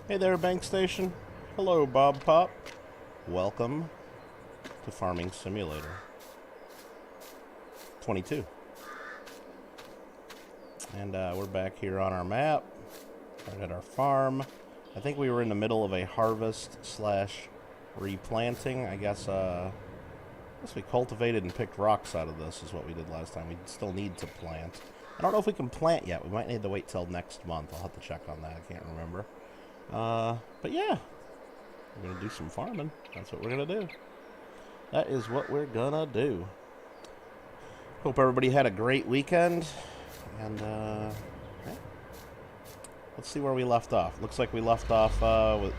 Hey there, Bank Station. Hello, Bob Pop. Welcome to Farming Simulator 22. And we're back here on our map, right at our farm. I think we were in the middle of a harvest slash replanting. I guess we cultivated and picked rocks out of this is what we did last time. We still need to plant. I don't know if we can plant yet. We might need to wait till next month. I'll have to check on that. I can't remember. But yeah, we're going to do some farming. That's what we're going to do. That is what we're going to do. Hope everybody had a great weekend. And, yeah. Let's see where we left off. Looks like we left off, with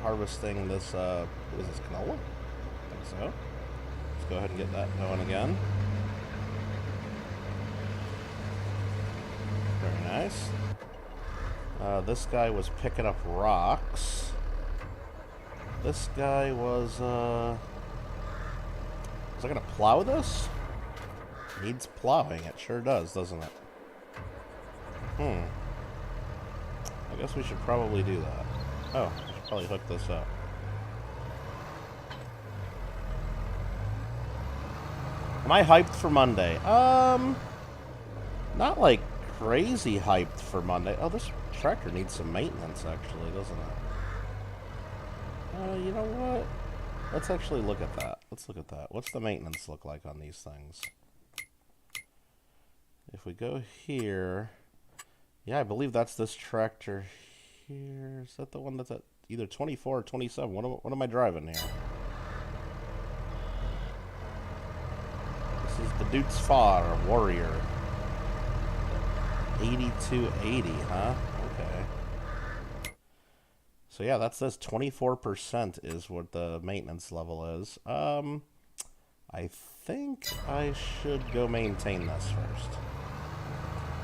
harvesting this, what is this, canola? I think so. Let's go ahead and get that going again. Very nice. This guy was picking up rocks. This guy was I gonna plow this? Needs plowing. It sure does, doesn't it? I guess we should probably do that. Oh, I should probably hook this up. Am I hyped for Monday? Not like crazy hyped for Monday. Oh, this tractor needs some maintenance, actually, doesn't it? You know what? Let's actually look at that. Let's look at that. What's the maintenance look like on these things? If we go here... Yeah, I believe that's this tractor here. Is that the one that's at either 24 or 27? What am I driving here? This is the Dutes Far Warrior. 8280, huh? Okay. So yeah, that's this. 24% is what the maintenance level is. I think I should go maintain this first.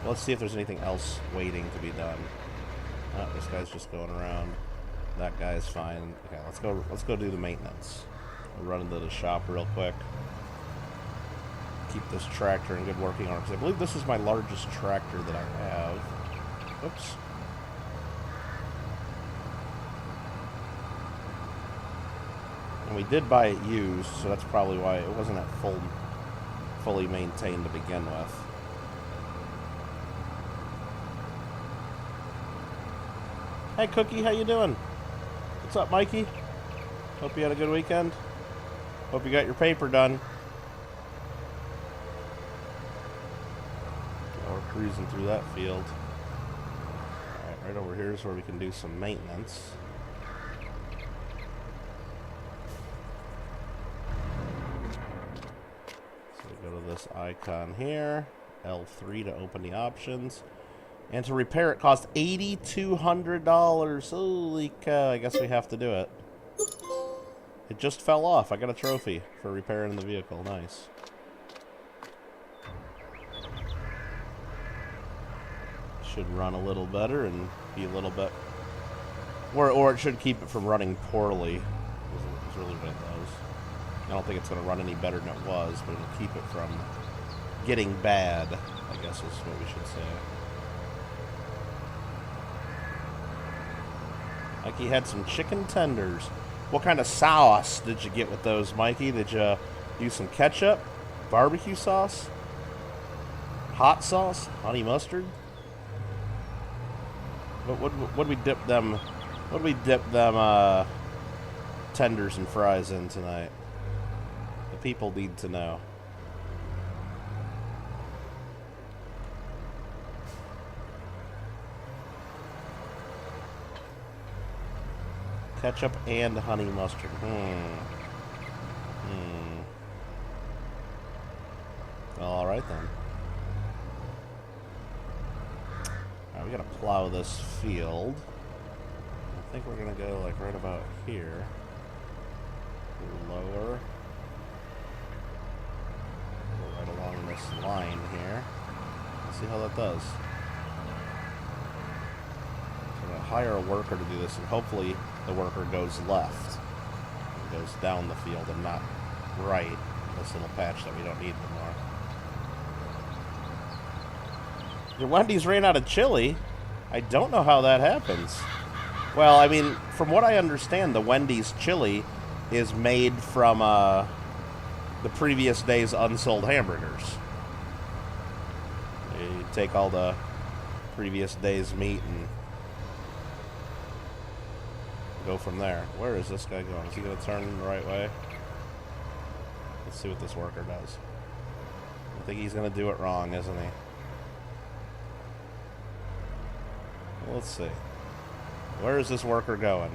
Let's see if there's anything else waiting to be done. Oh, this guy's just going around. That guy's fine. Okay, let's go do the maintenance. We'll run into the shop real quick. Keep this tractor in good working order, because I believe this is my largest tractor that I have. Oops. And we did buy it used, so that's probably why it wasn't at fully maintained to begin with. Hey Cookie, how you doing? What's up, Mikey? Hope you had a good weekend. Hope you got your paper done. We're cruising through that field. Alright, right over here is where we can do some maintenance. So we go to this icon here, L3 to open the options. And to repair it cost $8,200. Holy cow, I guess we have to do it. It just fell off. I got a trophy for repairing the vehicle. Nice. Should run a little better and be a little bit... Or it should keep it from running poorly. Is really what it does. I don't think it's going to run any better than it was, but it'll keep it from getting bad, I guess is what we should say. Mikey had some chicken tenders. What kind of sauce did you get with those, Mikey? Did you use some ketchup, barbecue sauce, hot sauce, honey mustard? What we dip them? What we dip them tenders and fries in tonight? The people need to know. Ketchup and honey mustard. All right then. All right, we gotta plow this field. I think we're gonna go like right about here. Lower. Go right along this line here. Let's see how that does. So I'm gonna hire a worker to do this, and hopefully the worker goes left. It goes down the field and not right in this little patch that we don't need anymore. Your Wendy's ran out of chili? I don't know how that happens. Well, I mean, from what I understand, the Wendy's chili is made from the previous day's unsold hamburgers. You take all the previous day's meat and go from there. Where is this guy going? Is he going to turn the right way? Let's see what this worker does. I think he's going to do it wrong, isn't he? Well, let's see. Where is this worker going?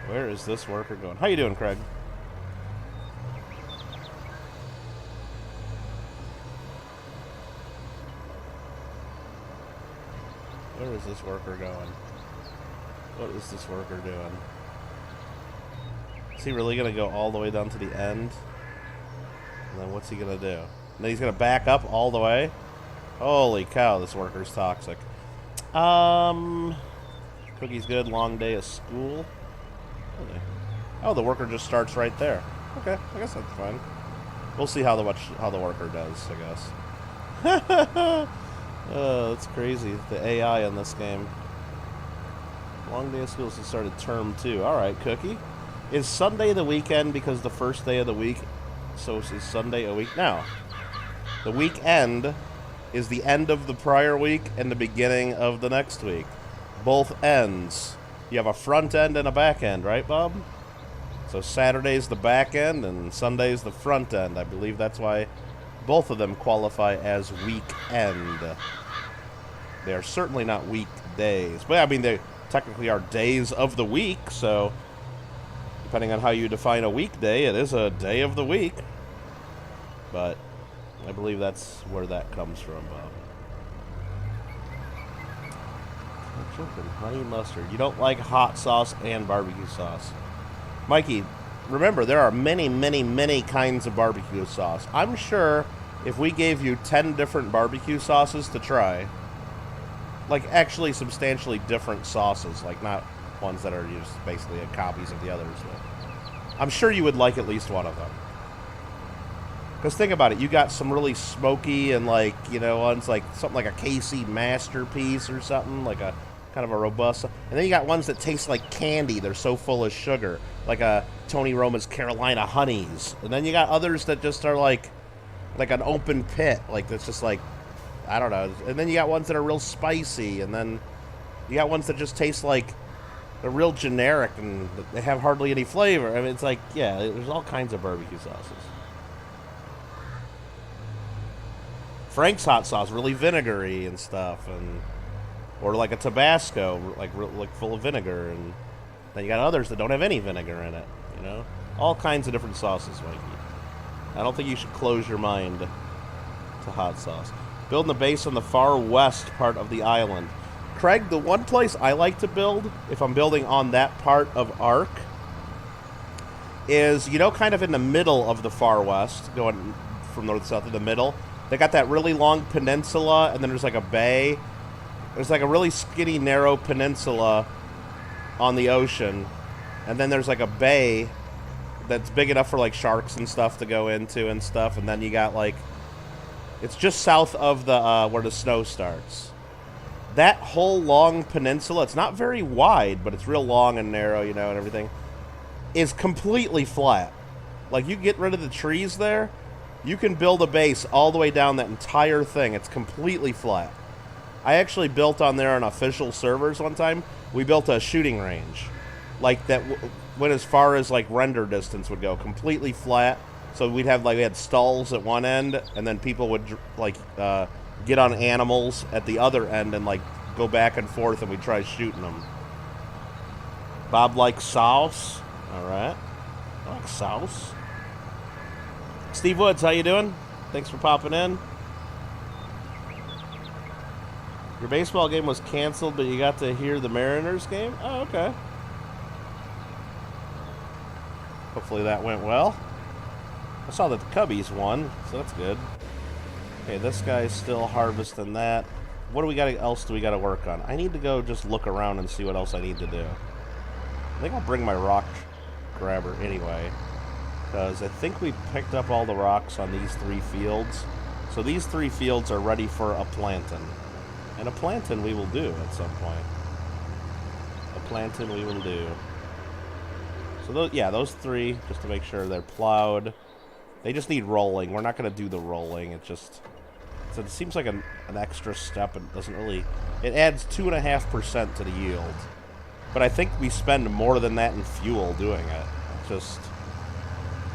Where is this worker going? How you doing, Craig? Where is this worker going? What is this worker doing? Is he really going to go all the way down to the end? And then what's he going to do? And then he's going to back up all the way? Holy cow, this worker's toxic. Cookie's good, long day of school. Oh, the worker just starts right there. Okay, I guess that's fine. We'll see how the worker does, I guess. Oh, that's crazy. The AI in this game. Long day of school since started term 2. Alright, Cookie. Is Sunday the weekend because the first day of the week? So is Sunday a week? No. The weekend is the end of the prior week and the beginning of the next week. Both ends. You have a front end and a back end, right, Bob? So Saturday's the back end and Sunday's the front end. I believe that's why both of them qualify as weekend. They are certainly not weekdays. But, I mean, they technically are days of the week, so depending on how you define a weekday, it is a day of the week. But I believe that's where that comes from, Bob. Chicken, honey mustard. You don't like hot sauce and barbecue sauce. Mikey, remember, there are many, many, many kinds of barbecue sauce. I'm sure if we gave you 10 different barbecue sauces to try, like actually substantially different sauces, like not ones that are just basically copies of the others, but I'm sure you would like at least one of them. Because think about it, you got some really smoky and like, you know, ones like something like a KC Masterpiece or something, like a kind of a robust, and then you got ones that taste like candy. They're so full of sugar, like a Tony Roma's Carolina Honeys. And then you got others that just are like an open pit, like that's just like, I don't know. And then you got ones that are real spicy, and then you got ones that just taste like they're real generic and they have hardly any flavor. I mean, it's like, yeah, there's all kinds of barbecue sauces. Frank's hot sauce, really vinegary and stuff, and or like a Tabasco, like full of vinegar, and then you got others that don't have any vinegar in it. You know, all kinds of different sauces, Mikey. I don't think you should close your mind to hot sauce. Building a base on the far west part of the island. Craig, the one place I like to build, if I'm building on that part of Ark, is, you know, kind of in the middle of the far west, going from north to south in the middle. They got that really long peninsula, and then there's like a bay. There's like a really skinny, narrow peninsula on the ocean, and then there's like a bay that's big enough for like sharks and stuff to go into and stuff, and then you got like, it's just south of the where the snow starts. That whole long peninsula, it's not very wide, but it's real long and narrow, you know, and everything, is completely flat. Like, you get rid of the trees there, you can build a base all the way down that entire thing. It's completely flat. I actually built on there on official servers one time. We built a shooting range. Like, that went as far as, like, render distance would go. Completely flat. So we had stalls at one end, and then people would, like, get on animals at the other end and, like, go back and forth, and we'd try shooting them. Bob likes sauce. All right. I like sauce. Steve Woods, how you doing? Thanks for popping in. Your baseball game was canceled, but you got to hear the Mariners game? Oh, okay. Hopefully that went well. I saw that the Cubbies won, so that's good. Okay, this guy's still harvesting that. What do we got else do we got to work on? I need to go just look around and see what else I need to do. I think I'll bring my rock grabber anyway, because I think we picked up all the rocks on these 3 fields. So these 3 fields are ready for a planting. And a planting we will do at some point. replanting we will do. So those, yeah, those 3, just to make sure they're plowed. They just need rolling. We're not going to do the rolling. It just, so it seems like an extra step. It doesn't really, it adds 2.5% to the yield. But I think we spend more than that in fuel doing it. Just,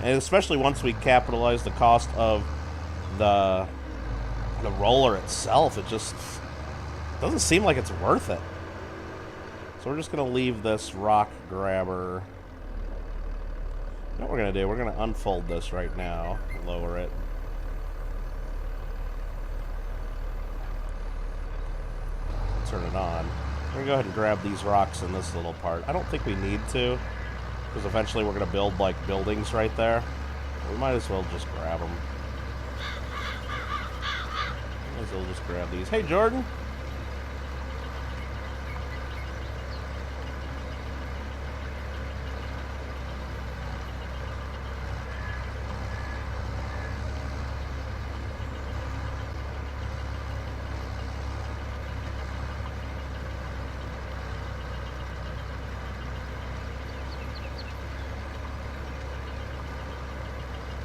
and especially once we capitalize the cost of the roller itself, it just doesn't seem like it's worth it. So we're just going to leave this rock grabber. You know what we're going to do? We're going to unfold this right now. Lower it. Turn it on. We're going to go ahead and grab these rocks in this little part. I don't think we need to, because eventually we're going to build, like, buildings right there. We might as well just grab them. Might as well just grab these. Hey, Jordan!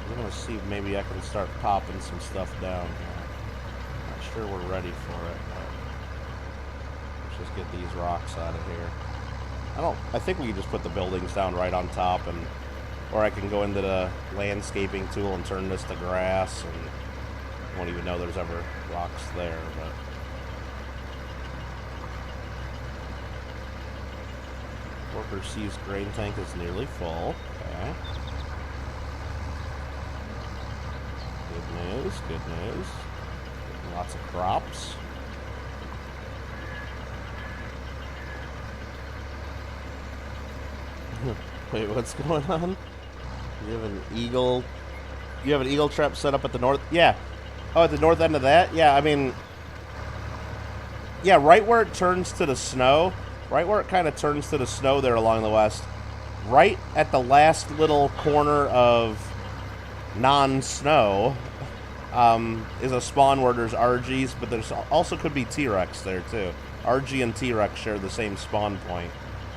I'm going to see if maybe I can start popping some stuff down here. Not sure we're ready for it, but let's just get these rocks out of here. I think we can just put the buildings down right on top, or I can go into the landscaping tool and turn this to grass, and won't even know there's ever rocks there, but worker sees grain tank is nearly full. Okay. Good news, good news. Lots of crops. Wait, what's going on? You have an eagle. You have an eagle trap set up at the north. Yeah. Oh, at the north end of that? Yeah, I mean, yeah, right where it turns to the snow. Right where it kind of turns to the snow there along the west. Right at the last little corner of non-snow is a spawn where there's RGs, but there's also could be T-Rex there too. RG and T-Rex share the same spawn point,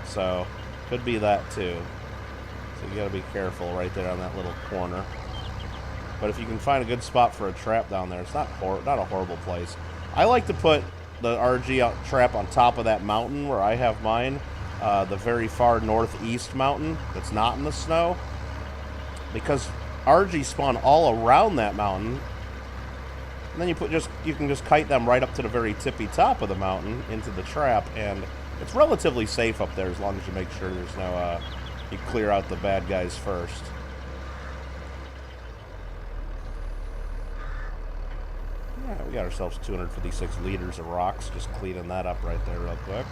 so could be that too. So you gotta be careful right there on that little corner. But if you can find a good spot for a trap down there, it's not a horrible place. I like to put the RG trap on top of that mountain where I have mine, the very far northeast mountain that's not in the snow, because RG spawn all around that mountain, and then you can just kite them right up to the very tippy top of the mountain into the trap, and it's relatively safe up there as long as you make sure there's no you clear out the bad guys first. Yeah, we got ourselves 256 liters of rocks, just cleaning that up right there real quick.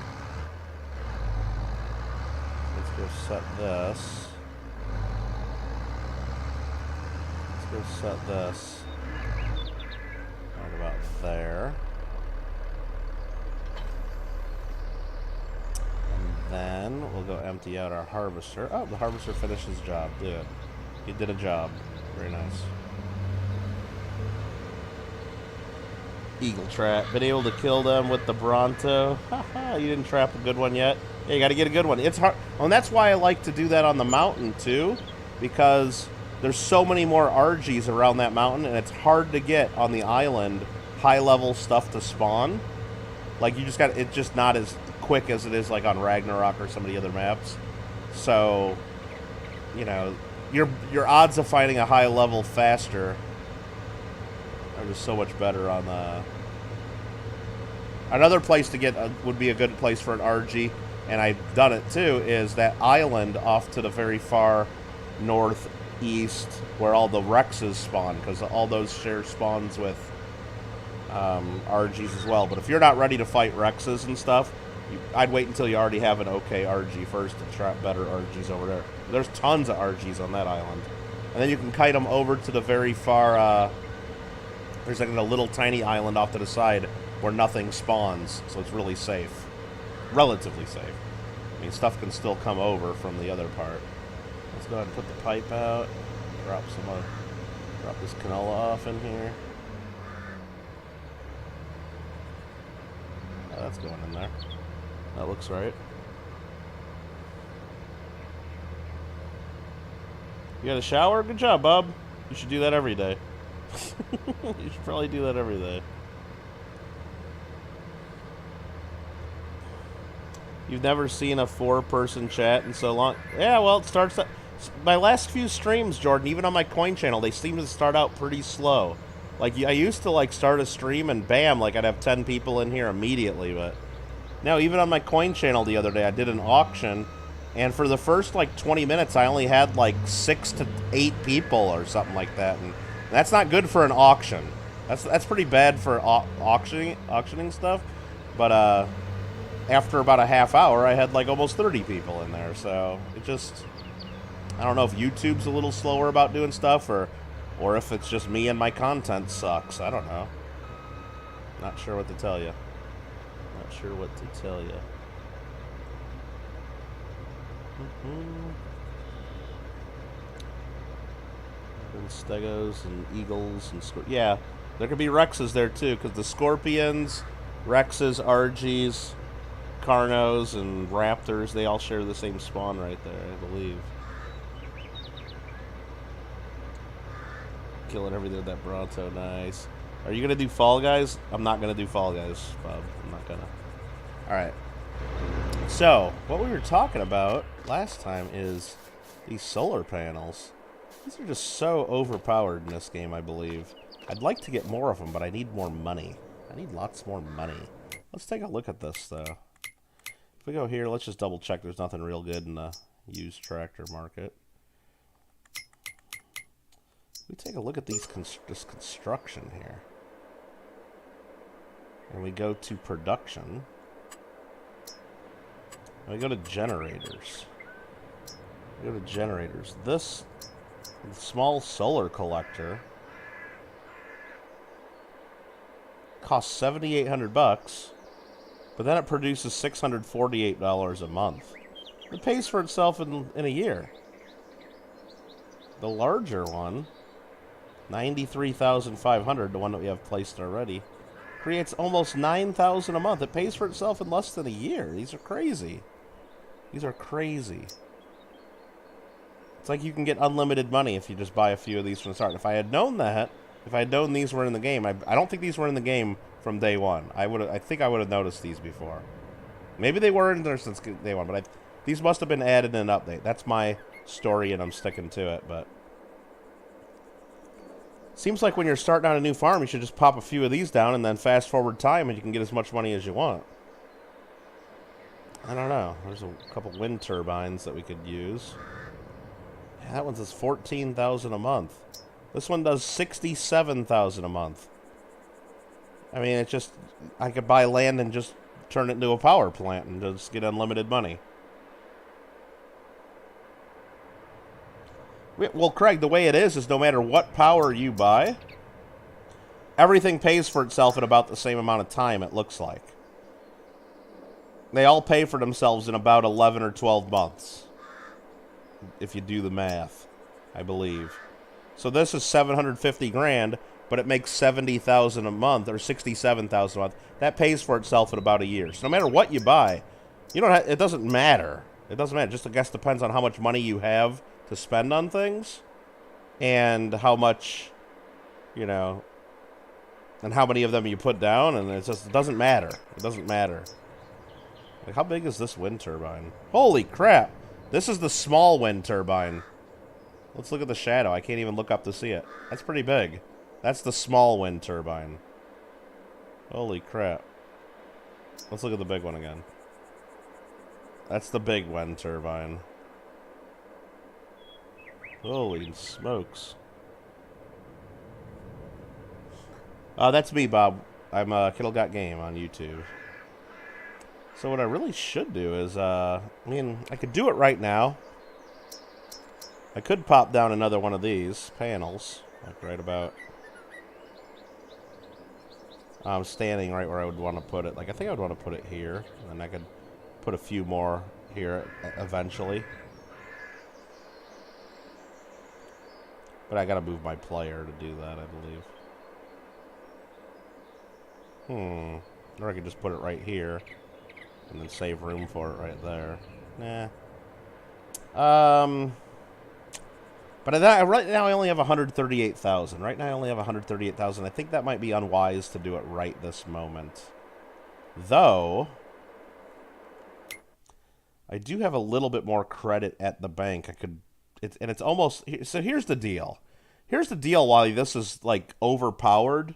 Let's go set this. Let's go set this right about there. And then we'll go empty out our harvester. Oh, the harvester finished his job. Good. He did a job. Very nice. Eagle trap. Been able to kill them with the Bronto. Haha, you didn't trap a good one yet. Yeah, you got to get a good one. It's hard. Well, and that's why I like to do that on the mountain too, because there's so many more RGs around that mountain, and it's hard to get on the island high-level stuff to spawn. Like, you just got, it's just not as quick as it is like on Ragnarok or some of the other maps. So, you know, your odds of finding a high level faster are just so much better on the... Another place to get would be a good place for an RG, and I've done it too, is that island off to the very far northeast where all the Rexes spawn, because all those share spawns with RGs as well. But if you're not ready to fight Rexes and stuff, I'd wait until you already have an okay RG first to trap better RGs over there. There's tons of RGs on that island. And then you can kite them over to the very far... there's like a little tiny island off to the side where nothing spawns, so it's really safe. Relatively safe. I mean, stuff can still come over from the other part. Let's go ahead and put the pipe out. Drop this canola off in here. Oh, that's going in there. That looks right. You got a shower? Good job, Bob. You should do that every day. You should probably do that every day. You've never seen a 4-person chat in so long? Yeah, well, it starts... My last few streams, Jordan, even on my coin channel, they seem to start out pretty slow. Like, I used to, like, start a stream and bam, like, I'd have 10 people in here immediately, but... No, even on my coin channel the other day, I did an auction, and for the first, like, 20 minutes, I only had, like, 6 to 8 people or something like that, and that's not good for an auction. That's pretty bad for auctioning stuff, but, after about a half hour, I had, like, almost 30 people in there, so it just... I don't know if YouTube's a little slower about doing stuff, or if it's just me and my content sucks. I don't know. Not sure what to tell you. Not sure what to tell you. And Stegos and Eagles and... Yeah, there could be Rexes there, too, because the Scorpions, Rexes, RGs... Carnos and Raptors, they all share the same spawn right there, I believe. Killing everything with that Bronto, nice. Are you gonna do Fall Guys? I'm not gonna do Fall Guys, Bob. I'm not gonna. Alright. So, what we were talking about last time is these solar panels. These are just so overpowered in this game, I believe. I'd like to get more of them, but I need more money. I need lots more money. Let's take a look at this, though. If we go here, let's just double check there's nothing real good in the used tractor market. We take a look at this construction here. And we go to production. And we go to generators. We go to generators. This small solar collector costs 7,800 bucks. But then it produces $648 a month. It pays for itself in a year. The larger one, $93,500, the one that we have placed already, creates almost $9,000 a month. It pays for itself in less than a year. These are crazy. These are crazy. It's like you can get unlimited money if you just buy a few of these from the start. If I had known that, if I had known these were in the game, I don't think these were in the game from day one. I think I would have noticed these before. Maybe they were in there since day one, but these must have been added in an update. That's my story, and I'm sticking to it, but... Seems like when you're starting out a new farm, you should just pop a few of these down and then fast forward time and you can get as much money as you want. I don't know. There's a couple wind turbines that we could use. Yeah, that one says $14,000 a month. This one does $67,000 a month. I mean, it's just... I could buy land and just turn it into a power plant and just get unlimited money. Well, Craig, the way it is no matter what power you buy, everything pays for itself in about the same amount of time, it looks like. They all pay for themselves in about 11 or 12 months. If you do the math, I believe. So this is 750 grand, but it makes 70,000 a month, or 67,000 a month. That pays for itself in about a year. So no matter what you buy, you don't have, it doesn't matter. It doesn't matter. It just, I guess, depends on how much money you have to spend on things, and how much, you know, and how many of them you put down, and it doesn't matter. It doesn't matter. Like, how big is this wind turbine? Holy crap! This is the small wind turbine. Let's look at the shadow. I can't even look up to see it. That's pretty big. That's the small wind turbine. Holy crap. Let's look at the big one again. That's the big wind turbine. Holy smokes. That's me, Bob. I'm kittlegotgame on YouTube. So what I really should do is, I mean, I could do it right now. I could pop down another one of these panels, like right about... I'm standing right where I would want to put it. Like, I think I would want to put it here, and then I could put a few more here eventually. But I gotta move my player to do that, I believe. Or I could just put it right here, and then save room for it right there. Nah. But right now I only have 138,000. Right now I only have 138,000. I think that might be unwise to do it right this moment. Though, I do have a little bit more credit at the bank. It's almost... So here's the deal. Here's the deal why this is, like, overpowered.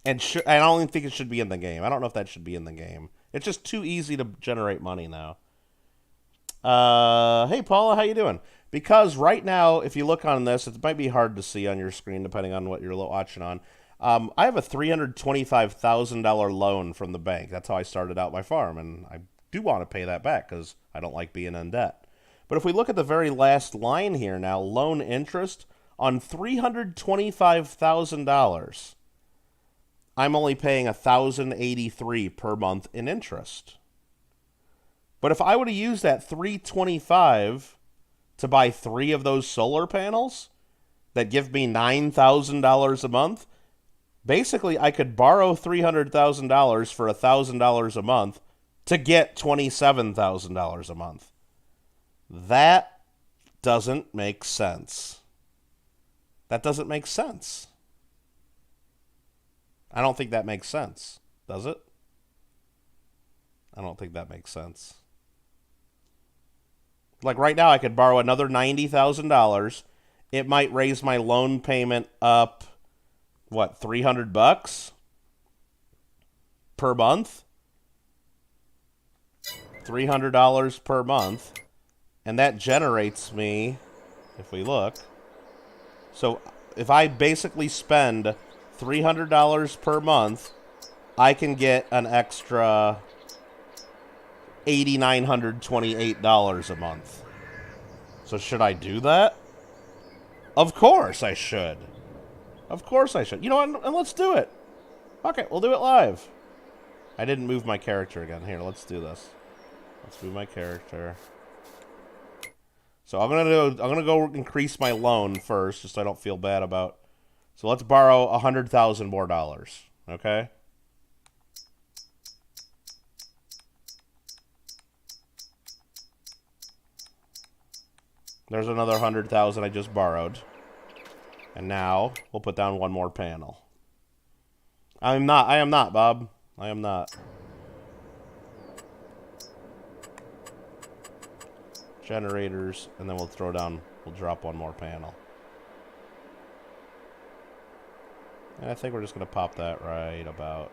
And I don't even think it should be in the game. I don't know if that should be in the game. It's just too easy to generate money now. Hey, Paula, how you doing? Because right now, if you look on this, it might be hard to see on your screen, depending on what you're watching on. I have a $325,000 loan from the bank. That's how I started out my farm, and I do want to pay that back because I don't like being in debt. But if we look at the very last line here now, loan interest on $325,000, I'm only paying $1,083 per month in interest. But if I would have used that $325 to buy 3 of those solar panels that give me $9,000 a month, basically I could borrow $300,000 for $1,000 a month to get $27,000 a month. That doesn't make sense. That doesn't make sense. I don't think that makes sense. Does it? I don't think that makes sense. Like right now I could borrow another $90,000. It might raise my loan payment up, what, $300 per month? $300 per month. And that generates me, if we look, so if I basically spend $300 per month, I can get an extra $8,928 a month. So should I do that? Of course I should. Of course I should. You know what? And let's do it. Okay, we'll do it live. I didn't move my character again. Here, let's do this. Let's move my character. So I'm gonna go increase my loan first, just so I don't feel bad about. So let's borrow $100,000 more dollars. Okay. There's another $100,000 I just borrowed, and now we'll put down one more panel. I am not, Bob. I am not. Generators, and then we'll drop one more panel. And I think we're just going to pop that right about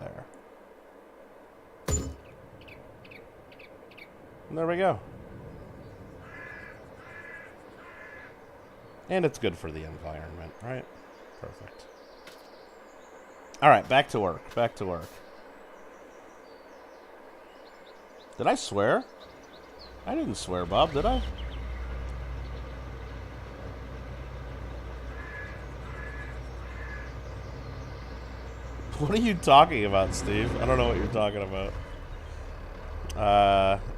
there. And there we go. And it's good for the environment, right? Perfect. All right, back to work. Back to work. Did I swear? I didn't swear, Bob, did I? What are you talking about, Steve? I don't know what you're talking about.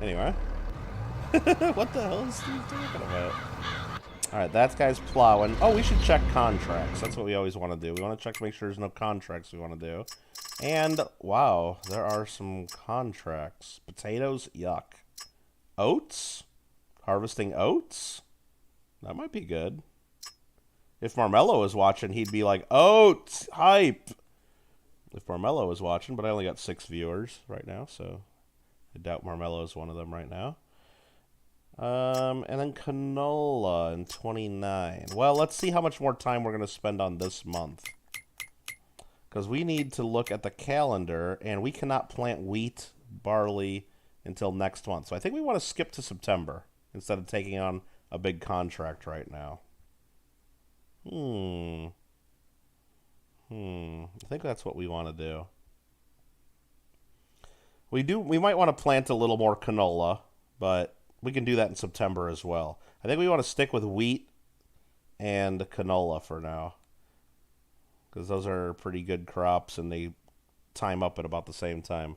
Anyway. What the hell is Steve talking about? Alright, that guy's plowing. Oh, we should check contracts. That's what we always want to do. We want to check to make sure there's no contracts we want to do. And, wow, there are some contracts. Potatoes, yuck. Oats? Harvesting oats? That might be good. If Marmello was watching, he'd be like, oats! Hype! If Marmello was watching, but I only got 6 viewers right now, so I doubt Marmello is one of them right now. And then canola in 29. Well, let's see how much more time we're going to spend on this month. Because we need to look at the calendar, and we cannot plant wheat, barley, until next month. So I think we want to skip to September instead of taking on a big contract right now. I think that's what we want to do. We might want to plant a little more canola, but we can do that in September as well. I think we want to stick with wheat and canola for now, because those are pretty good crops and they time up at about the same time.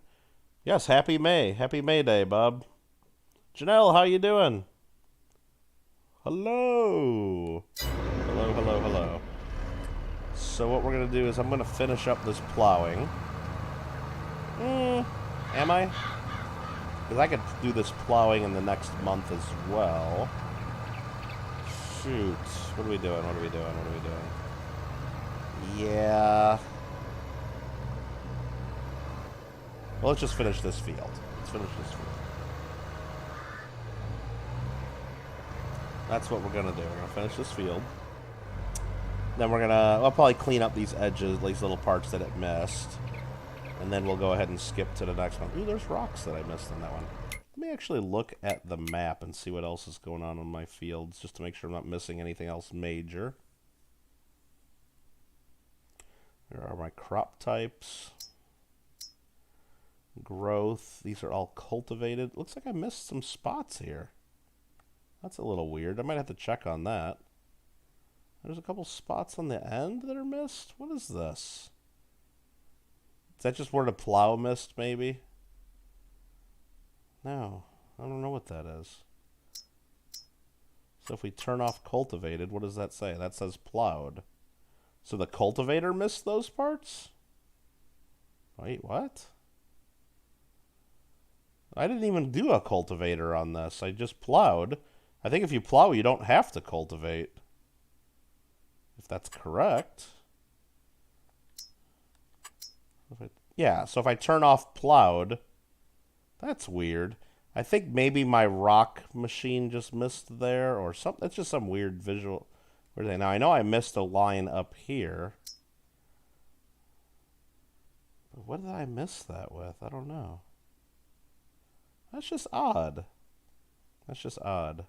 Yes, happy May. Happy May Day, Bob. Janelle, how you doing? Hello. Hello, hello, hello. So what we're going to do is I'm going to finish up this plowing. Am I? Because I could do this plowing in the next month as well. shoot. What are we doing? What are we doing? What are we doing? Yeah. Well, let's just finish this field. Let's finish this field. That's what we're going to do. We're going to finish this field. Then we're going to... I'll probably clean up these edges, these little parts that it missed. And then we'll go ahead and skip to the next one. Ooh, there's rocks that I missed on that one. Let me actually look at the map and see what else is going on my fields, just to make sure I'm not missing anything else major. There are my crop types. Growth. These are all cultivated. Looks like I missed some spots here. That's a little weird. I might have to check on that. There's a couple spots on the end that are missed. What is this? Is that just where the plow missed, maybe? No. I don't know what that is. So if we turn off cultivated, what does that say? That says plowed. So the cultivator missed those parts? Wait, what? I didn't even do a cultivator on this. I just plowed. I think if you plow, you don't have to cultivate. If that's correct. Yeah, so if I turn off plowed, that's weird. I think maybe my rock machine just missed there or something. That's just some weird visual. Where are they? Now, I know I missed a line up here. But what did I miss that with? I don't know. That's just odd. That's just odd.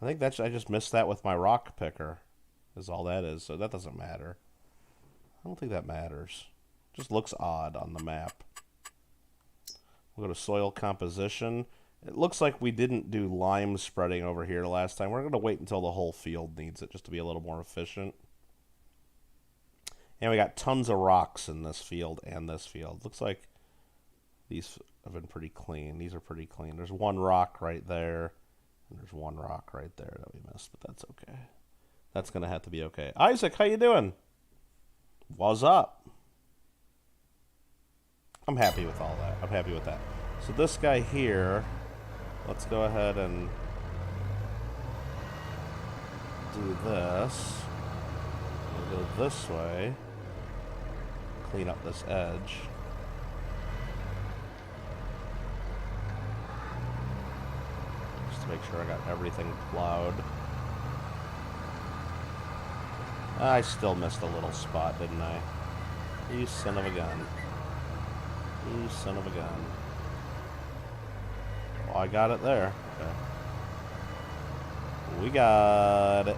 I think I just missed that with my rock picker, is all that is, so that doesn't matter. I don't think that matters. It just looks odd on the map. We'll go to soil composition. It looks like we didn't do lime spreading over here last time. We're going to wait until the whole field needs it, just to be a little more efficient. And we got tons of rocks in this field and this field. Looks like these have been pretty clean. These are pretty clean. There's one rock right there. And there's one rock right there that we missed, but that's okay. That's going to have to be okay. Isaac, how you doing? What's up? I'm happy with all that. I'm happy with that. So this guy here, let's go ahead and do this. We'll go this way. Clean up this edge. Make sure I got everything plowed. I still missed a little spot, didn't I? You son of a gun. You son of a gun. Well, I got it there. Okay. We got it.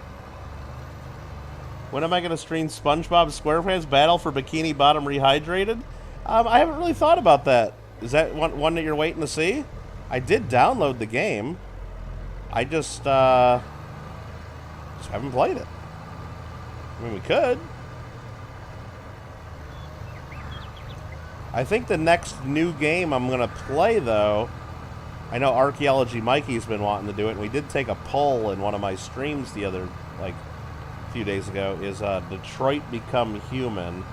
When am I going to stream SpongeBob SquarePants Battle for Bikini Bottom Rehydrated? I haven't really thought about that. Is that one that you're waiting to see? I did download the game. I just haven't played it. I mean, we could. I think the next new game I'm going to play, though, I know Archaeology Mikey's been wanting to do it, and we did take a poll in one of my streams the other, like, a few days ago, is Detroit Become Human.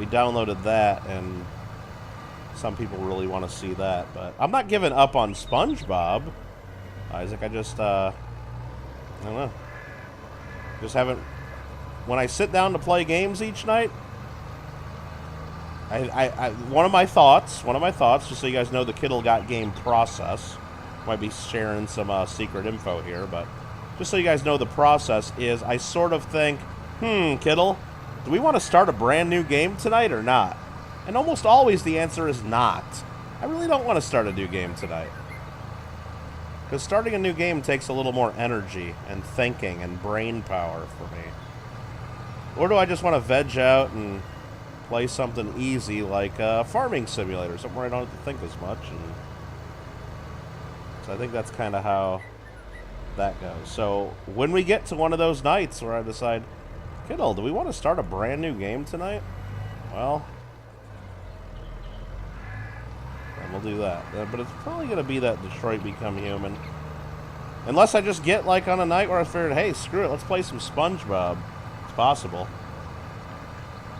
We downloaded that, and some people really want to see that, but I'm not giving up on SpongeBob. Isaac, I just, I don't know. Just haven't, when I sit down to play games each night, one of my thoughts, just so you guys know the kittlegotgame process, might be sharing some secret info here, but just so you guys know the process is I sort of think, Kittle, do we want to start a brand new game tonight or not? And almost always the answer is not. I really don't want to start a new game tonight. Because starting a new game takes a little more energy and thinking and brain power for me. Or do I just want to veg out and play something easy like a farming simulator, something where I don't have to think as much. And so I think that's kind of how that goes. So when we get to one of those nights where I decide, Kittle, do we want to start a brand new game tonight? Well, then we'll do that. But it's probably going to be that Detroit Become Human. Unless I just get like on a night where I figured, hey, screw it, let's play some SpongeBob. It's possible.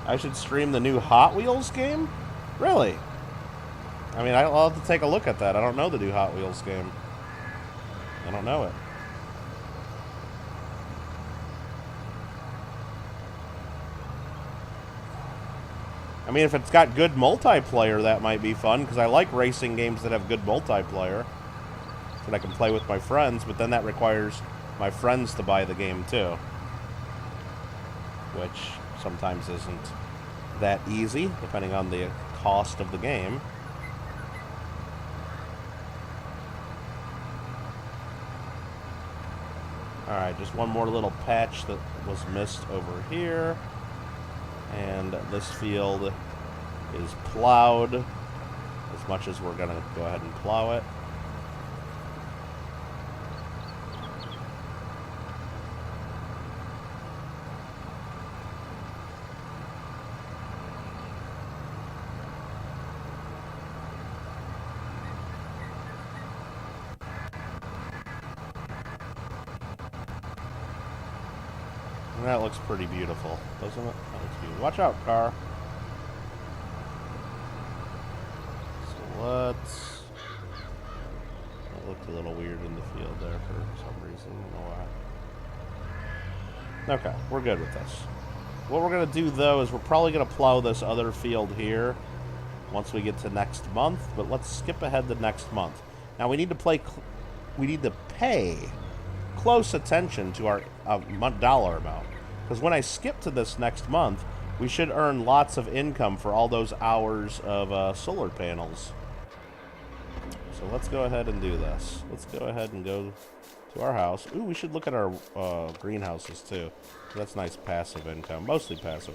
I should stream the new Hot Wheels game? Really? I mean, I'll have to take a look at that. I don't know the new Hot Wheels game. I don't know it. mean, if it's got good multiplayer, that might be fun, because I like racing games that have good multiplayer that I can play with my friends, but then that requires my friends to buy the game too, which sometimes isn't that easy, depending on the cost of the game. Alright, just one more little patch that was missed over here. And this field is plowed as much as we're going to go ahead and plow it. That looks pretty beautiful, doesn't it? That looks beautiful. Watch out, car. So let's... That looked a little weird in the field there for some reason. I don't know why. Okay, we're good with this. What we're going to do, though, is we're probably going to plow this other field here once we get to next month. But let's skip ahead to next month. Now, we need to pay close attention to our dollar amount. Because when I skip to this next month, we should earn lots of income for all those hours of solar panels. So let's go ahead and do this. Let's go ahead and go to our house. Ooh, we should look at our greenhouses too. That's nice passive income, mostly passive.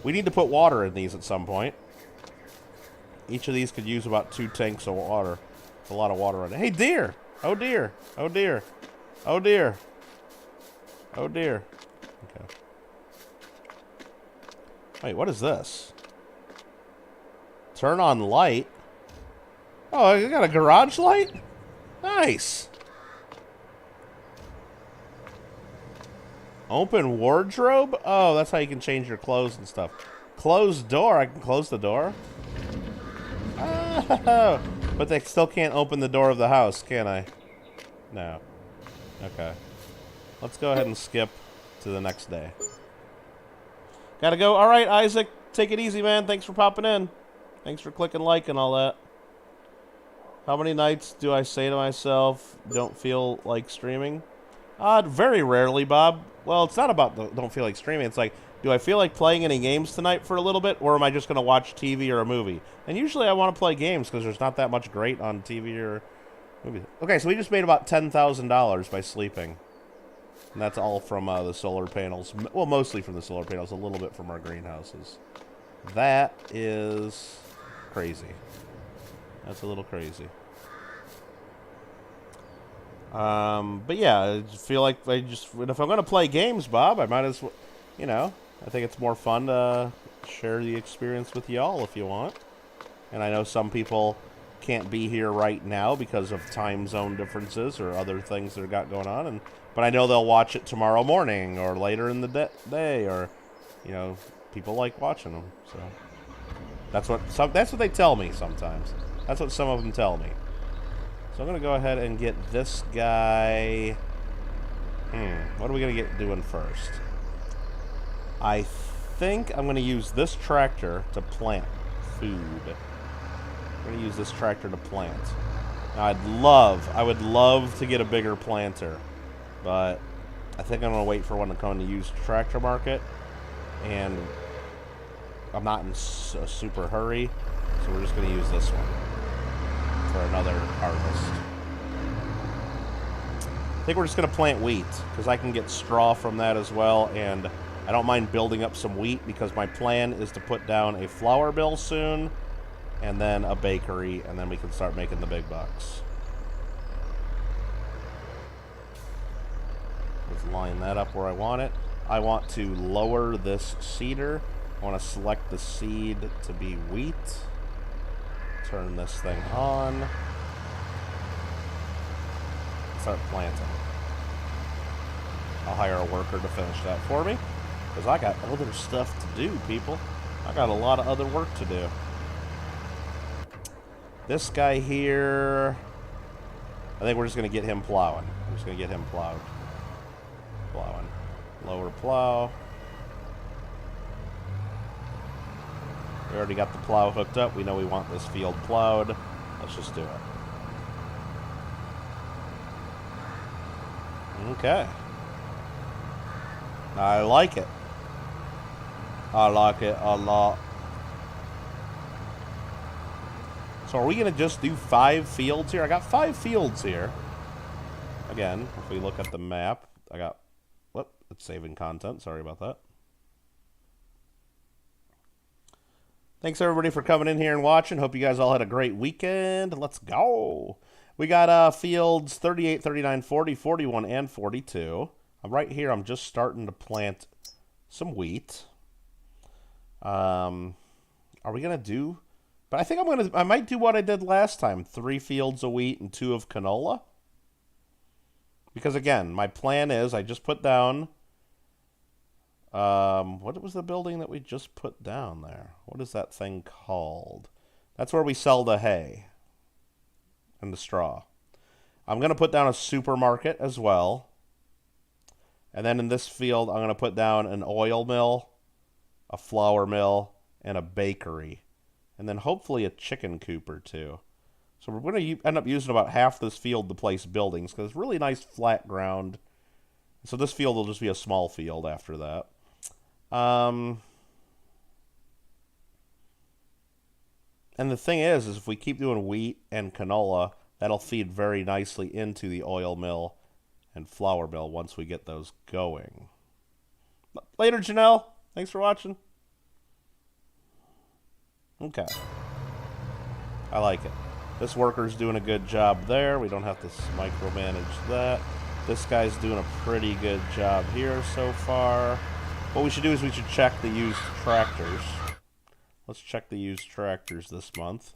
We need to put water in these at some point. Each of these could use about 2 tanks of water. A lot of water on it. Hey, deer! Oh dear! Oh dear! Oh dear! Oh dear! Okay. Wait, what is this? Turn on light. Oh, you got a garage light? Nice. Open wardrobe? Oh, that's how you can change your clothes and stuff. Closed door. I can close the door? Oh, but they still can't open the door of the house, can I? No. Okay. Let's go ahead and skip to the next day. Gotta go. All right, Isaac. Take it easy, man. Thanks for popping in. Thanks for clicking like and all that. How many nights do I say to myself, don't feel like streaming? Very rarely, Bob. Well, it's not about the don't feel like streaming. It's like, do I feel like playing any games tonight for a little bit, or am I just going to watch TV or a movie? And usually I want to play games because there's not that much great on TV or movie. Okay, so we just made about $10,000 by sleeping. And that's all from the solar panels. Well, mostly from the solar panels, a little bit from our greenhouses. That is crazy. That's a little crazy. But yeah, I just feel like if I'm going to play games, Bob, I might as well, you know, I think it's more fun to share the experience with y'all if you want. And I know some people can't be here right now because of time zone differences or other things that are got going on, but I know they'll watch it tomorrow morning or later in the day, or, you know, people like watching them. So that's what they tell me sometimes. That's what some of them tell me. So I'm going to go ahead and get this guy. What are we going to get doing first? I think I'm going to use this tractor to plant food. I'm going to use this tractor to plant. Now, I would love to get a bigger planter, but I think I'm going to wait for one to come in the used tractor market, and I'm not in a super hurry, so we're just going to use this one for another harvest. I think we're just going to plant wheat, because I can get straw from that as well, and I don't mind building up some wheat, because my plan is to put down a flour mill soon, and then a bakery, and then we can start making the big bucks. Let's line that up where I want it. I want to lower this seeder. I want to select the seed to be wheat. Turn this thing on. Start planting. I'll hire a worker to finish that for me, because I got other stuff to do, people. I got a lot of other work to do. This guy here, I think we're just going to get him plowing. We're just going to get him plowing. Lower plow. We already got the plow hooked up. We know we want this field plowed. Let's just do it. Okay. I like it. I like it a lot. So are we going to just do 5 fields here? I got 5 fields here. Again, if we look at the map, I got... Whoop, it's saving content. Sorry about that. Thanks, everybody, for coming in here and watching. Hope you guys all had a great weekend. Let's go. We got fields 38, 39, 40, 41, and 42. Right here, I'm just starting to plant some wheat. Are we going to do... But I think I might do what I did last time. 3 fields of wheat and 2 of canola. Because, again, my plan is I just put down... what was the building that we just put down there? What is that thing called? That's where we sell the hay and the straw. I'm going to put down a supermarket as well. And then in this field, I'm going to put down an oil mill, a flour mill, and a bakery. And then hopefully a chicken coop or 2. So we're going to end up using about half this field to place buildings because it's really nice flat ground. So this field will just be a small field after that. And the thing is if we keep doing wheat and canola, that'll feed very nicely into the oil mill and flour mill once we get those going. Later, Janelle. Thanks for watching. Okay. I like it. This worker's doing a good job there. We don't have to micromanage that. This guy's doing a pretty good job here so far. What we should do is we should check the used tractors. Let's check the used tractors this month.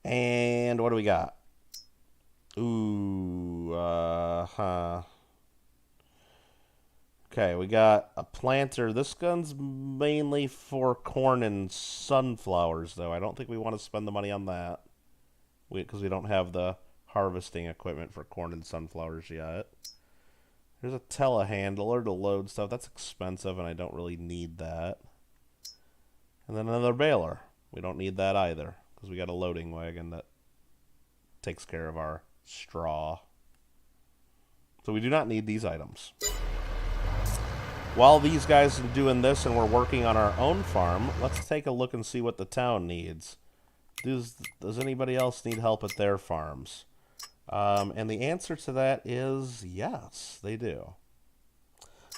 And what do we got? Ooh, Okay, we got a planter. This gun's mainly for corn and sunflowers, though. I don't think we want to spend the money on that. Because we don't have the harvesting equipment for corn and sunflowers yet. There's a telehandler to load stuff. That's expensive, and I don't really need that. And then another baler. We don't need that either, because we got a loading wagon that takes care of our straw. So we do not need these items. While these guys are doing this and we're working on our own farm, let's take a look and see what the town needs. Does anybody else need help at their farms? And the answer to that is yes, they do.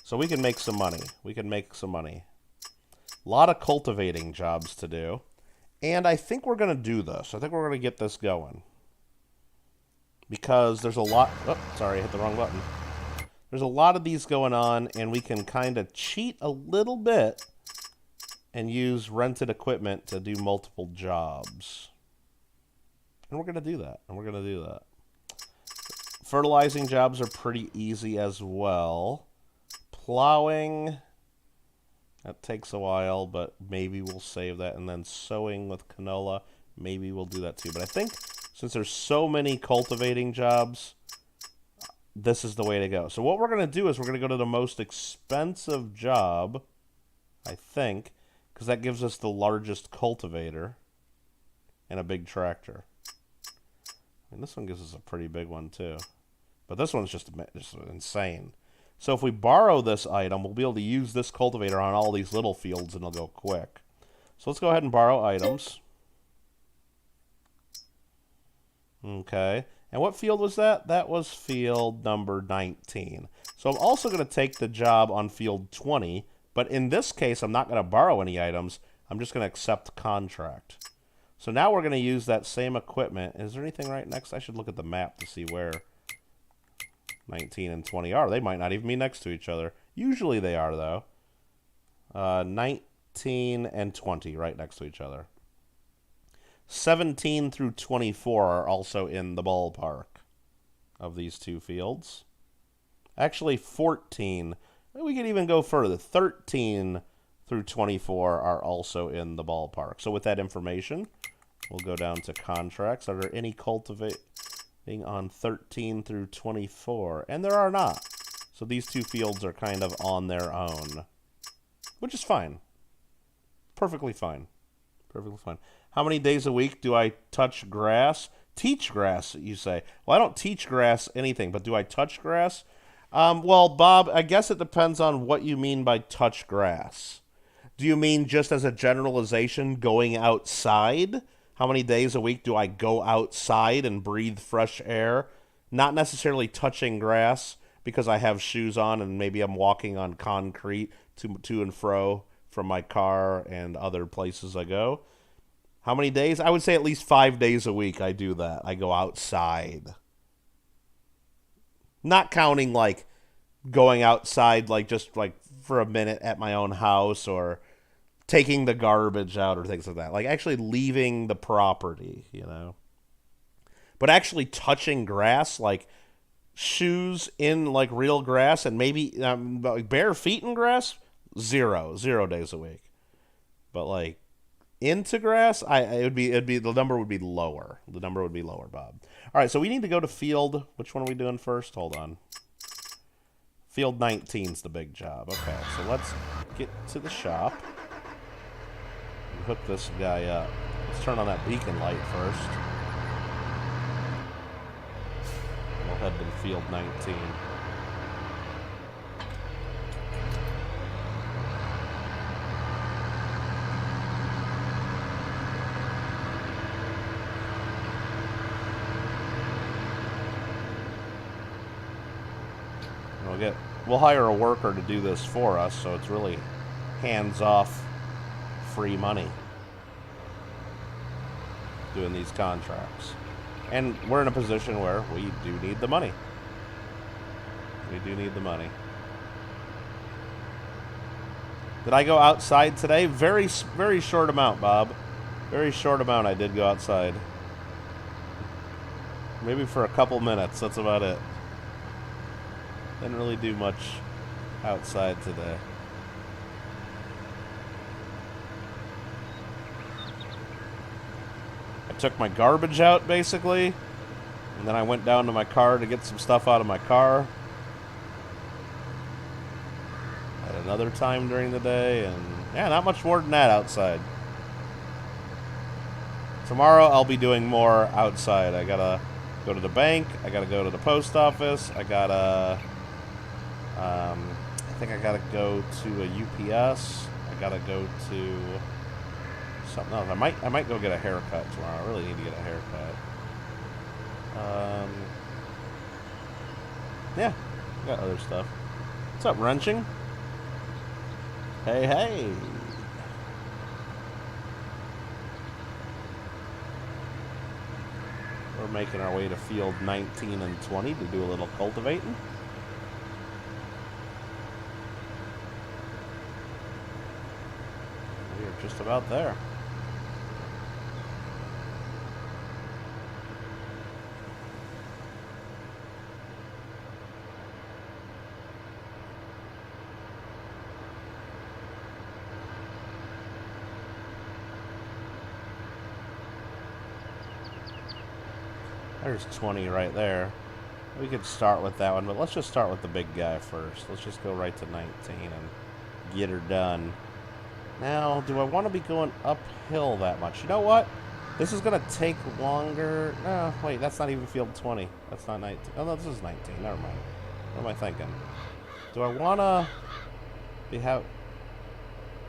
So we can make some money. We can make some money. A lot of cultivating jobs to do. And I think we're going to do this. I think we're going to get this going. Because there's a lot... Oh, sorry, I hit the wrong button. There's a lot of these going on, and we can kind of cheat a little bit and use rented equipment to do multiple jobs. And we're going to do that. And we're going to do that. Fertilizing jobs are pretty easy as well. Plowing, that takes a while, but maybe we'll save that. And then sowing with canola, maybe we'll do that too. But I think since there's so many cultivating jobs, this is the way to go. So what we're going to do is we're going to go to the most expensive job, I think, because that gives us the largest cultivator and a big tractor. And this one gives us a pretty big one too. But this one's just insane. So if we borrow this item, we'll be able to use this cultivator on all these little fields and it'll go quick. So let's go ahead and borrow items. Okay. And what field was that? That was field number 19. So I'm also going to take the job on field 20. But in this case, I'm not going to borrow any items. I'm just going to accept contract. So now we're going to use that same equipment. Is there anything right next? I should look at the map to see where 19 and 20 are. They might not even be next to each other. Usually they are, though. 19 and 20 right next to each other. 17 through 24 are also in the ballpark of these two fields. Actually, 14. We could even go further. 13 through 24 are also in the ballpark. So with that information, we'll go down to contracts. Are there any cultivating on 13 through 24? And there are not. So these two fields are kind of on their own, which is fine. Perfectly fine. Perfectly fine. How many days a week do I touch grass? Teach grass, you say. Well, I don't teach grass anything, but do I touch grass? Well, Bob, I guess it depends on what you mean by touch grass. Do you mean just as a generalization going outside? How many days a week do I go outside and breathe fresh air? Not necessarily touching grass because I have shoes on and maybe I'm walking on concrete to and fro from my car and other places I go. How many days? I would say at least 5 days a week I do that. I go outside. Not counting like going outside like just like for a minute at my own house or taking the garbage out or things like that. Like actually leaving the property, you know. But actually touching grass, like shoes in like real grass and maybe like bare feet in grass, 0 days a week. But like into grass, it'd be the number would be lower. The number would be lower, Bob. All right, so we need to go to field. Which one are we doing first? Hold on. Field 19's the big job. Okay, so let's get to the shop and hook this guy up. Let's turn on that beacon light first. We'll head to field 19. We'll hire a worker to do this for us, so it's really hands-off free money doing these contracts. And we're in a position where we do need the money. We do need the money. Did I go outside today? Very short amount, Bob. Very short amount I did go outside. Maybe for a couple minutes, that's about it. Didn't really do much outside today. I took my garbage out, basically, and then I went down to my car to get some stuff out of my car. At another time during the day, and yeah, not much more than that outside. Tomorrow I'll be doing more outside. I gotta go to the bank, I gotta go to the post office, I gotta... I think I gotta go to a UPS. I gotta go to something else. I might go get a haircut tomorrow. I really need to get a haircut. Yeah, I got other stuff. What's up, wrenching? Hey, hey. We're making our way to field 19 and 20 to do a little cultivating. Just about there. There's 20 right there. We could start with that one, but let's just start with the big guy first. Let's just go right to 19 and get her done. Now, do I want to be going uphill that much? You know what? This is going to take longer. No, wait, that's not even field 20. That's not 19. Oh, no, this is 19. Never mind. What am I thinking? Do I want to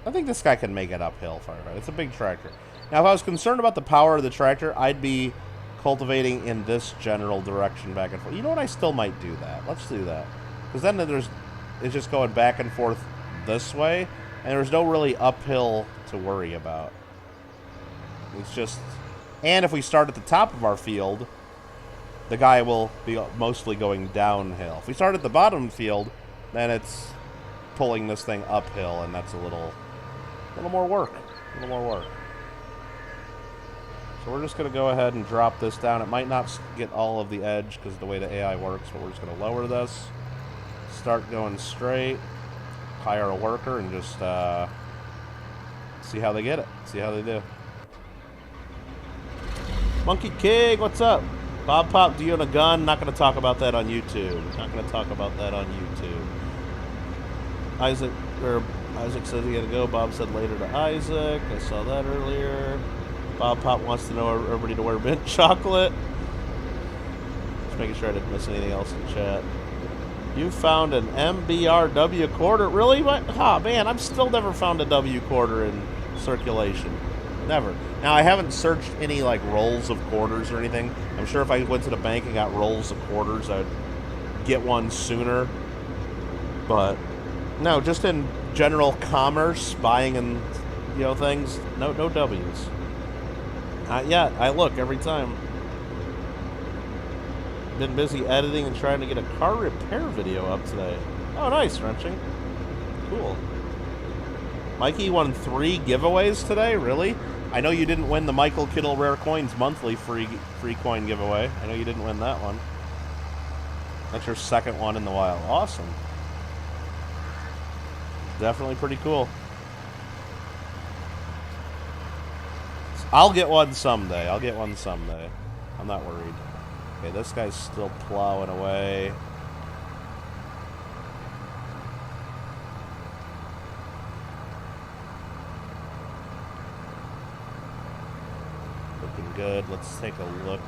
I think this guy can make it uphill for it. It's a big tractor. Now, if I was concerned about the power of the tractor, I'd be cultivating in this general direction back and forth. You know what? I still might do that. Let's do that. Because then it's just going back and forth this way. And there's no really uphill to worry about. It's just... And if we start at the top of our field, the guy will be mostly going downhill. If we start at the bottom of the field, then it's pulling this thing uphill, and that's a little more work. A little more work. So we're just going to go ahead and drop this down. It might not get all of the edge because of the way the AI works, but we're just going to lower this. Start going straight. Hire a worker and just see how they get it. See how they do. Monkey King, what's up? Bob Pop, do you own a gun? Not going to talk about that on YouTube. Not going to talk about that on YouTube. Isaac said he had to go. Bob said later to Isaac. I saw that earlier. Bob Pop wants to know everybody to wear mint chocolate. Just making sure I didn't miss anything else in chat. You found an MBRW quarter? Really? What? Oh, man, I've still never found a W quarter in circulation. Never. Now, I haven't searched any, like, rolls of quarters or anything. I'm sure if I went to the bank and got rolls of quarters, I'd get one sooner. But, no, just in general commerce, buying and, you know, things, no W's. Not yet. I look every time. Been busy editing and trying to get a car repair video up today. Oh, nice, Wrenching. Cool. Mikey won 3 giveaways today? Really? I know you didn't win the Michael Kittle Rare Coins monthly free coin giveaway. I know you didn't win that one. That's your second one in the wild. Awesome. Definitely pretty cool. I'll get one someday. I'll get one someday. I'm not worried. Okay, this guy's still plowing away. Looking good. Let's take a look.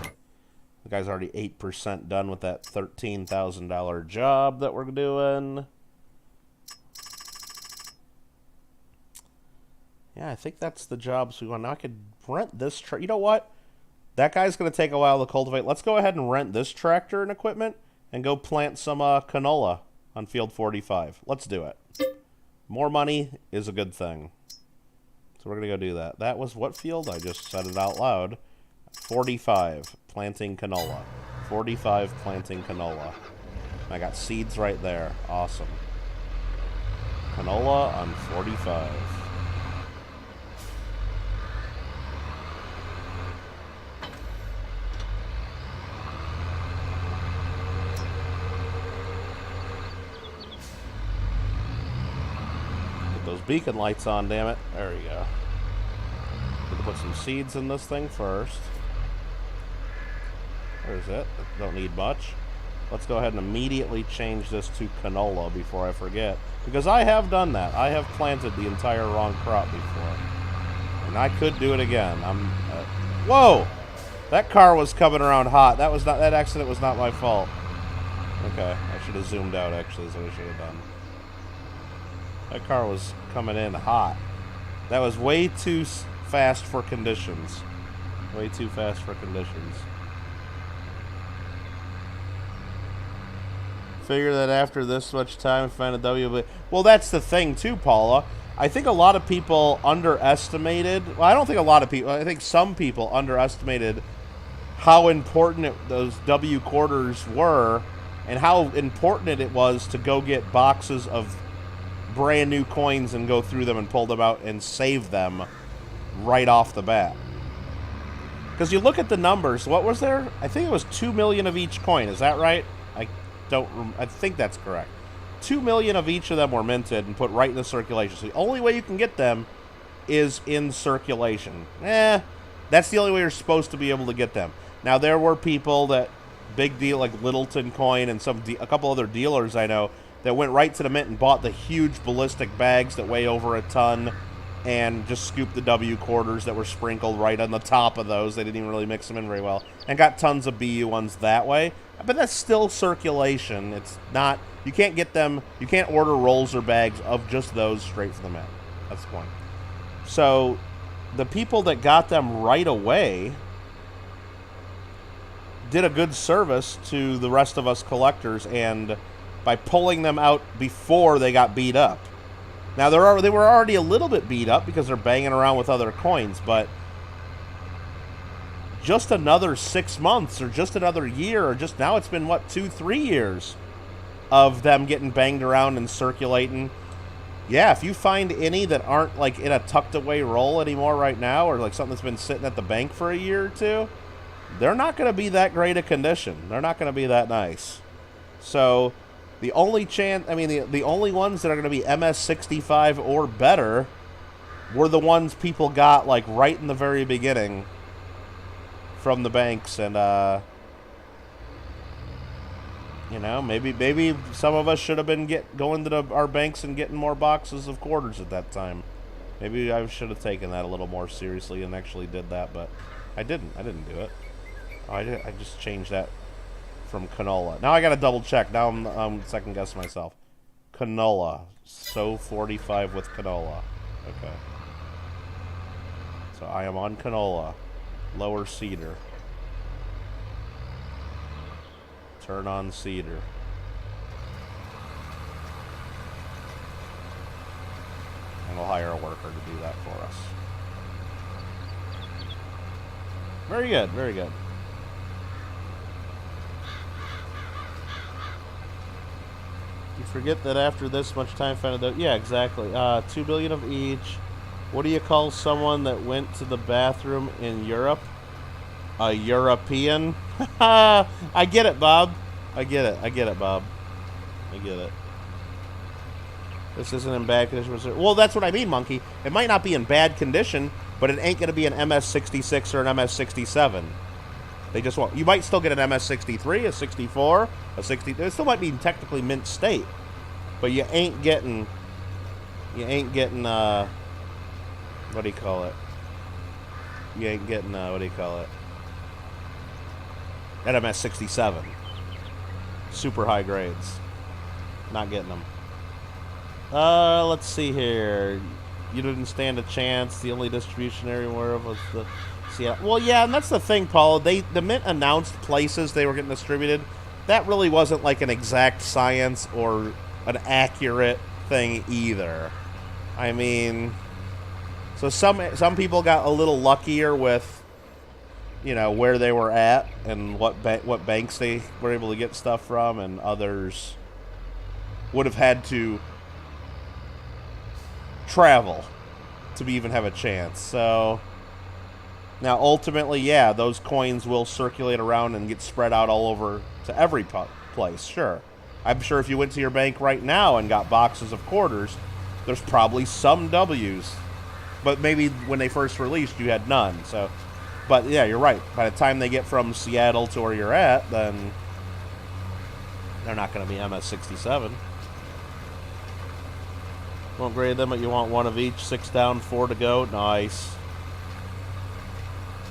The guy's already 8% done with that $13,000 job that we're doing. Yeah, I think that's the jobs we want. Now I could rent this tractor. You know what? That guy's going to take a while to cultivate. Let's go ahead and rent this tractor and equipment and go plant some canola on field 45. Let's do it. More money is a good thing. So we're going to go do that. That was what field? I just said it out loud. 45, planting canola. 45, planting canola. I got seeds right there. Awesome. Canola on 45. Those beacon lights on, damn it. There we go. Gonna put some seeds in this thing first. There's it. Don't need much. Let's go ahead and immediately change this to canola before I forget. Because I have done that. I have planted the entire wrong crop before. And I could do it again. Whoa! That car was coming around hot. That accident was not my fault. Okay, I should have zoomed out, actually, is what I should have done. That car was coming in hot. That was way too fast for conditions. Way too fast for conditions. Figure that after this much time, find a W. Well, that's the thing too, Paula. I think a lot of people underestimated. Well, I don't think a lot of people. I think some people underestimated how important those W quarters were, and how important it was to go get boxes of brand new coins and go through them and pull them out and save them right off the bat. Because you look at the numbers, what was there? I think it was 2 million of each coin. Is that right? I think that's correct. 2 million of each of them were minted and put right in the circulation. So the only way you can get them is in circulation. That's the only way you're supposed to be able to get them. Now there were people that big deal like Littleton Coin and a couple other dealers I know that went right to the mint and bought the huge ballistic bags that weigh over a ton and just scooped the W quarters that were sprinkled right on the top of those. They didn't even really mix them in very well. And got tons of BU ones that way. But that's still circulation. It's not, you can't get them, you can't order rolls or bags of just those straight from the mint. That's the point. So the people that got them right away did a good service to the rest of us collectors, and by pulling them out before they got beat up. Now, they were already a little bit beat up because they're banging around with other coins, but just another 6 months or just another year, or just now it's been, what, 2-3 years of them getting banged around and circulating. Yeah, if you find any that aren't, like, in a tucked-away roll anymore right now, or, like, something that's been sitting at the bank for a year or two, they're not going to be that great a condition. They're not going to be that nice. So the only chance, I mean, the only ones that are going to be MS65 or better were the ones people got, like, right in the very beginning from the banks. And, You know, maybe some of us should have been going to our banks and getting more boxes of quarters at that time. Maybe I should have taken that a little more seriously and actually did that, but I didn't. I didn't do it. Oh, I just changed that from canola. Now I got to double check. Now I'm second guessing myself. Canola. So 45 with canola. Okay. So I am on canola. Lower cedar. Turn on cedar. And we'll hire a worker to do that for us. Very good, very good. You forget that after this much time found out. Yeah, exactly. 2 billion of each. What do you call someone that went to the bathroom in Europe? A European? I get it, Bob. I get it. I get it, Bob. I get it. This isn't in bad condition. Well, that's what I mean, Monkey. It might not be in bad condition, but it ain't going to be an MS-66 or an MS-67. They just won't. You might still get an MS-63, a 64, a 60. It still might be in technically mint state, but you ain't getting. What do you call it? You ain't getting. What do you call it? At MS-67. Super high grades. Not getting them. Let's see here. You didn't stand a chance. The only distribution area where was the Seattle. Well, yeah, and that's the thing, Paul. The Mint announced places they were getting distributed. That really wasn't like an exact science or an accurate thing either. I mean, so some people got a little luckier with, you know, where they were at and what banks they were able to get stuff from, and others would have had to travel to even have a chance. So now ultimately, yeah, those coins will circulate around and get spread out all over to every place, sure. I'm sure if you went to your bank right now and got boxes of quarters, there's probably some W's, but maybe when they first released you had none. So, but yeah, you're right. By the time they get from Seattle to where you're at, then they're not going to be MS-67. Won't grade them, but you want one of each. 6 down, 4 to go. Nice.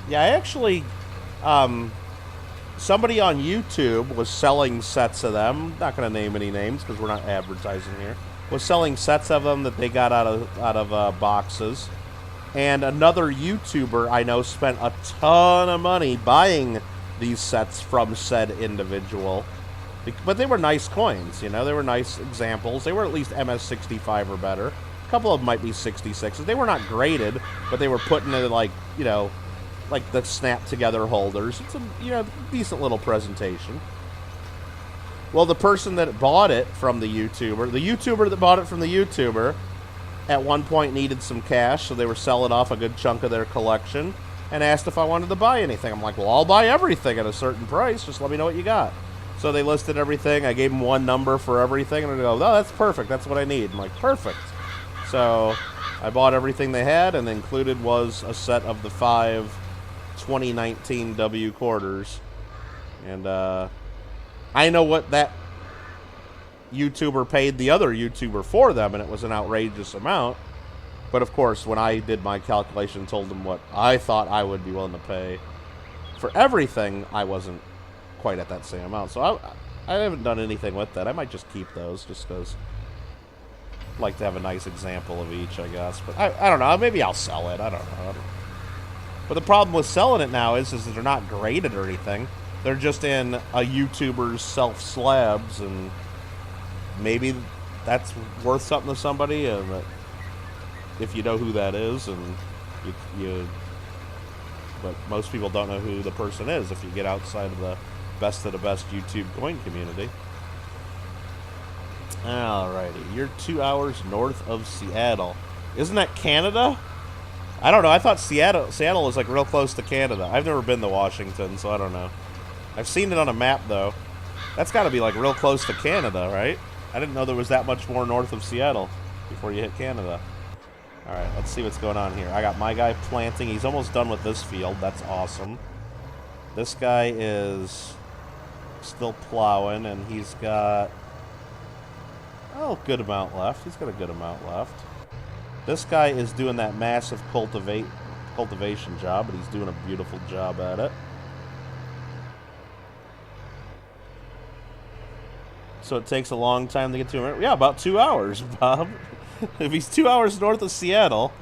Yeah, I actually, somebody on YouTube was selling sets of them. Not going to name any names because we're not advertising here. Was selling sets of them that they got out of boxes. And another YouTuber I know spent a ton of money buying these sets from said individual. But they were nice coins, you know. They were nice examples. They were at least MS-65 or better. A couple of them might be 66s. They were not graded, but they were put into, like, you know, like the snap-together holders. It's a, you know, decent little presentation. Well, the person that bought it from the YouTuber that bought it from the YouTuber, at one point needed some cash, so they were selling off a good chunk of their collection, and asked if I wanted to buy anything. I'm like, well, I'll buy everything at a certain price. Just let me know what you got. So they listed everything. I gave them one number for everything, and they go, oh, that's perfect. That's what I need. I'm like, perfect. So I bought everything they had, and included was a set of the 5 2019 W quarters. And I know what that YouTuber paid the other YouTuber for them, and it was an outrageous amount. But of course, when I did my calculation, told them what I thought I would be willing to pay for everything, I wasn't quite at that same amount. So I haven't done anything with that. I might just keep those just because I'd like to have a nice example of each, I guess. But I don't know. Maybe I'll sell it. I don't know. But the problem with selling it now is that they're not graded or anything. They're just in a YouTuber's self-slabs, and maybe that's worth something to somebody, and if you know who that is, and but most people don't know who the person is if you get outside of the best of the best YouTube coin community. Alrighty, you're 2 hours north of Seattle. Isn't that Canada? I don't know. I thought Seattle was like real close to Canada. I've never been to Washington, so I don't know. I've seen it on a map though. That's got to be like real close to Canada, right? I didn't know there was that much more north of Seattle before you hit Canada. Alright, let's see what's going on here. I got my guy planting. He's almost done with this field. That's awesome. This guy is still plowing, and he's got, oh, good amount left. He's got a good amount left. This guy is doing that massive cultivation job, but he's doing a beautiful job at it. So it takes a long time to get to him. Yeah, about 2 hours, Bob. If he's 2 hours north of Seattle,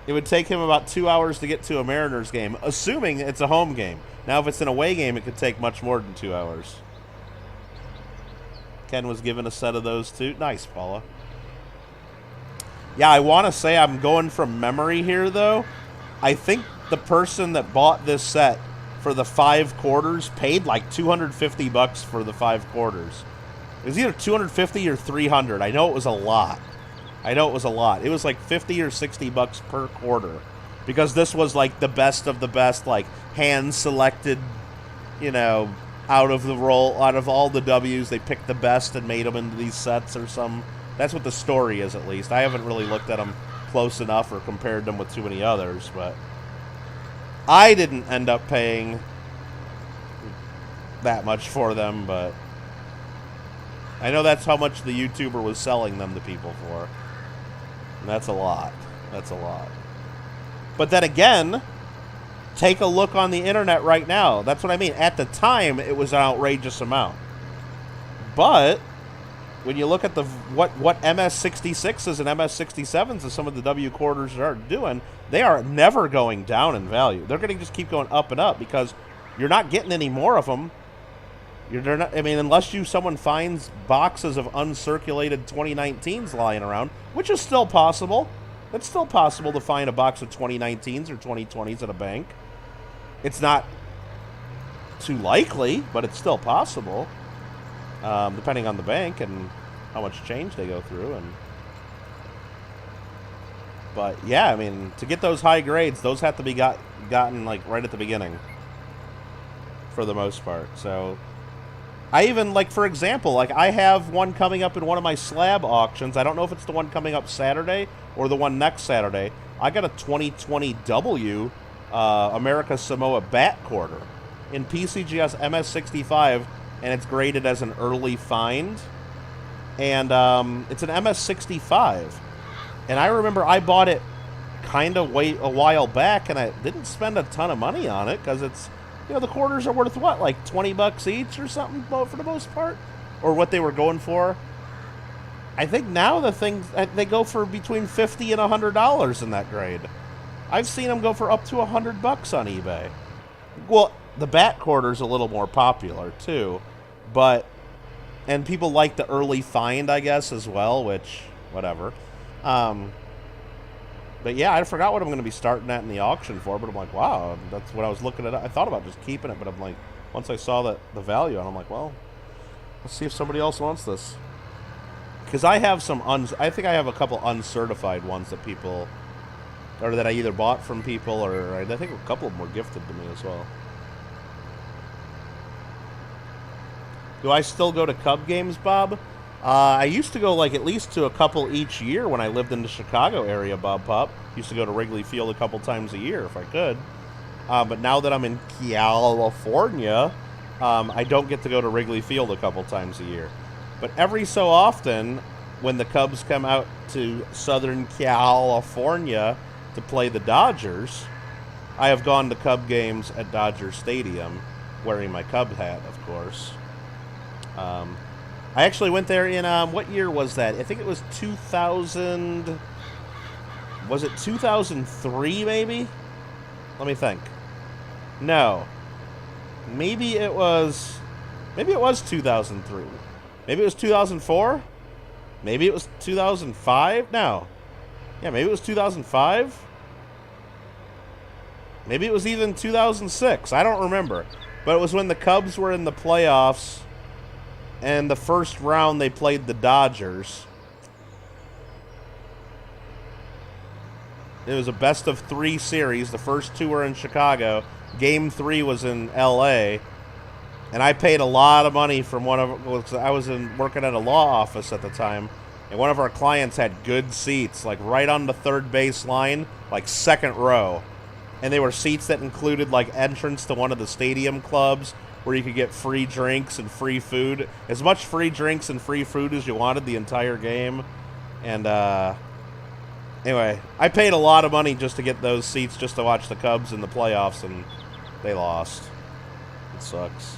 it would take him about 2 hours to get to a Mariners game, assuming it's a home game. Now, if it's an away game, it could take much more than 2 hours. Ken was given a set of those too. Nice, Paula. Yeah, I want to say I'm going from memory here, though. I think the person that bought this set for the 5 quarters paid like $250 for the 5 quarters. It was either 250 or 300. I know it was a lot. It was like 50 or 60 bucks per quarter, because this was like the best of the best, like hand selected, you know, out of all the W's, they picked the best and made them into these sets or some. That's what the story is, at least. I haven't really looked at them close enough or compared them with too many others, but I didn't end up paying that much for them, but I know that's how much the YouTuber was selling them to people for. And that's a lot. That's a lot. But then again, take a look on the internet right now. That's what I mean. At the time, it was an outrageous amount. But when you look at the what MS66s and MS67s and some of the W quarters are doing, they are never going down in value. They're going to just keep going up and up, because you're not getting any more of them. They're not, I mean, unless someone finds boxes of uncirculated 2019s lying around, which is still possible. It's still possible to find a box of 2019s or 2020s at a bank. It's not too likely, but it's still possible, depending on the bank and how much change they go through. But yeah, I mean, to get those high grades, those have to be gotten like right at the beginning, for the most part. So I even, like, for example, like, I have one coming up in one of my slab auctions. I don't know if it's the one coming up Saturday or the one next Saturday. I got a 2020 W America Samoa bat quarter in PCGS MS65, and it's graded as an early find. And it's an MS65. And I remember I bought it kind of a while back, and I didn't spend a ton of money on it, because it's, you know, the quarters are worth what, like 20 bucks each or something for the most part? Or what they were going for. I think now the things, they go for between $50 and $100 in that grade. I've seen them go for up to $100 on eBay. Well, the bat quarter's a little more popular too, and people like the early find, I guess, as well, which, whatever. But yeah, I forgot what I'm going to be starting at in the auction for, but I'm like, wow, that's what I was looking at. I thought about just keeping it, but I'm like, once I saw the value, and I'm like, well, let's see if somebody else wants this. Because I have I think I have a couple uncertified ones that people, or that I either bought from people, or I think a couple of them were gifted to me as well. Do I still go to Cub games, Bob? I used to go, like, at least to a couple each year when I lived in the Chicago area, Bob Pop. Used to go to Wrigley Field a couple times a year if I could. But now that I'm in California, I don't get to go to Wrigley Field a couple times a year. But every so often, when the Cubs come out to Southern California to play the Dodgers, I have gone to Cub games at Dodger Stadium, wearing my Cub hat, of course. I actually went there in, what year was that? I think it was 2000, was it 2003 maybe? Let me think. No. Maybe it was 2003. Maybe it was 2004? Maybe it was 2005? No. Yeah, maybe it was 2005? Maybe it was even 2006. I don't remember. But it was when the Cubs were in the playoffs, and the first round they played the Dodgers. It was a best-of-3 series. The first two were in Chicago. Game 3 was in L.A., and I paid a lot of money from I was working at a law office at the time, and one of our clients had good seats, like right on the third base line, like second row. And they were seats that included, like, entrance to one of the stadium clubs, where you could get free drinks and free food. As much free drinks and free food as you wanted the entire game. And, anyway, I paid a lot of money just to get those seats just to watch the Cubs in the playoffs, and they lost. It sucks.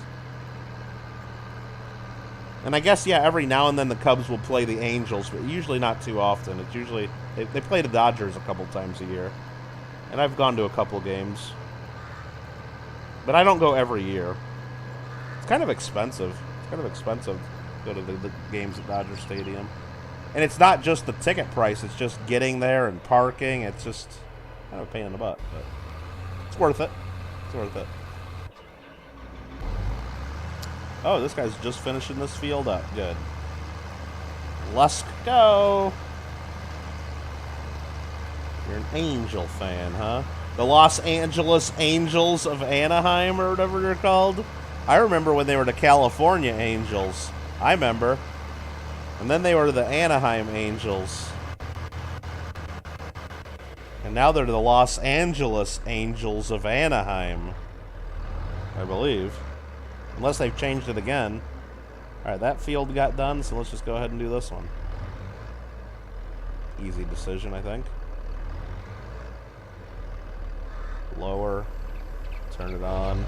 And I guess, yeah, every now and then the Cubs will play the Angels, but usually not too often. It's usually... They play the Dodgers a couple times a year. And I've gone to a couple games. But I don't go every year. It's kind of expensive. It's kind of expensive to go to the games at Dodger Stadium. And it's not just the ticket price. It's just getting there and parking. It's just kind of a pain in the butt. But it's worth it. It's worth it. Oh, this guy's just finishing this field up. Good. Let's go. You're an Angel fan, huh? The Los Angeles Angels of Anaheim, or whatever they're called. I remember when they were the California Angels. I remember. And then they were the Anaheim Angels. And now they're the Los Angeles Angels of Anaheim, I believe. Unless they've changed it again. Alright, that field got done, so let's just go ahead and do this one. Easy decision, I think. Lower. Turn it on.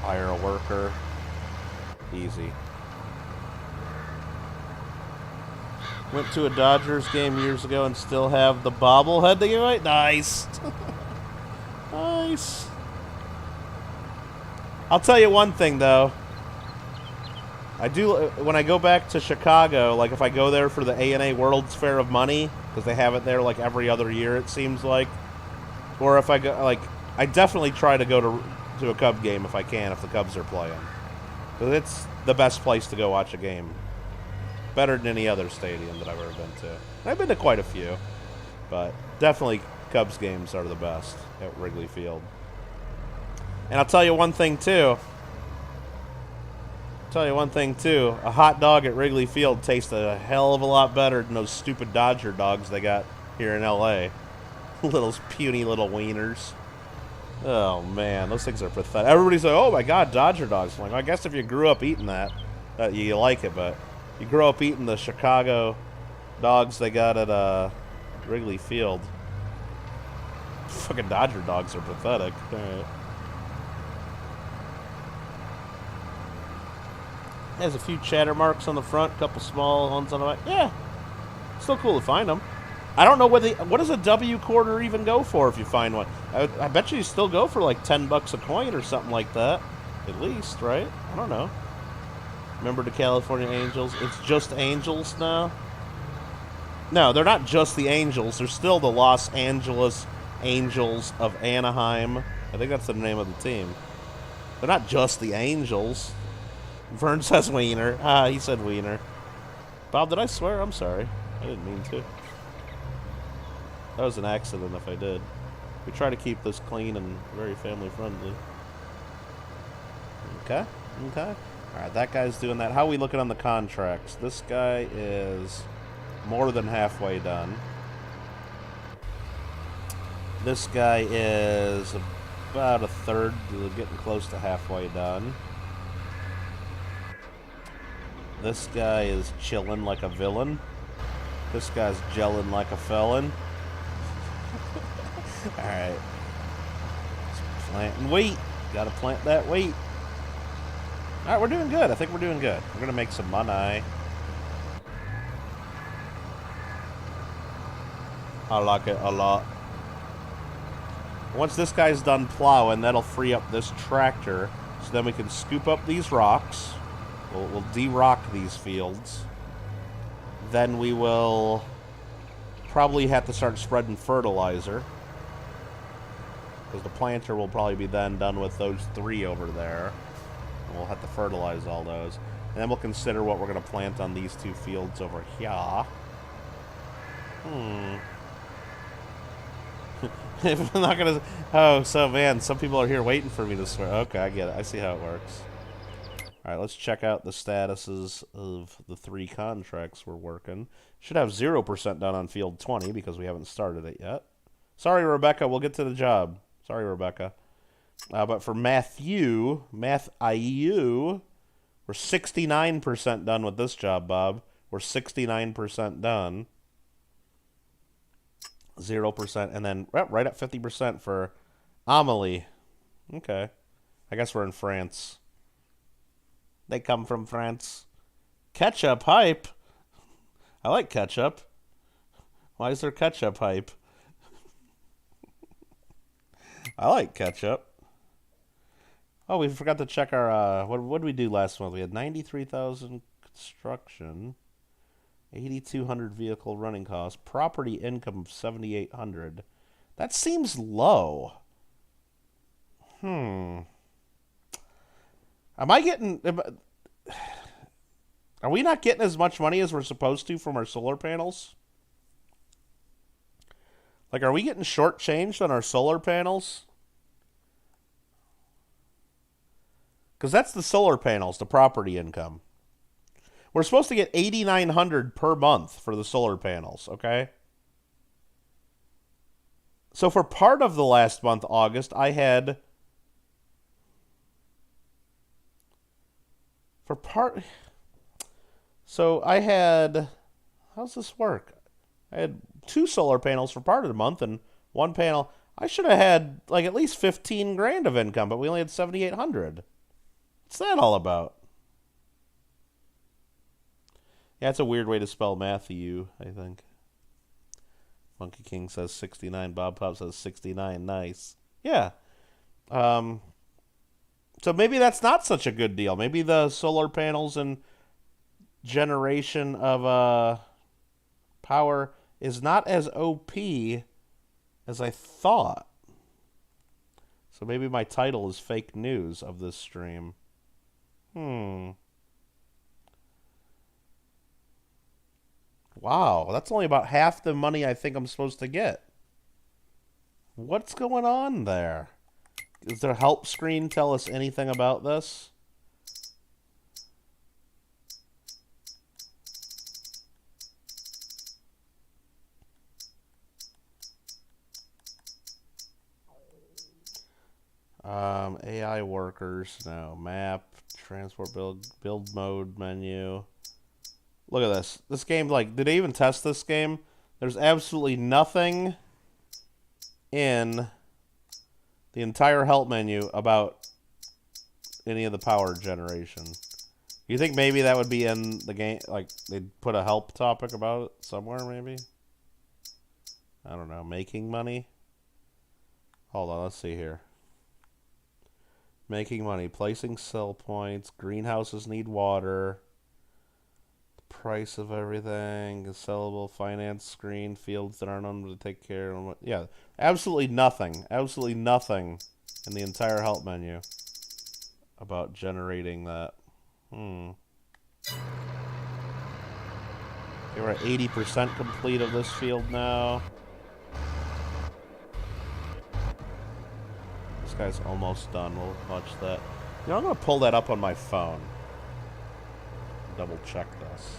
Hire a worker. Easy. Went to a Dodgers game years ago and still have the bobblehead to give away. Nice. Nice. I'll tell you one thing, though. I do, when I go back to Chicago, like if I go there for the A&A World's Fair of Money, because they have it there like every other year, it seems like. Or if I go, like, I definitely try to go to a Cub game if I can, if the Cubs are playing. Because it's the best place to go watch a game. Better than any other stadium that I've ever been to. And I've been to quite a few. But definitely Cubs games are the best at Wrigley Field. And I'll tell you one thing, too. A hot dog at Wrigley Field tastes a hell of a lot better than those stupid Dodger dogs they got here in L.A. Little puny little wieners. Oh, man. Those things are pathetic. Everybody's like, oh, my God, Dodger dogs. I'm like, I guess if you grew up eating that, you like it. But you grow up eating the Chicago dogs they got at Wrigley Field. Fucking Dodger dogs are pathetic. All right. Has a few chatter marks on the front, a couple small ones on the back. Yeah, still cool to find them. I don't know what does a W quarter even go for if you find one. I bet you still go for like $10 a coin or something like that, at least, right? I don't know. Remember the California Angels? It's just Angels now. No, they're not just the Angels. They're still the Los Angeles Angels of Anaheim. I think that's the name of the team. They're not just the Angels. Vern says wiener. Ah, he said wiener. Bob, did I swear? I'm sorry. I didn't mean to. That was an accident if I did. We try to keep this clean and very family friendly. Okay. Okay. Alright, that guy's doing that. How are we looking on the contracts? This guy is more than halfway done. This guy is about a third, getting close to halfway done. This guy is chilling like a villain. This guy's gelling like a felon. Alright. Planting wheat. Gotta plant that wheat. Alright, we're doing good. I think we're doing good. We're gonna make some money. I like it a lot. Once this guy's done plowing, that'll free up this tractor. So then we can scoop up these rocks. We'll de-rock these fields. Then we will probably have to start spreading fertilizer. Because the planter will probably be then done with those 3 over there. And we'll have to fertilize all those. And then we'll consider what we're going to plant on these 2 fields over here. If I'm not going to... Oh, so man, some people are here waiting for me to swear. Okay, I get it. I see how it works. Alright, let's check out the statuses of the 3 contracts we're working. Should have 0% done on field 20 because we haven't started it yet. Sorry, Rebecca. We'll get to the job. Sorry, Rebecca. But for Matthew, we're 69% done with this job, Bob. We're 69% done. 0%, and then right at 50% for Amelie. Okay. I guess we're in France. They come from France. Ketchup hype. I like ketchup. Why is there ketchup hype? I like ketchup. Oh, we forgot to check our, what did we do last month? We had 93,000 construction, 8,200 vehicle running costs, property income of 7,800. That seems low. Am I getting... Are we not getting as much money as we're supposed to from our solar panels? Like, are we getting shortchanged on our solar panels? Because that's the solar panels, the property income. We're supposed to get $8,900 per month for the solar panels, okay? So for part of the last month, August, I had... So I had... How's this work? I had 2 solar panels for part of the month and 1 panel. I should have had like at least 15 grand of income, but we only had 7,800. What's that all about? Yeah, it's a weird way to spell Matthew, I think. Monkey King says 69. Bob Pop says 69. Nice. Yeah. So maybe that's not such a good deal. Maybe the solar panels and generation of power is not as OP as I thought. So maybe my title is fake news of this stream. Wow, that's only about half the money I think I'm supposed to get. What's going on there? Does their help screen tell us anything about this? AI workers, no. Map, transport, build mode menu. Look at this. This game, like, did they even test this game? There's absolutely nothing in the entire help menu about any of the power generation. You think maybe that would be in the game? Like, they'd put a help topic about it somewhere, maybe? I don't know. Making money? Hold on, let's see here. Making money. Placing sell points. Greenhouses need water. The price of everything. Sellable finance screen. Fields that aren't under to take care of. Yeah, absolutely nothing. Absolutely nothing in the entire help menu about generating that. Okay, we're at 80% complete of this field now. This guy's almost done. We'll watch that. You know, I'm going to pull that up on my phone. Double check this.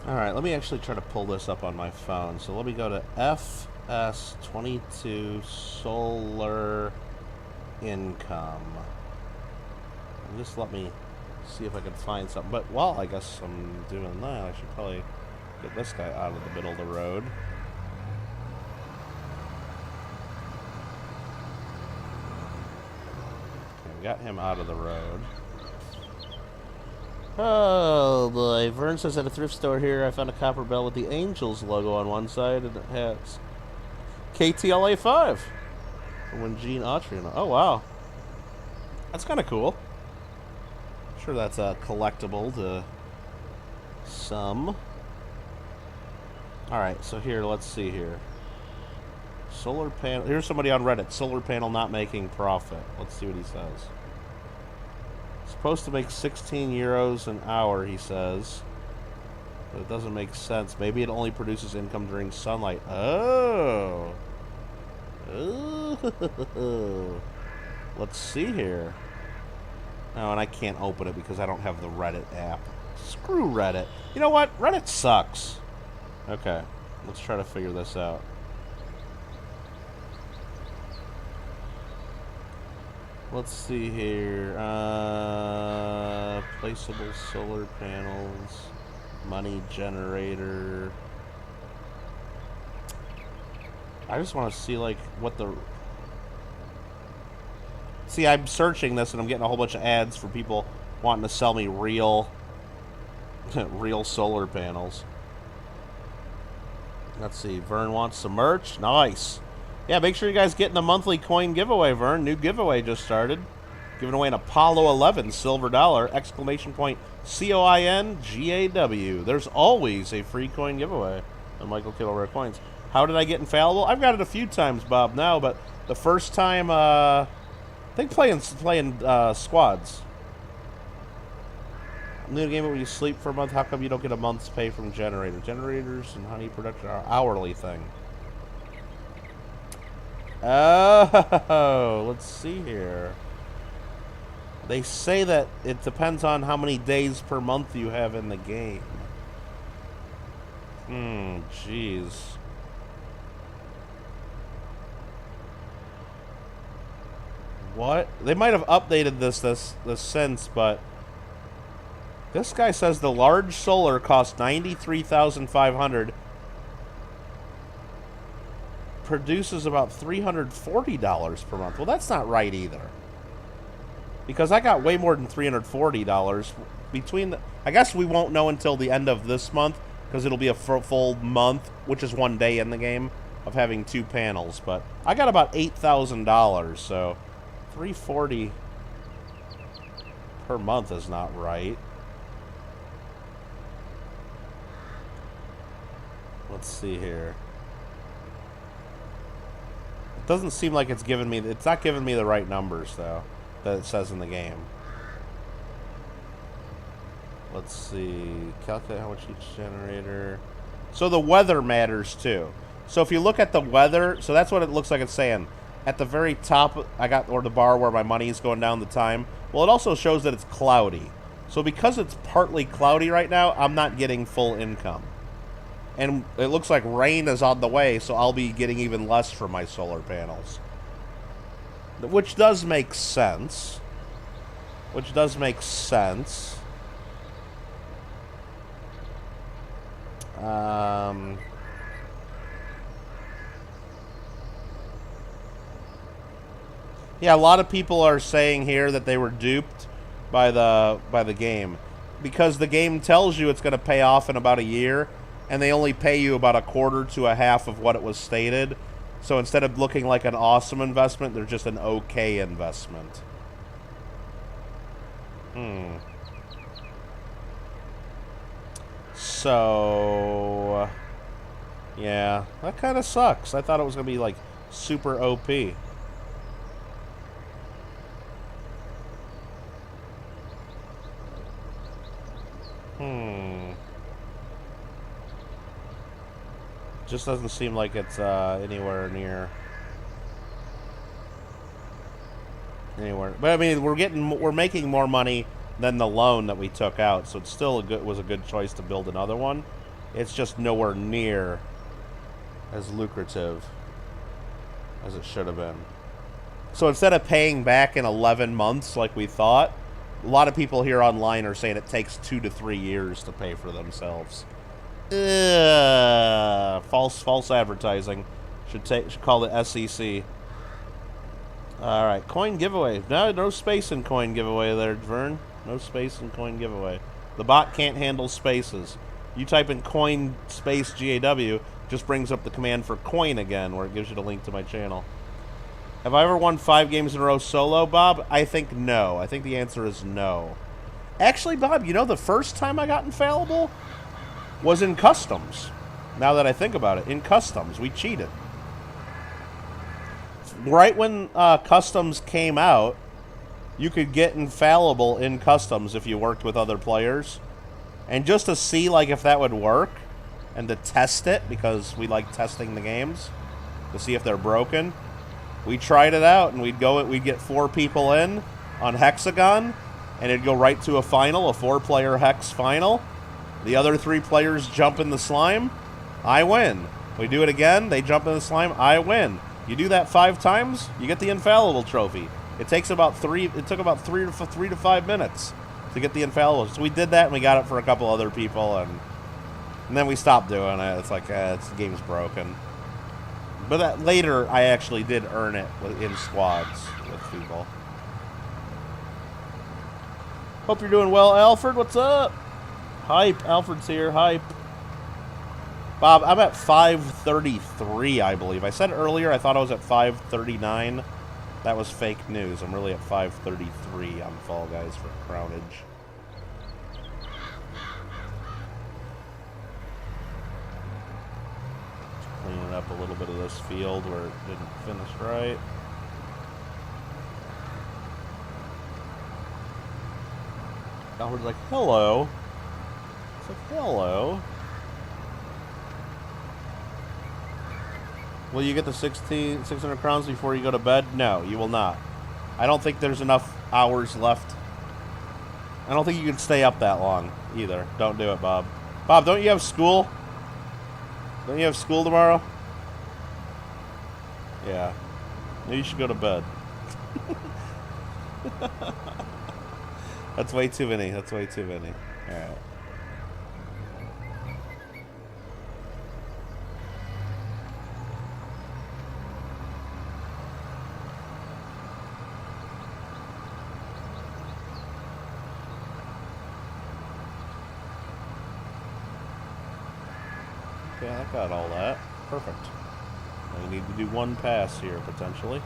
Alright, let me actually try to pull this up on my phone. So let me go to FS22 Solar Income. And just let me see if I can find something. But while I guess I'm doing that, I should probably get this guy out of the middle of the road. Okay, we got him out of the road. Oh boy, Vern says at a thrift store here I found a copper bell with the Angels logo on one side and it has KTLA5 when Gene Autry. Oh wow, that's kind of cool. I'm sure that's a collectible to some. Alright, so here, let's see here. Solar panel. Here's somebody on Reddit. Solar panel not making profit. Let's see what he says. Supposed to make 16 euros an hour, he says. But it doesn't make sense. Maybe it only produces income during sunlight. Oh. Ooh. Let's see here. Oh, and I can't open it because I don't have the Reddit app. Screw Reddit. You know what? Reddit sucks. Okay. Let's try to figure this out. Let's see here. Placeable solar panels. Money generator. I just want to see, like, what the... See, I'm searching this and I'm getting a whole bunch of ads for people wanting to sell me real... real solar panels. Let's see. Vern wants some merch. Nice. Yeah, make sure you guys get in the monthly coin giveaway, Vern. New giveaway just started. Giving away an Apollo 11 silver dollar, exclamation point, COINGAW. There's always a free coin giveaway on Michael Kittle Rare Coins. How did I get infallible? I've got it a few times, Bob, now, but the first time, I think playing squads. New game when you sleep for a month. How come you don't get a month's pay from generator? Generators and honey production are hourly thing. Oh, let's see here. They say that it depends on how many days per month you have in the game. Jeez. What? They might have updated this since, but this guy says the large solar costs $93,500. Produces about $340 per month. Well, that's not right either. Because I got way more than $340 between the... I guess we won't know until the end of this month, because it'll be a full month, which is 1 day in the game, of having 2 panels. But I got about $8,000, so $340 per month is not right. Let's see here. It doesn't seem like it's giving me... It's not giving me the right numbers, though, that it says in the game. Let's see. Calculate how much each generator... So the weather matters, too. So if you look at the weather... So that's what it looks like it's saying. At the very top, I got or the bar where my money is going down the time. Well, it also shows that it's cloudy. So because it's partly cloudy right now, I'm not getting full income. And it looks like rain is on the way, so I'll be getting even less for my solar panels. Which does make sense. Which does make sense. Yeah, a lot of people are saying here that they were duped by the game. Because the game tells you it's going to pay off in about a year, and they only pay you about a quarter to a half of what it was stated. So instead of looking like an awesome investment, they're just an okay investment. So, yeah, that kind of sucks. I thought it was going to be, like, super OP. Just doesn't seem like it's anywhere near. But I mean, we're making more money than the loan that we took out, so it's still was a good choice to build another one. It's just nowhere near as lucrative as it should have been. So instead of paying back in 11 months like we thought, a lot of people here online are saying it takes 2 to 3 years to pay for themselves. False advertising. Should call the SEC. All right, coin giveaway. No space in coin giveaway there, Vern. No space in coin giveaway. The bot can't handle spaces. You type in coin space GAW, just brings up the command for coin again, where it gives you the link to my channel. Have I ever won 5 games in a row solo, Bob? I think no. I think the answer is no. Actually, Bob, you know the first time I got infallible was in customs. Now that I think about it, in customs, we cheated. Right when customs came out, you could get infallible in customs if you worked with other players. And just to see like if that would work, and to test it, because we like testing the games, to see if they're broken, we tried it out, and we'd get 4 people in on Hexagon, and it'd go right to a final, a 4-player hex final. The other 3 players jump in the slime, I win. We do it again, they jump in the slime, I win. You do that 5 times, you get the infallible trophy. It takes about 3 to 5 minutes to get the infallible. So we did that, and we got it for a couple other people, and then we stopped doing it. It's like, the game's broken. But that later, I actually did earn it in squads with people. Hope you're doing well, Alfred. What's up? Hype. Alfred's here. Hype. Bob, I'm at 533, I believe. I said earlier I thought I was at 539. That was fake news. I'm really at 533 on Fall Guys for Crownage. Just cleaning up a little bit of this field where it didn't finish right. Alfred's like, hello. It's like, hello. Will you get the 600 crowns before you go to bed? No, you will not. I don't think there's enough hours left. I don't think you can stay up that long either. Don't do it, Bob. Bob, don't you have school? Don't you have school tomorrow? Yeah. Maybe you should go to bed. That's way too many. That's way too many. Alright. Okay, I got all that. Perfect. Now we need to do 1 pass here, potentially.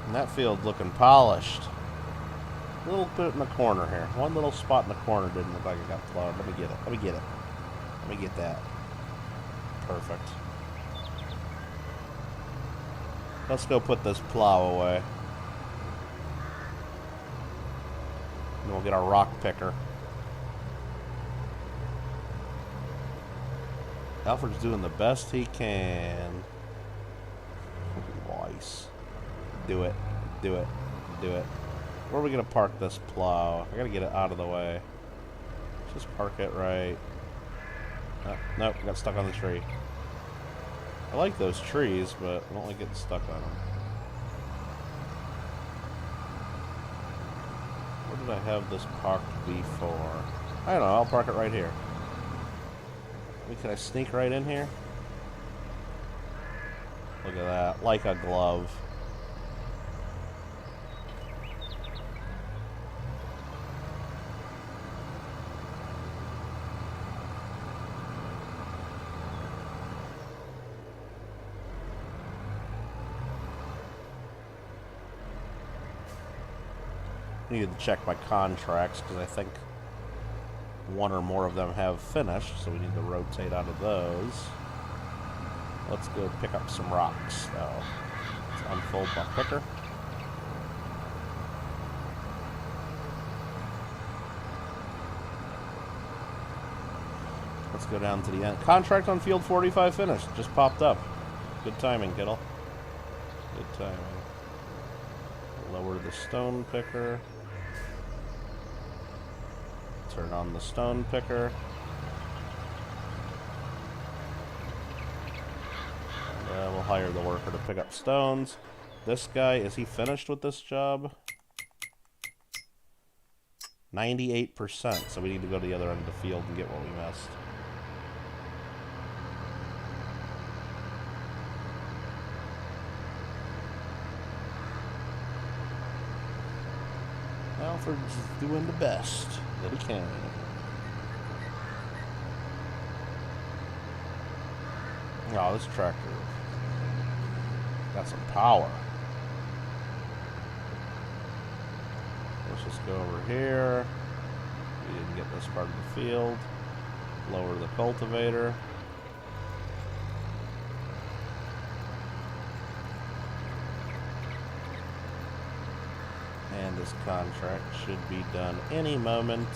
And that field's looking polished. A little bit in the corner here. One little spot in the corner didn't look like it got plowed. Let me get it. Let me get it. Let me get that. Perfect. Let's go put this plow away. And we'll get our rock picker. Alfred's doing the best he can. Nice. Do it. Do it. Do it. Where are we going to park this plow? I got to get it out of the way. Just park it right. Oh, nope, got stuck on the tree. I like those trees, but I don't like getting stuck on them. Where did I have this parked before? I don't know, I'll park it right here. Wait, can I sneak right in here? Look at that, like a glove. I needed to check my contracts because I think 1 or more of them have finished, so we need to rotate out of those. Let's go pick up some rocks, though. Let's unfold my picker. Let's go down to the end. Contract on field 45 finished. Just popped up. Good timing, Kittle. Good timing. Lower the stone picker. Turn on the stone picker. And we'll hire the worker to pick up stones. This guy, is he finished with this job? 98%, so we need to go to the other end of the field and get what we missed. Alfred's doing the best that he can. Oh, this tractor got some power. Let's just go over here. We didn't get this part of the field. Lower the cultivator. And this contract should be done any moment.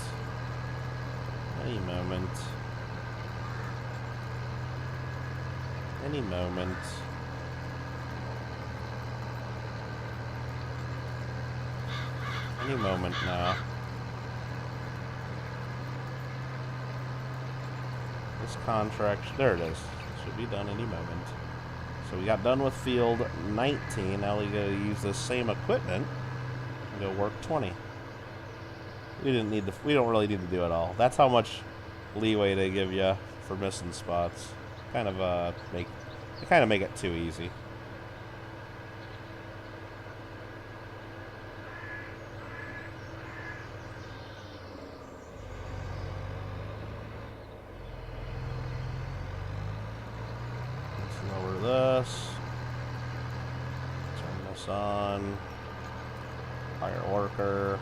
Any moment. Any moment. Any moment now. This contract, there it is. Should be done any moment. So we got done with field 19. Now we gotta use this same equipment and go work 20. We don't really need to do it all. That's how much leeway they give you for missing spots. Kind of make it too easy. Let's lower this. Turn this on. Hire worker.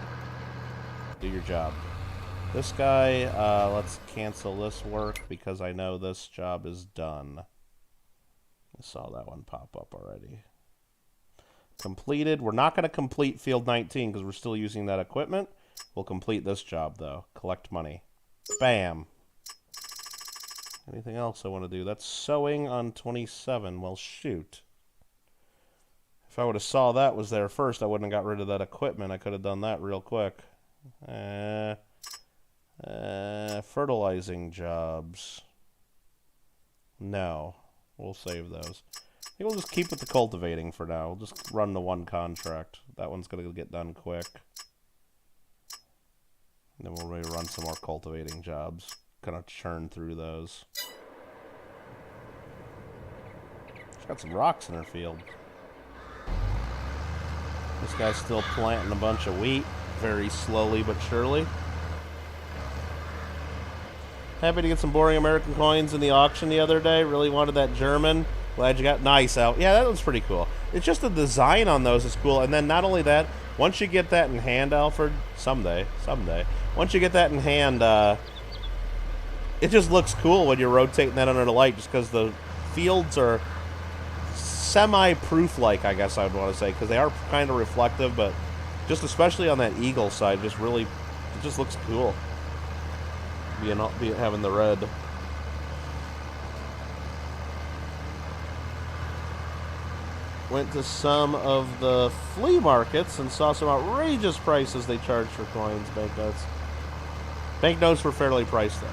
Do your job. This guy, let's cancel this work because I know this job is done. I saw that one pop up already. Completed. We're not going to complete field 19 because we're still using that equipment. We'll complete this job though. Collect money. Bam. Anything else I want to do? That's sewing on 27. Well, shoot. If I would have saw that was there first, I wouldn't have got rid of that equipment. I could have done that real quick. Fertilizing jobs. No. We'll save those. I think we'll just keep with the cultivating for now. We'll just run the one contract. That one's going to get done quick. And then we'll really run some more cultivating jobs. Kind of churn through those. She's got some rocks in her field. This guy's still planting a bunch of wheat. Very slowly but surely. Happy to get some boring American coins in the auction the other day. Really wanted that German. Glad you got nice out. Yeah, that was pretty cool. It's just the design on those is cool. And then not only that, once you get that in hand, Alfred, someday, once you get that in hand, it just looks cool when you're rotating that under the light just because the fields are semi-proof-like, I guess I would want to say, because they are kind of reflective, but just especially on that eagle side, just really, it just looks cool. Having the red. Went to some of the flea markets and saw some outrageous prices they charged for coins, banknotes. Banknotes were fairly priced though.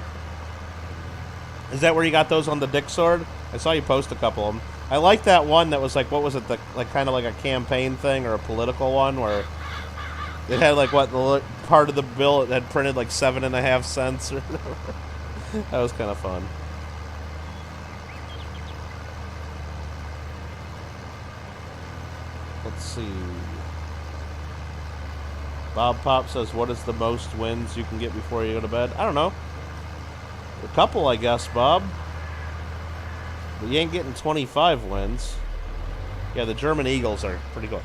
Is that where you got those on the Dick Sword? I saw you post a couple of them. I like that one that was like, what was it, kind of like a campaign thing or a political one where it had like the part of the bill it had printed like 7.5 cents or whatever. That was kind of fun. Let's see. Bob Pop says, what is the most wins you can get before you go to bed? I don't know. A couple, I guess, Bob. But you ain't getting 25 wins. Yeah, the German Eagles are pretty cool.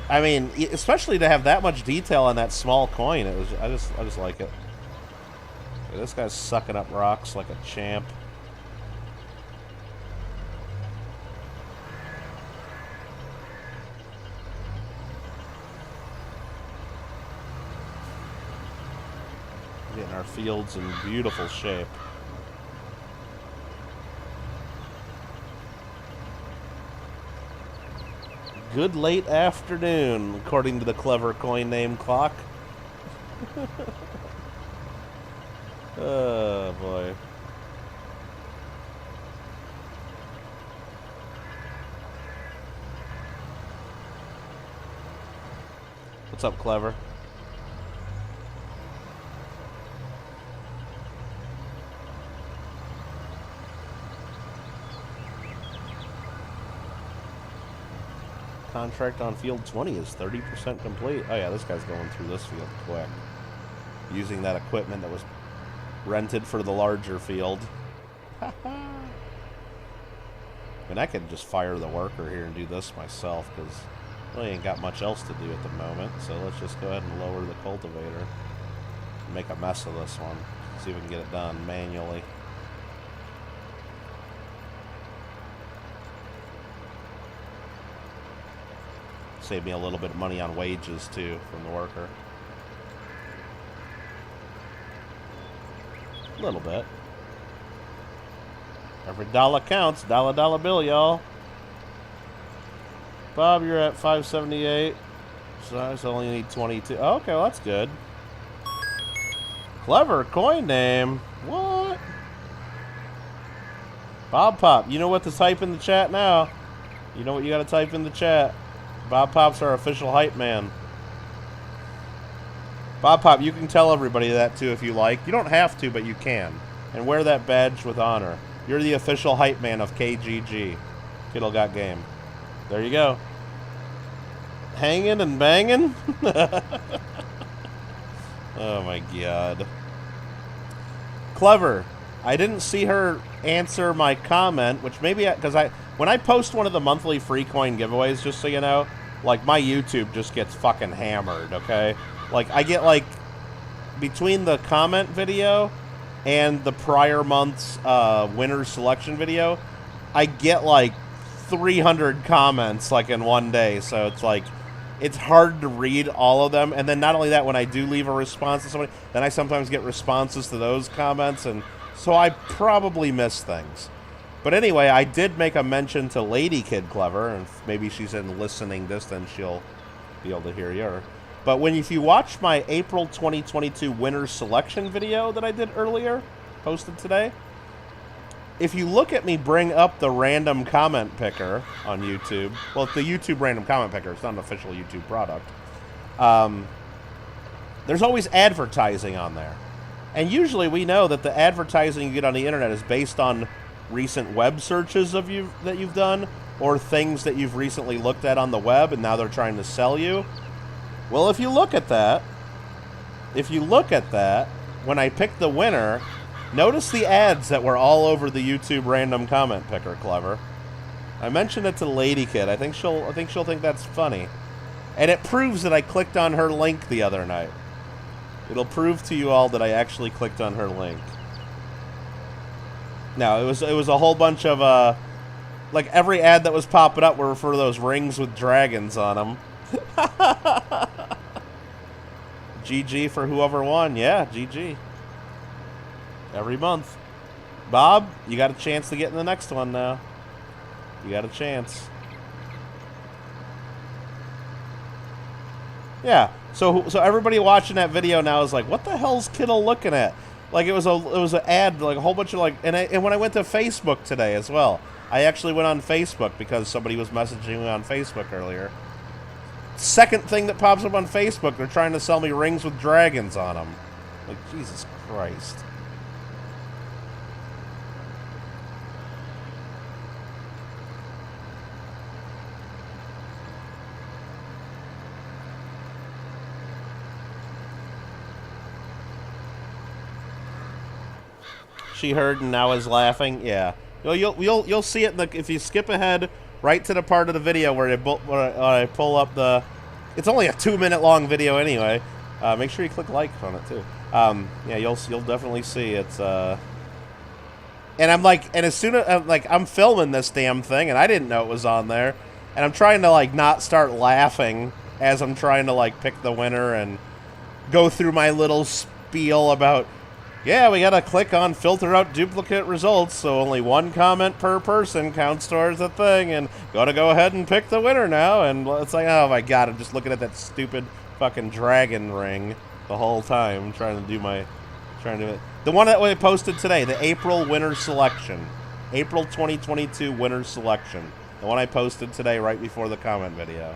I mean, especially to have that much detail on that small coin, it was. I just like it. Yeah, this guy's sucking up rocks like a champ. Getting our fields in beautiful shape. Good late afternoon, according to the clever coin name clock. Oh, boy. What's up, clever? Contract on field 20 is 30% complete. Oh yeah, this guy's going through this field quick. Using that equipment that was rented for the larger field. I mean, I could just fire the worker here and do this myself, because I really ain't got much else to do at the moment. So let's just go ahead and lower the cultivator and make a mess of this one. See if we can get it done manually. Save me a little bit of money on wages, too, from the worker. A little bit. Every dollar counts. Dollar bill, y'all. Bob, you're at 578. So I only need 22. Oh, okay, well, that's good. Clever coin name. What? Bob Pop, you know what to type in the chat now. You know what you got to type in the chat. Bob Pop's our official hype man. Bob Pop, you can tell everybody that too if you like. You don't have to, but you can. And wear that badge with honor. You're the official hype man of KGG. Kittle Got Game. There you go. Hanging and banging? Oh my god. Clever. I didn't see her answer my comment, which maybe because when I post one of the monthly free coin giveaways, just so you know, like my YouTube just gets fucking hammered, okay? Like I get like between the comment video and the prior month's winner selection video, I get like 300 comments like in one day. So it's like it's hard to read all of them. And then not only that, when I do leave a response to somebody, then I sometimes get responses to those comments, and so I probably miss things. But anyway, I did make a mention to Lady Kid Clever, and maybe she's in listening distance, she'll be able to hear you. But if you watch my April 2022 winner selection video that I did earlier, posted today, if you look at me bring up the random comment picker on YouTube, well, it's the YouTube random comment picker, it's not an official YouTube product, there's always advertising on there. And usually we know that the advertising you get on the internet is based on recent web searches that you've done, or things that you've recently looked at on the web and now they're trying to sell you. Well, if you look at that, when I picked the winner, notice the ads that were all over the YouTube random comment picker, Clever. I mentioned it to Lady Kid. I think she'll think that's funny. And it proves that I clicked on her link the other night. It'll prove to you all that I actually clicked on her link. Now, it was a whole bunch of like every ad that was popping up were for those rings with dragons on them. GG for whoever won. Yeah, GG. Every month. Bob, you got a chance to get in the next one now. You got a chance. Yeah. So everybody watching that video now is like, what the hell's Kittle looking at? Like it was an ad, like a whole bunch of like, and when I went to Facebook today as well, I actually went on Facebook because somebody was messaging me on Facebook earlier. Second thing that pops up on Facebook, they're trying to sell me rings with dragons on them. Like, Jesus Christ. She heard and now is laughing. Yeah, you'll see it if you skip ahead right to the part of the video where I pull up the. It's only a 2-minute long video anyway. Make sure you click like on it too. Yeah, you'll definitely see it's. And I'm like, and as soon as I'm filming this damn thing, and I didn't know it was on there, and I'm trying to like not start laughing as I'm trying to like pick the winner and go through my little spiel about. Yeah, we gotta click on filter out duplicate results, so only one comment per person counts towards the thing, and gotta go ahead and pick the winner now. And it's like, oh my god, I'm just looking at that stupid fucking dragon ring the whole time, trying to do it. The one that we posted today, the April winner selection, April 2022 winner selection, the one I posted today right before the comment video.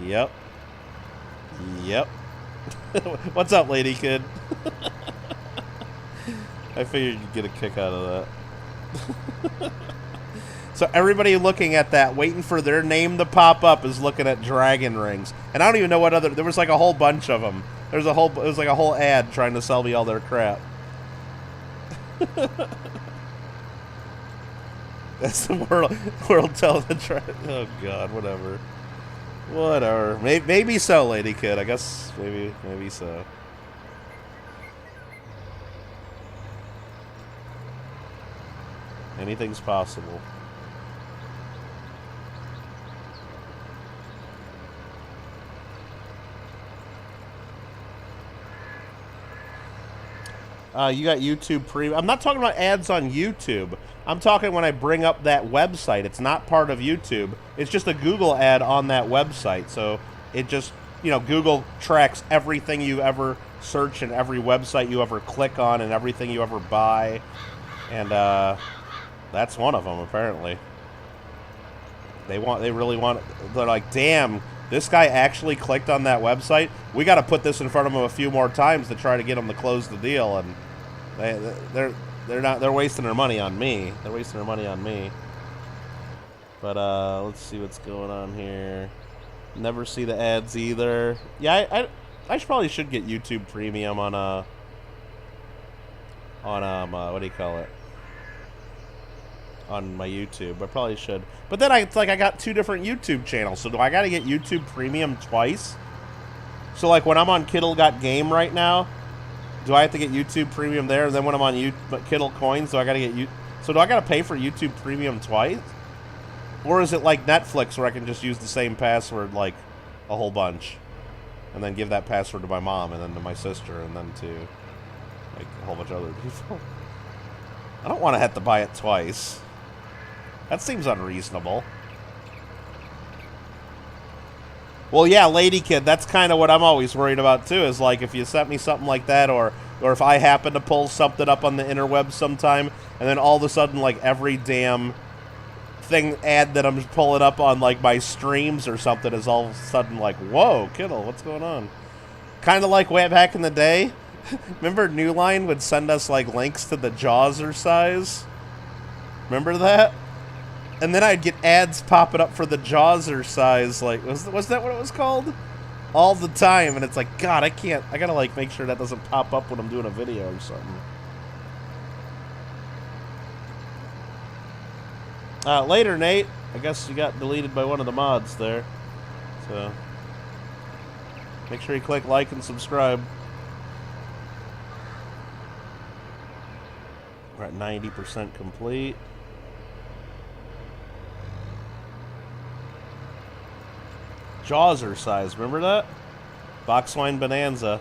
Yep. What's up, Lady Kid? I figured you'd get a kick out of that. So everybody looking at that, waiting for their name to pop up, is looking at dragon rings. And I don't even know what other. There was like a whole bunch of them. It was like a whole ad trying to sell me all their crap. That's the world telling the truth. Oh God, whatever. Whatever. Maybe so, Lady Kid. I guess maybe so. Anything's possible. You got YouTube Premium. I'm not talking about ads on YouTube. I'm talking when I bring up that website. It's not part of YouTube. It's just a Google ad on that website. So it just, you know, Google tracks everything you ever search and every website you ever click on and everything you ever buy. And that's one of them, apparently. They really want, they're like, damn, this guy actually clicked on that website. We got to put this in front of him a few more times to try to get him to close the deal. And they're wasting their money on me. They're wasting their money on me. But let's see what's going on here. Never see the ads either. Yeah, I probably should get YouTube Premium on what do you call it? On my YouTube. I probably should. But then it's like I got 2 different YouTube channels. So do I got to get YouTube Premium twice? So like when I'm on kittlegotgame right now, do I have to get YouTube Premium there? And then when I'm on Kittle Coins, do I got to get so do I got to pay for YouTube Premium twice? Or is it like Netflix where I can just use the same password like a whole bunch? And then give that password to my mom and then to my sister and then to like a whole bunch of other people. I don't want to have to buy it twice. That seems unreasonable. Well, yeah, Lady Kid, that's kind of what I'm always worried about, too, is, like, if you sent me something like that, or if I happen to pull something up on the interwebs sometime, and then all of a sudden, like, every damn ad that I'm pulling up on, like, my streams or something is all of a sudden like, whoa, Kittle, what's going on? Kind of like way back in the day. Remember New Line would send us, like, links to the Jawzrsize? Remember that? And then I'd get ads popping up for the Jawzrsize, like, was that what it was called? All the time, and it's like, God, I gotta, like, make sure that doesn't pop up when I'm doing a video or something. Later, Nate. I guess you got deleted by one of the mods there. So, make sure you click like and subscribe. We're at 90% complete. Jawzrsize, remember that? Boxwine Bonanza.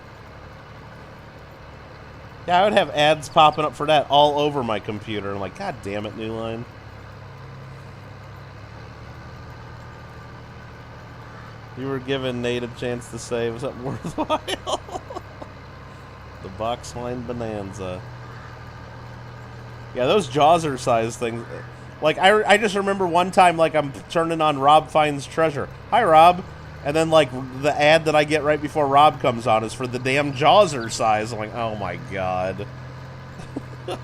Yeah, I would have ads popping up for that all over my computer. I'm like, God damn it, New Line. You were given Nate a chance to say, was that worthwhile? The Boxwine Bonanza. Yeah, those Jawzrsize things. Like, I just remember one time, like, I'm turning on Rob Finds Treasure. Hi, Rob. And then, like, the ad that I get right before Rob comes on is for the damn Jawzrsize. I'm like, oh, my God. And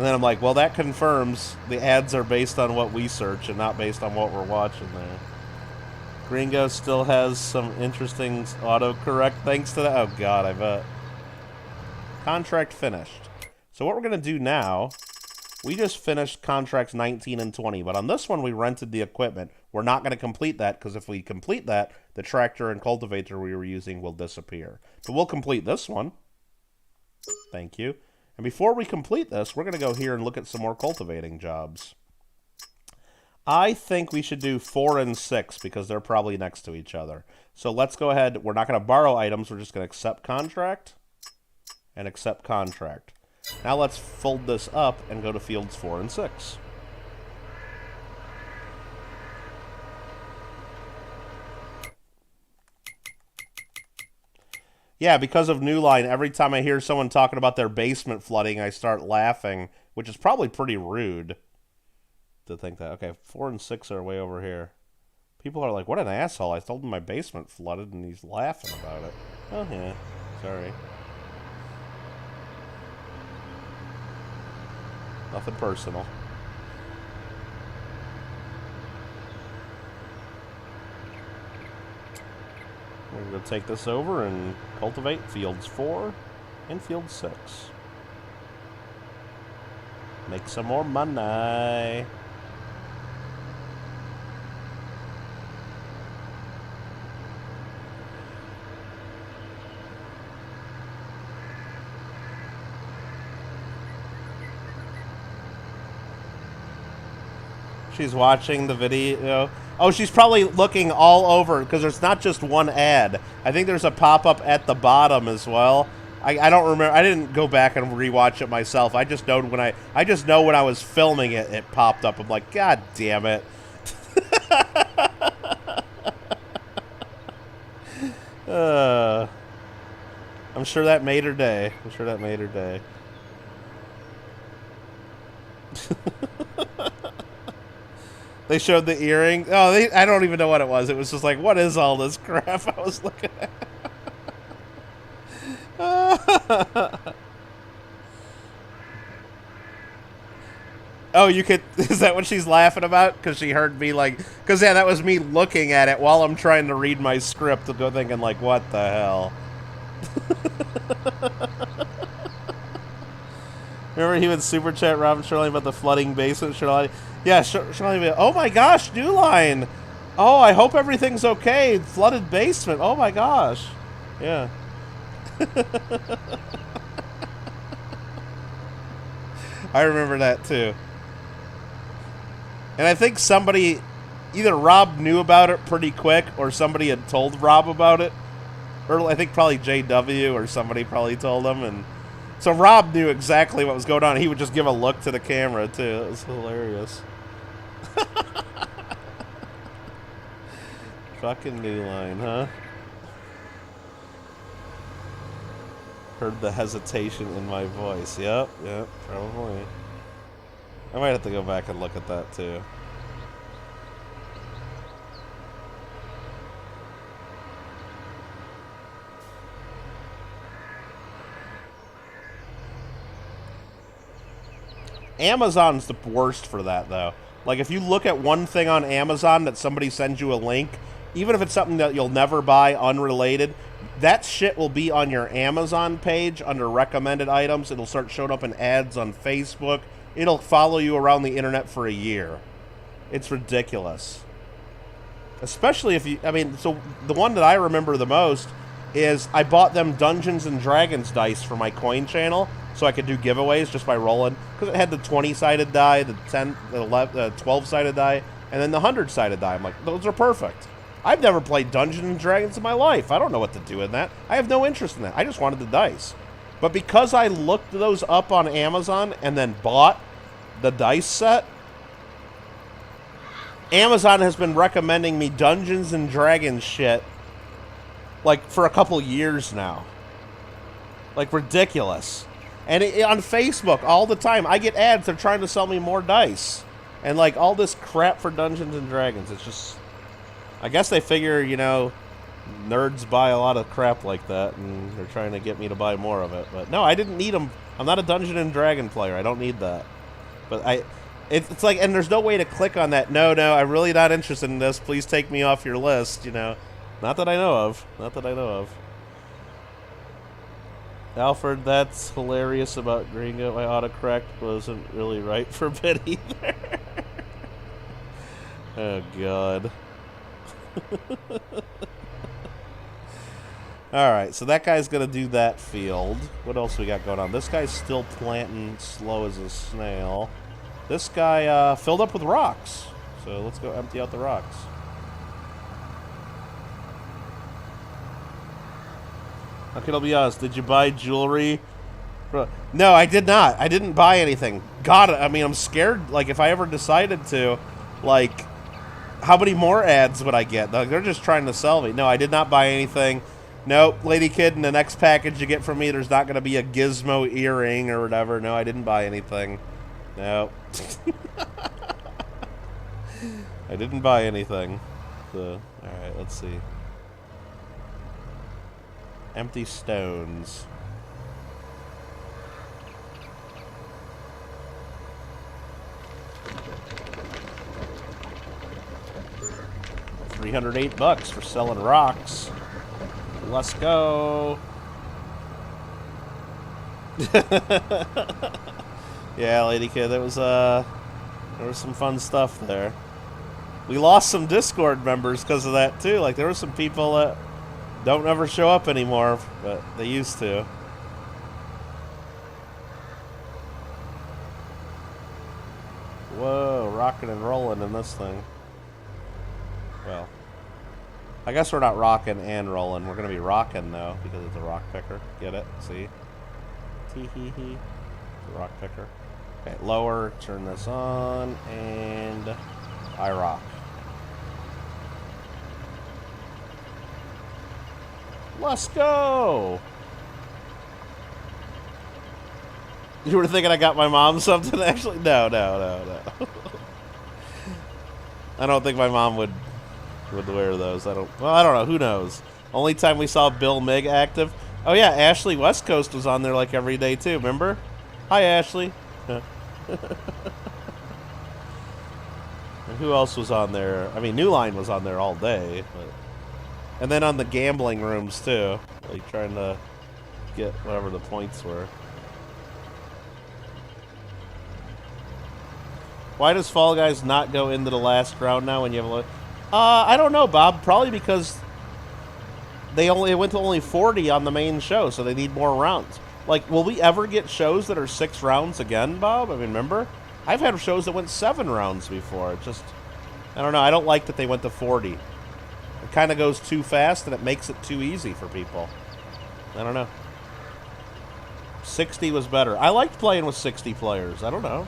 then I'm like, well, that confirms the ads are based on what we search and not based on what we're watching there. Gringo still has some interesting autocorrect thanks to that. Oh, God, I bet. Contract finished. So what we're going to do now, we just finished contracts 19 and 20, but on this one we rented the equipment. We're not going to complete that because if we complete that, the tractor and cultivator we were using will disappear. But we'll complete this one. Thank you. And before we complete this, we're going to go here and look at some more cultivating jobs. I think we should do 4 and 6 because they're probably next to each other. So let's go ahead. We're not going to borrow items. We're just going to accept contract and accept contract. Now let's fold this up and go to fields 4 and 6. Yeah, because of New Line, every time I hear someone talking about their basement flooding, I start laughing, which is probably pretty rude. To think that. Okay, 4 and 6 are way over here. People are like, what an asshole. I told him my basement flooded and he's laughing about it. Oh, yeah. Sorry. Nothing personal. We're going to take this over and cultivate fields 4 and field 6. Make some more money. She's watching the video. Oh, she's probably looking all over because there's not just one ad. I think there's a pop-up at the bottom as well. I don't remember. I didn't go back and rewatch it myself. I just know when I was filming it, it popped up. I'm like, God damn it. I'm sure that made her day. They showed the earring. Oh, I don't even know what it was. It was just like, what is all this crap I was looking at? Oh, you could... Is that what she's laughing about? Because she heard me like... Because, yeah, that was me looking at it while I'm trying to read my script and go thinking, like, what the hell? Remember he would super chat Robin Shirley about the flooding basement? Shirley... Yeah, Shirley... Oh, my gosh, new line! Oh, I hope everything's okay. Flooded basement. Oh, my gosh. Yeah. I remember that, too. And I think somebody, either Rob knew about it pretty quick, or somebody had told Rob about it. Or I think probably JW or somebody probably told him. And so Rob knew exactly what was going on. He would just give a look to the camera, too. It was hilarious. Fucking new line, huh? Heard the hesitation in my voice. Yep, probably. I might have to go back and look at that too. Amazon's the worst for that, though. Like, if you look at one thing on Amazon that somebody sends you a link, even if it's something that you'll never buy, unrelated, that shit will be on your Amazon page under recommended items. It'll start showing up in ads on Facebook. It'll follow you around the internet for a year. It's ridiculous. Especially if you... I mean, so the one that I remember the most is I bought them Dungeons and Dragons dice for my coin channel so I could do giveaways just by rolling. Because it had the 20-sided die, the 12-sided die, and then the 100-sided die. I'm like, those are perfect. I've never played Dungeons and Dragons in my life. I don't know what to do in that. I have no interest in that. I just wanted the dice. But because I looked those up on Amazon and then bought the dice set, Amazon has been recommending me Dungeons and Dragons shit like for a couple years now. Like ridiculous. And on Facebook all the time, I get ads. They're trying to sell me more dice. And like all this crap for Dungeons and Dragons. It's just... I guess they figure, you know, nerds buy a lot of crap like that, and they're trying to get me to buy more of it. But no, I didn't need them. I'm not a Dungeon and Dragon player. I don't need that. But it's like, and there's no way to click on that. No, I'm really not interested in this. Please take me off your list, you know. Not that I know of. Alfred, that's hilarious about Gringo. My autocorrect wasn't really right for bit either. Oh, God. Alright, so that guy's gonna do that field. What else we got going on? This guy's still planting slow as a snail. This guy filled up with rocks. So let's go empty out the rocks. Okay, I'll be honest. Did you buy jewelry? No, I did not. I didn't buy anything. God, I mean, I'm scared. Like, if I ever decided to, like... How many more ads would I get? They're just trying to sell me. No, I did not buy anything. Nope, Lady Kid, in the next package you get from me, there's not going to be a gizmo earring or whatever. No, I didn't buy anything. Nope. I didn't buy anything. So, alright, let's see. Empty stones. $308 for selling rocks. Let's go. Yeah, Lady Kid, there was some fun stuff there. We lost some Discord members because of that too. Like there were some people that don't ever show up anymore, but they used to. Whoa, rocking and rolling in this thing. Well, I guess we're not rocking and rolling. We're gonna be rocking though because it's a rock picker. Get it? See? Tee hee hee. It's a rock picker. Okay, lower. Turn this on, and I rock. Let's go! You were thinking I got my mom something? Actually, no. I don't think my mom would wear those. I don't know. Who knows? Only time we saw Bill Mig active. Oh yeah, Ashley West Coast was on there like every day too. Remember? Hi, Ashley. And who else was on there? I mean, New Line was on there all day. But... And then on the gambling rooms too, like trying to get whatever the points were. Why does Fall Guys not go into the last round now when you have a... I don't know, Bob. Probably because it went to only 40 on the main show, so they need more rounds. Like, will we ever get shows that are 6 rounds again, Bob? I mean, remember? I've had shows that went 7 rounds before. It just... I don't know. I don't like that they went to 40. It kind of goes too fast, and it makes it too easy for people. I don't know. 60 was better. I liked playing with 60 players. I don't know.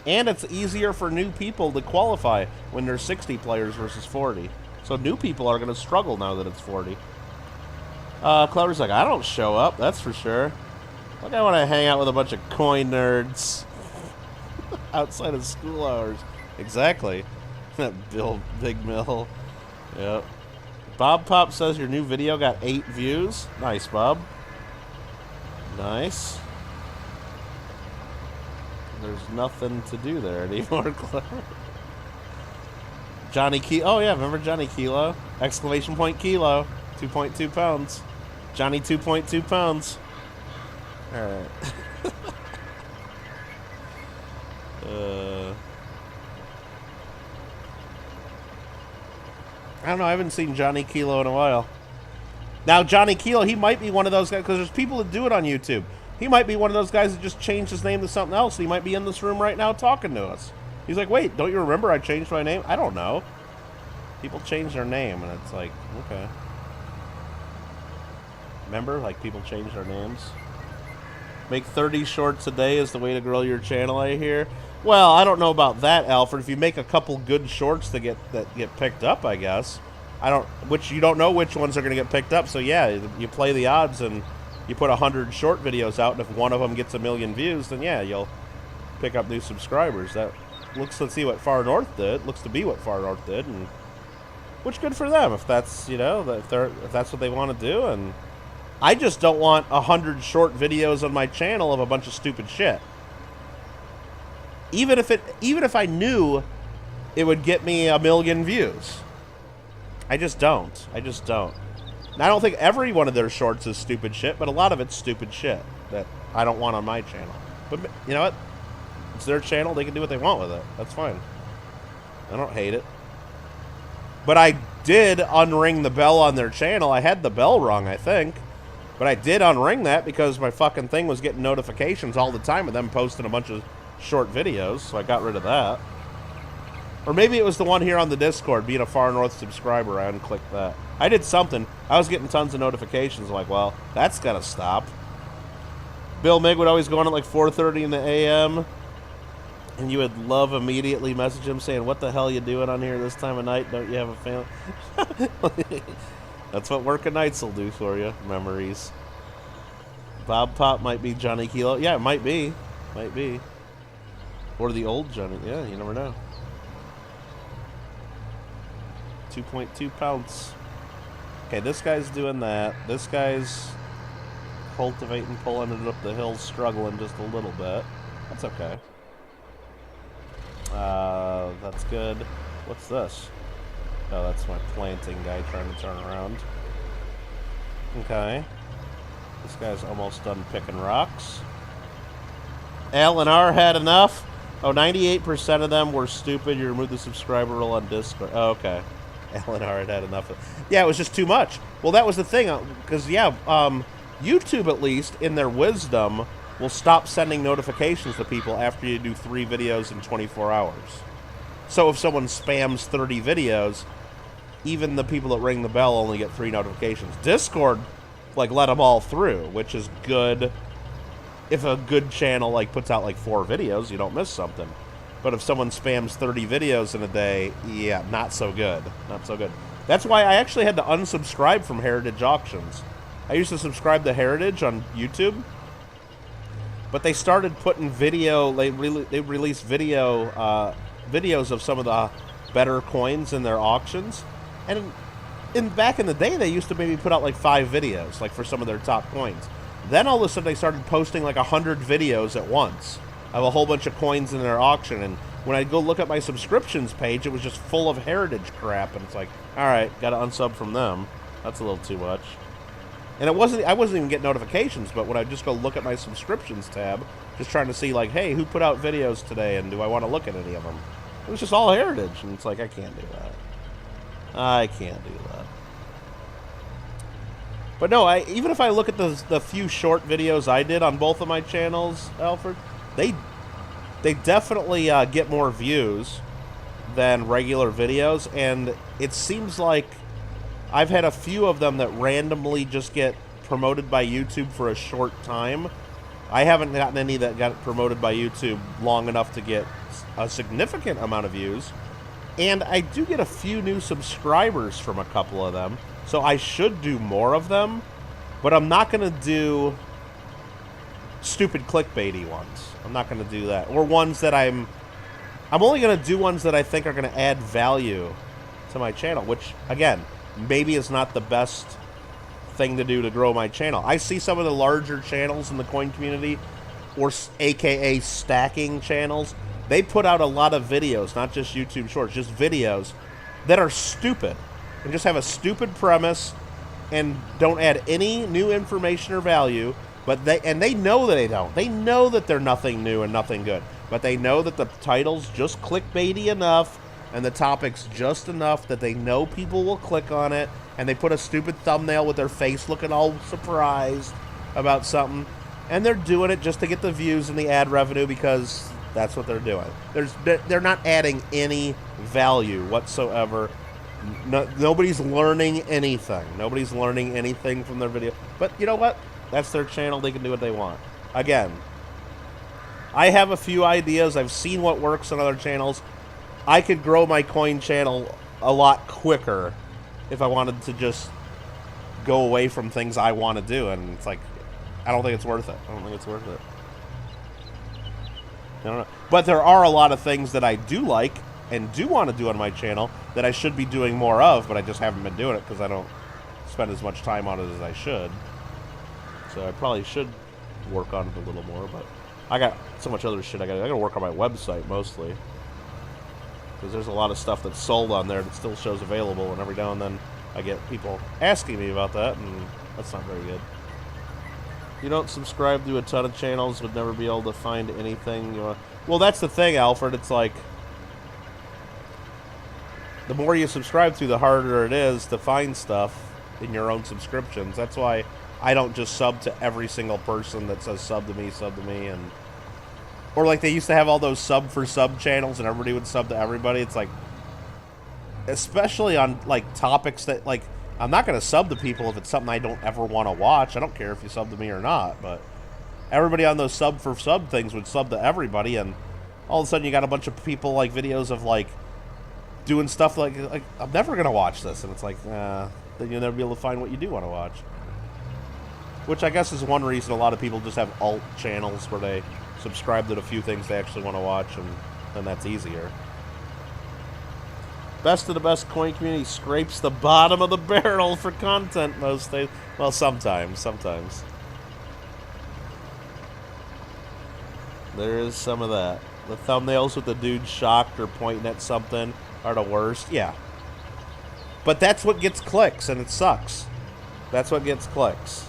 And it's easier for new people to qualify when there's 60 players versus 40. So new people are going to struggle now that it's 40. Clover's like, I don't show up, that's for sure. Like, I want to hang out with a bunch of coin nerds outside of school hours. Exactly. Bill Big Mill. Yep. Bob Pop says your new video got 8 views. Nice, Bob. Nice. There's nothing to do there anymore, Clever. Johnny Kilo. Oh, yeah, remember Johnny Kilo? Exclamation point Kilo. 2.2 pounds. Johnny 2.2 pounds. Alright. I don't know, I haven't seen Johnny Kilo in a while. Now, Johnny Kilo, he might be one of those guys, because there's people that do it on YouTube. He might be one of those guys that just changed his name to something else. He might be in this room right now talking to us. He's like, wait, don't you remember I changed my name? I don't know. People change their name, and it's like, okay. Remember? Like, people change their names. Make 30 shorts a day is the way to grow your channel, I hear. Well, I don't know about that, Alfred. If you make a couple good shorts that get picked up, I guess. You don't know which ones are going to get picked up, so yeah, you play the odds and you put 100 short videos out, and if one of them gets 1 million views, then yeah, you'll pick up new subscribers. Let's see what Far North did. Looks to be what Far North did, and which good for them if that's, you know, if that's what they want to do. And I just don't want 100 short videos on my channel of a bunch of stupid shit. Even if I knew it would get me 1 million views. I just don't. I don't think every one of their shorts is stupid shit, but a lot of it's stupid shit that I don't want on my channel. But you know what? It's their channel. They can do what they want with it. That's fine. I don't hate it. But I did unring the bell on their channel. I had the bell wrong, I think. But I did unring that because my fucking thing was getting notifications all the time of them posting a bunch of short videos, so I got rid of that. Or maybe it was the one here on the Discord, being a Far North subscriber, I unclicked that. I did something. I was getting tons of notifications, like, well, that's gotta stop. Bill Mig would always go on at like 4:30 in the AM, and you would love immediately message him saying, what the hell you doing on here this time of night? Don't you have a family? That's what working nights will do for you. Memories. Bob Pop might be Johnny Kilo. Yeah, it might be. Might be. Or the old Johnny. Yeah, you never know. 2.2 pounds. Okay, this guy's doing that. This guy's cultivating, pulling it up the hill, struggling just a little bit. That's okay. That's good. What's this? Oh, that's my planting guy trying to turn around. Okay. This guy's almost done picking rocks. L and R had enough? Oh, 98% of them were stupid. You removed the subscriber rule on Discord. Oh, okay. L and R had enough. Yeah, it was just too much. Well, that was the thing. Because, yeah, YouTube, at least, in their wisdom, will stop sending notifications to people after you do 3 videos in 24 hours. So if someone spams 30 videos, even the people that ring the bell only get 3 notifications. Discord, like, let them all through, which is good. If a good channel, like, puts out, like, 4 videos, you don't miss something. But if someone spams 30 videos in a day, yeah, not so good. Not so good. That's why I actually had to unsubscribe from Heritage Auctions. I used to subscribe to Heritage on YouTube, but they started putting video, they released videos of some of the better coins in their auctions. And back in the day, they used to maybe put out like 5 videos, like for some of their top coins. Then all of a sudden they started posting like 100 videos at once of a whole bunch of coins in their auction. And when I go look at my subscriptions page, it was just full of Heritage crap. And it's like, all right, got to unsub from them. That's a little too much. And I wasn't even getting notifications, but when I just go look at my subscriptions tab, just trying to see like, hey, who put out videos today, and do I want to look at any of them? It was just all Heritage, and it's like, I can't do that. I can't do that. But no, even if I look at the few short videos I did on both of my channels, Alfred, they definitely get more views than regular videos, and it seems like I've had a few of them that randomly just get promoted by YouTube for a short time. I haven't gotten any that got promoted by YouTube long enough to get a significant amount of views. And I do get a few new subscribers from a couple of them, so I should do more of them. But I'm not going to do stupid clickbaity ones. I'm not going to do that. Or ones that I'm only going to do ones that I think are going to add value to my channel, which, again, maybe is not the best thing to do to grow my channel. I see some of the larger channels in the coin community, or AKA stacking channels, they put out a lot of videos, not just YouTube Shorts, just videos that are stupid and just have a stupid premise and don't add any new information or value. But they know that they don't. They know that they're nothing new and nothing good. But they know that the title's just clickbaity enough and the topic's just enough that they know people will click on it, and they put a stupid thumbnail with their face looking all surprised about something, and they're doing it just to get the views and the ad revenue because that's what they're doing. They're not adding any value whatsoever. Nobody's learning anything. Nobody's learning anything from their video. But you know what? That's their channel. They can do what they want. Again, I have a few ideas. I've seen what works on other channels. I could grow my coin channel a lot quicker if I wanted to just go away from things I want to do. And it's like, I don't think it's worth it. I don't think it's worth it. I don't know. But there are a lot of things that I do like and do want to do on my channel that I should be doing more of, but I just haven't been doing it because I don't spend as much time on it as I should. So I probably should work on it a little more, but I got so much other shit I gotta work on my website mostly. Because there's a lot of stuff that's sold on there that still shows available, and every now and then I get people asking me about that, and that's not very good. You don't subscribe to a ton of channels, would never be able to find anything you want. Well, that's the thing, Alfred. It's like, the more you subscribe to, the harder it is to find stuff in your own subscriptions. That's why I don't just sub to every single person that says sub to me, and or like they used to have all those sub for sub channels and everybody would sub to everybody. It's like, especially on like topics that, like, I'm not going to sub to people if it's something I don't ever want to watch. I don't care if you sub to me or not, but everybody on those sub for sub things would sub to everybody, and all of a sudden you got a bunch of people like videos of like doing stuff like I'm never going to watch this, and it's like, then you'll never be able to find what you do want to watch. Which I guess is one reason a lot of people just have alt channels where they subscribe to a few things they actually want to watch, and then that's easier. Best of the best coin community scrapes the bottom of the barrel for content most days. Well, sometimes. There is some of that. The thumbnails with the dude shocked or pointing at something are the worst. Yeah. But that's what gets clicks, and it sucks. That's what gets clicks.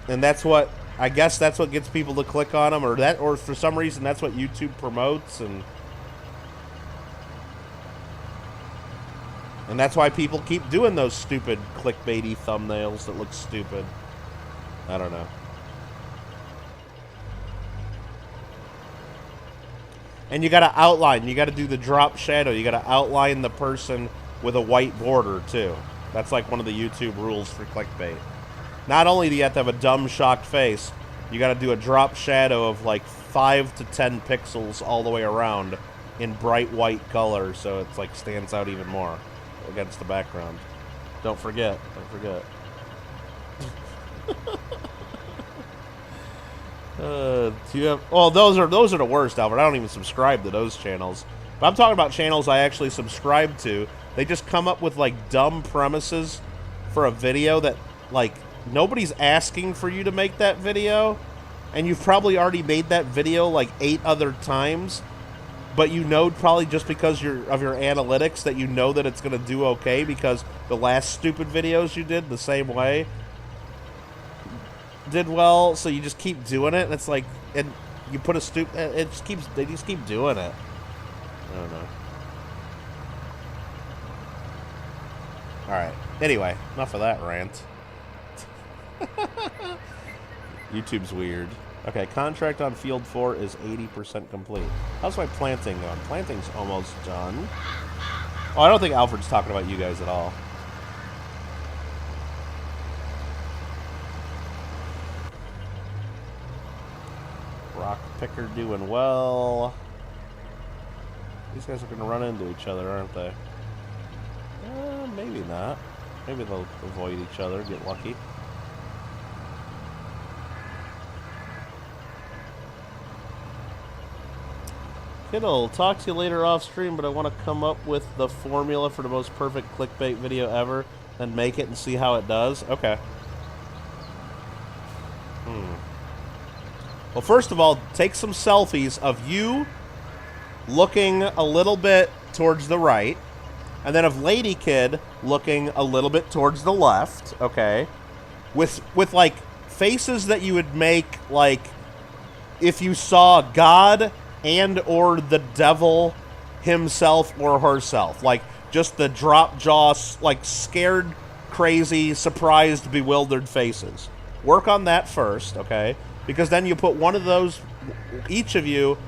And that's what, I guess that's what gets people to click on them, or for some reason that's what YouTube promotes, and that's why people keep doing those stupid clickbaity thumbnails that look stupid. I don't know. And you gotta outline, you gotta do the drop shadow, you gotta outline the person with a white border too. That's like one of the YouTube rules for clickbait. Not only do you have to have a dumb, shocked face, you gotta do a drop shadow of like 5 to 10 pixels all the way around in bright white color, so it's like stands out even more against the background. Don't forget. Don't forget. Do you have? Well, those are the worst, Albert. I don't even subscribe to those channels. But I'm talking about channels I actually subscribe to. They just come up with like dumb premises for a video that like nobody's asking for you to make that video, and you've probably already made that video like 8 other times. But you know, probably just because of your analytics, that you know that it's going to do okay because the last stupid videos you did the same way did well, so you just keep doing it, and it's like, and you put a they just keep doing it. I don't know. Alright, anyway, enough of that rant. YouTube's weird. Okay, contract on field 4 is 80% complete. How's my planting going? Planting's almost done. Oh, I don't think Alfred's talking about you guys at all. Rock picker doing well. These guys are going to run into each other, aren't they? Maybe not. Maybe they'll avoid each other, get lucky. Kittle, talk to you later off stream, but I want to come up with the formula for the most perfect clickbait video ever, then make it and see how it does. Okay. Well, first of all, take some selfies of you looking a little bit towards the right, and then of Lady Kid looking a little bit towards the left, okay? With like, faces that you would make, like, if you saw God and or the devil himself or herself. Like, just the drop jaw, like, scared, crazy, surprised, bewildered faces. Work on that first, okay? Because then you put one of those, each of you,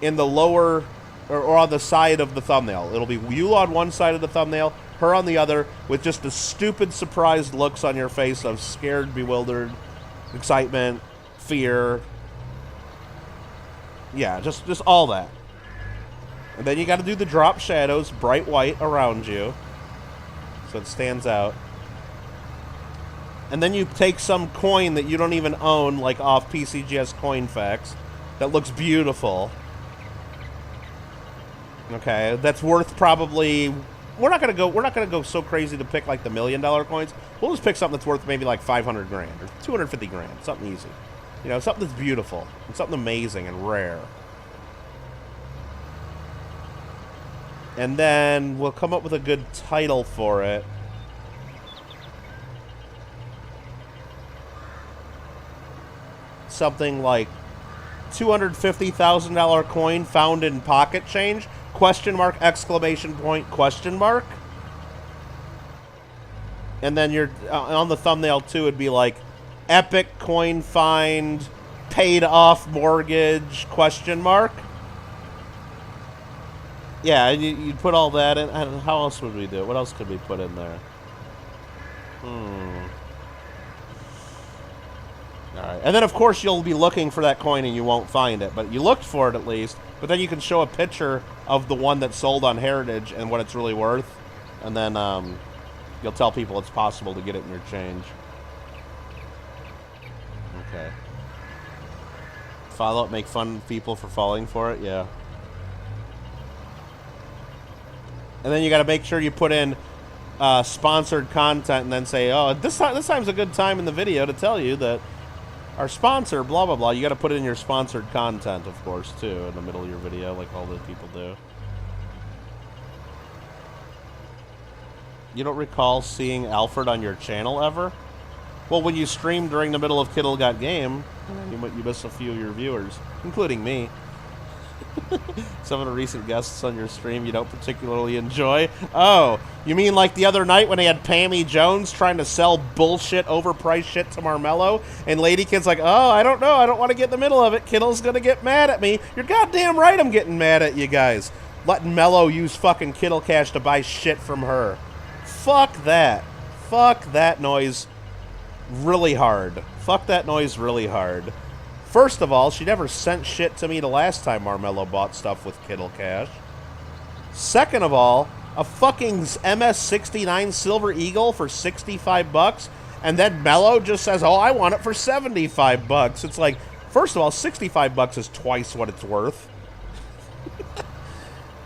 in the lower, or on the side of the thumbnail. It'll be you on one side of the thumbnail, her on the other, with just the stupid, surprised looks on your face of scared, bewildered, excitement, fear. Yeah, just all that. And then you got to do the drop shadows, bright white around you, so it stands out. And then you take some coin that you don't even own, like off PCGS Coin Facts, that looks beautiful. Okay, that's worth probably. We're not gonna go so crazy to pick like the $1 million coins. We'll just pick something that's worth maybe like 500 grand or 250 grand, something easy. You know, something that's beautiful and something amazing and rare. And then we'll come up with a good title for it. Something like $250,000 coin found in pocket change? Question mark, exclamation point, question mark. And then you're on the thumbnail too, it'd be like epic coin find, paid off mortgage, question mark. Yeah, you'd put all that in. How else would we do it? What else could we put in there? Alright, and then of course you'll be looking for that coin and you won't find it, but you looked for it at least, but then you can show a picture of the one that sold on Heritage and what it's really worth, and then you'll tell people it's possible to get it in your change. Okay. Follow up, make fun of people for falling for it, yeah. And then you got to make sure you put in sponsored content and then say, oh, this time's a good time in the video to tell you that our sponsor, blah, blah, blah. You got to put in your sponsored content, of course, too, in the middle of your video, like all the people do. You don't recall seeing Alfred on your channel ever? Well, when you stream during the middle of kittlegotgame, you miss a few of your viewers, including me. Some of the recent guests on your stream you don't particularly enjoy. Oh, you mean like the other night when they had Pammy Jones trying to sell bullshit, overpriced shit to Marmello, and Lady Kid's like, oh, I don't know, I don't want to get in the middle of it. Kittle's gonna get mad at me. You're goddamn right I'm getting mad at you guys. Letting Mello use fucking Kittle Cash to buy shit from her. Fuck that. Fuck that noise really hard. Fuck that noise really hard. First of all, she never sent shit to me the last time Marmello bought stuff with Kittle Cash. Second of all, a fucking MS69 Silver Eagle for 65 bucks, and then Mello just says, oh, I want it for 75 bucks. It's like, first of all, 65 bucks is twice what it's worth.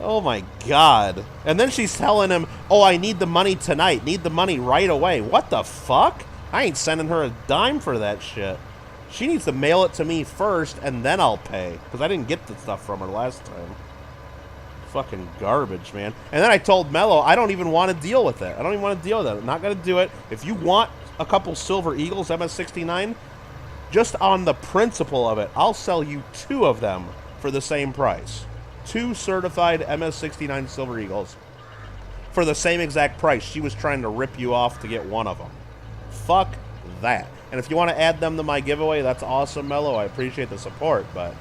Oh my god. And then she's telling him, oh, I need the money tonight. Need the money right away. What the fuck? I ain't sending her a dime for that shit. She needs to mail it to me first, and then I'll pay. Because I didn't get the stuff from her last time. Fucking garbage, man. And then I told Mello, I don't even want to deal with it. I don't even want to deal with it. I'm not going to do it. If you want a couple Silver Eagles, MS69, just on the principle of it, I'll sell you 2 of them for the same price. 2 certified MS69 Silver Eagles for the same exact price. She was trying to rip you off to get 1 of them. Fuck that. And if you want to add them to my giveaway, that's awesome, Mello. I appreciate the support, but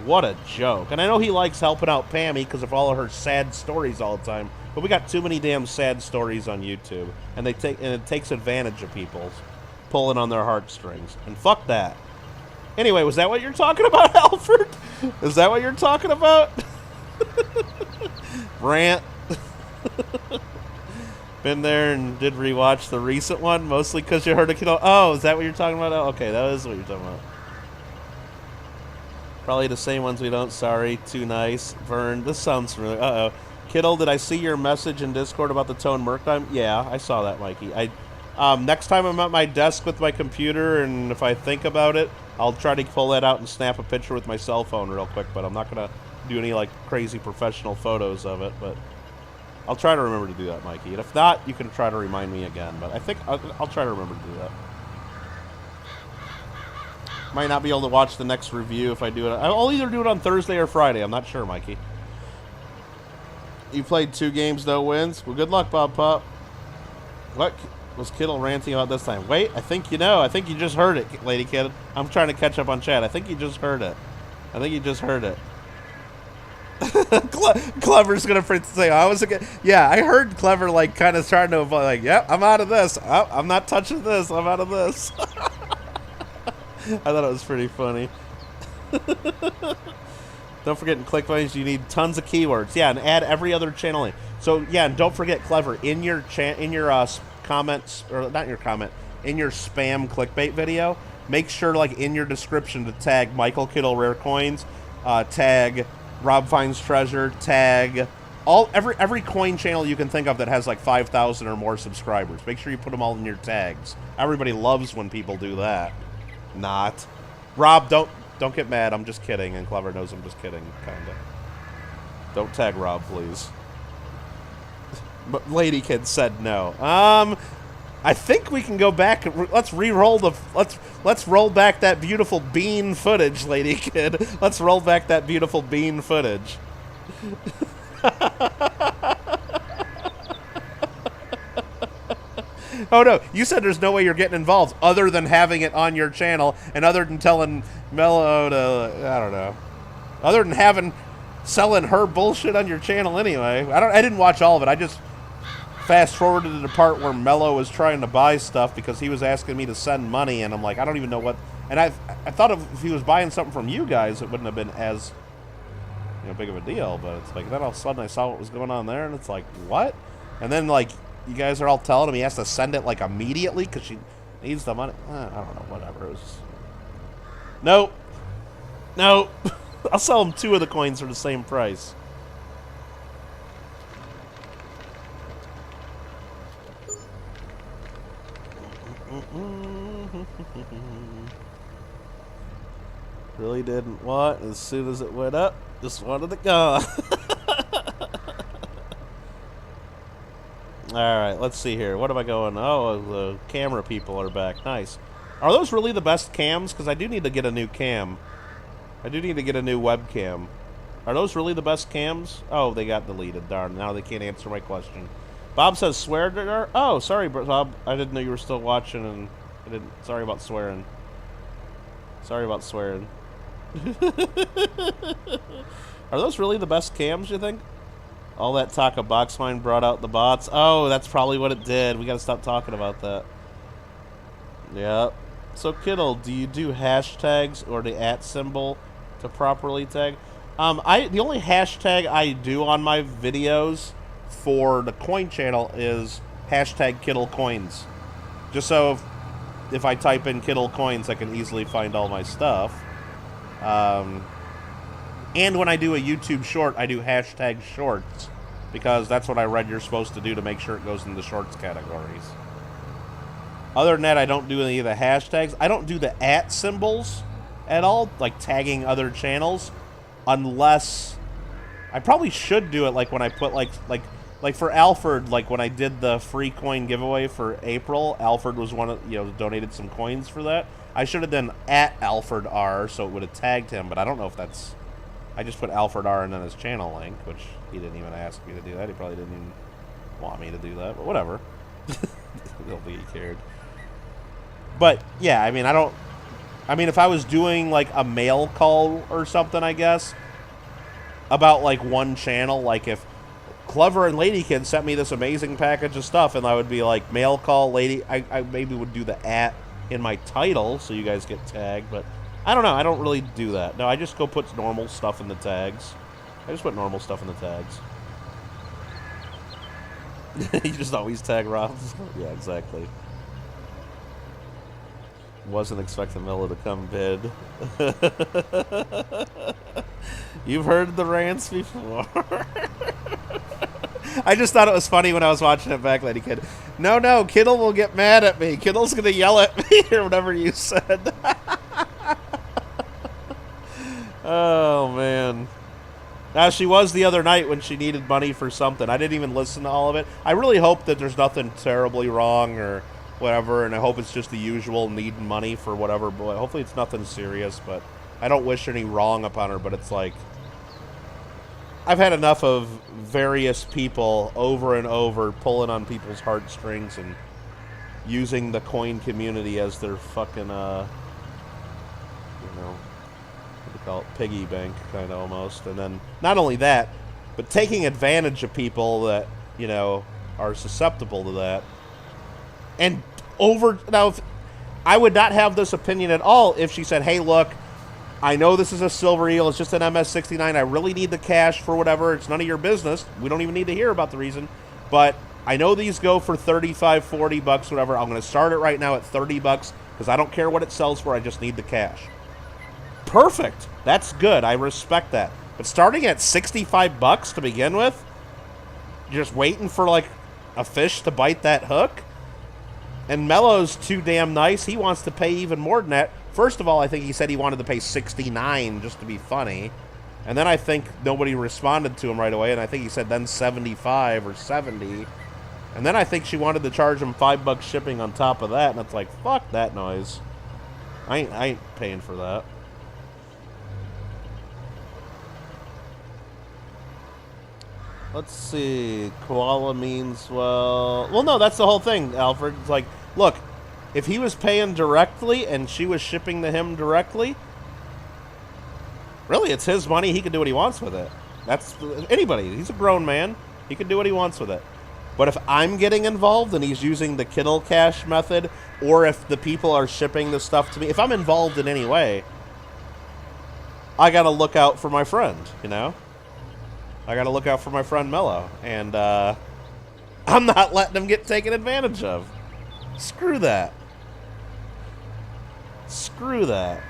what a joke. And I know he likes helping out Pammy because of all of her sad stories all the time, but we got too many damn sad stories on YouTube, and it takes advantage of people pulling on their heartstrings. And fuck that. Anyway, was that what you're talking about, Alfred? Is that what you're talking about? Rant. Been there and did rewatch the recent one, mostly because you heard a kid. Oh, is that what you're talking about? Oh, okay, that is what you're talking about. Probably the same ones we don't. Sorry, too nice. Vern, this sounds familiar. Uh-oh. Kittle, did I see your message in Discord about the Tone Merktime? Yeah, I saw that, Mikey. Next time I'm at my desk with my computer, and if I think about it, I'll try to pull that out and snap a picture with my cell phone real quick, but I'm not going to do any, like, crazy professional photos of it, but I'll try to remember to do that, Mikey. And if not, you can try to remind me again. But I think I'll try to remember to do that. Might not be able to watch the next review if I do it. I'll either do it on Thursday or Friday. I'm not sure, Mikey. You played 2 games, no wins? Well, good luck, Bob Pop. What was Kittle ranting about this time? Wait, I think you know. I think you just heard it, Lady Kid. I'm trying to catch up on chat. I think you just heard it. I think you just heard it. Clever's gonna say, yeah, I heard Clever like kind of starting to avoid, like, yep, I'm out of this. Oh, I'm not touching this. I'm out of this. I thought it was pretty funny. Don't forget in ClickBangs you need tons of keywords. Yeah, and add every other channel in. So yeah, and don't forget, Clever, in your comments, or not your comment, in your spam clickbait video, make sure like in your description to tag Michael Kittle Rare Coins, tag Rob Finds Treasure, tag every coin channel you can think of that has like 5,000 or more subscribers. Make sure you put them all in your tags. Everybody loves when people do that. Not. Rob, don't get mad. I'm just kidding, and Clever knows I'm just kidding, kinda. Don't tag Rob, please. But Lady Kid said no. I think we can go back. Let's re-roll the. Let's roll back that beautiful bean footage, Lady Kid. Let's roll back that beautiful bean footage. Oh no! You said there's no way you're getting involved other than having it on your channel, and other than telling Mello to, I don't know, other than selling her bullshit on your channel anyway. I didn't watch all of it. I just fast forwarded to the part where Mello was trying to buy stuff because he was asking me to send money, and I'm like, I don't even know what. And I thought if he was buying something from you guys, it wouldn't have been as big of a deal. But it's like then all of a sudden I saw what was going on there, and it's like, what? And then like you guys are all telling him he has to send it like immediately because she needs the money. I don't know, whatever. It was. Nope. I'll sell him 2 of the coins for the same price. Really didn't want, as soon as it went up, just wanted it gone. Alright, let's see here. What am I going? Oh, the camera people are back. Nice. Are those really the best cams? Because I do need to get a new cam. I do need to get a new webcam. Are those really the best cams? Oh, they got deleted. Darn, now they can't answer my question. Bob says swear. Oh, sorry, Bob. I didn't know you were still watching, and I didn't. Sorry about swearing. Sorry about swearing. Are those really the best cams, you think? All that talk of Boxmine brought out the bots. Oh, that's probably what it did. We gotta stop talking about that. Yep. So, Kittle, do you do hashtags or the @ symbol to properly tag? The only hashtag I do on my videos for the coin channel is hashtag Kittle Coins. Just so if I type in Kittle Coins, I can easily find all my stuff. And when I do a YouTube short, I do hashtag shorts, because that's what I read you're supposed to do to make sure it goes in the shorts categories. Other than that, I don't do any of the hashtags. I don't do the @ symbols at all, like tagging other channels, unless I probably should do it like when I put like for Alfred, like when I did the free coin giveaway for April. Alfred was one of, donated some coins for that. I should have done @Alfred R, so it would have tagged him, but I don't know if that's. I just put Alfred R and then his channel link, which he didn't even ask me to do that. He probably didn't even want me to do that, but whatever. I don't think he cared. But yeah, I mean, if I was doing like a mail call or something, I guess, about like one channel, like if Clever and Ladykid sent me this amazing package of stuff, and I would be like, mail call lady, I maybe would do the @ in my title so you guys get tagged, but I don't know. I don't really do that. No, I just go put normal stuff in the tags. I just put normal stuff in the tags. You just always tag Rob. Yeah, exactly. Wasn't expecting Miller to come bid. You've heard the rants before. I just thought it was funny when I was watching it back, Lady Kid. No, Kittle will get mad at me. Kittle's going to yell at me or whatever you said. Oh, man. Now, she was the other night when she needed money for something. I didn't even listen to all of it. I really hope that there's nothing terribly wrong or whatever, and I hope it's just the usual needing money for whatever. But hopefully it's nothing serious, but I don't wish any wrong upon her, but it's like, I've had enough of various people over and over pulling on people's heartstrings and using the coin community as their fucking, call it piggy bank, kind of almost. And then not only that, but taking advantage of people that are susceptible to that. And now, I would not have this opinion at all if she said, "Hey, look, I know this is a silver eel. It's just an MS-69. I really need the cash for whatever. It's none of your business. We don't even need to hear about the reason. But I know these go for $35, $40, whatever. I'm going to start it right now at $30 because I don't care what it sells for. I just need the cash." Perfect. That's good. I respect that. But starting at $65 to begin with, you're just waiting for like a fish to bite that hook. And Mello's too damn nice. He wants to pay even more than that. First of all, I think he said he wanted to pay $69 just to be funny. And then I think nobody responded to him right away. And I think he said then $75 or $70. And then I think she wanted to charge him $5 shipping on top of that. And it's like, fuck that noise. I ain't paying for that. Let's see. Koala means, well, no, that's the whole thing, Alfred. It's like, look, if he was paying directly and she was shipping to him directly, really, it's his money. He can do what he wants with it. That's anybody. He's a grown man. He can do what he wants with it. But if I'm getting involved and he's using the Kittle Cash method, or if the people are shipping the stuff to me, if I'm involved in any way, I got to look out for my friend, I got to look out for my friend Mello, and I'm not letting him get taken advantage of. Screw that. Screw that.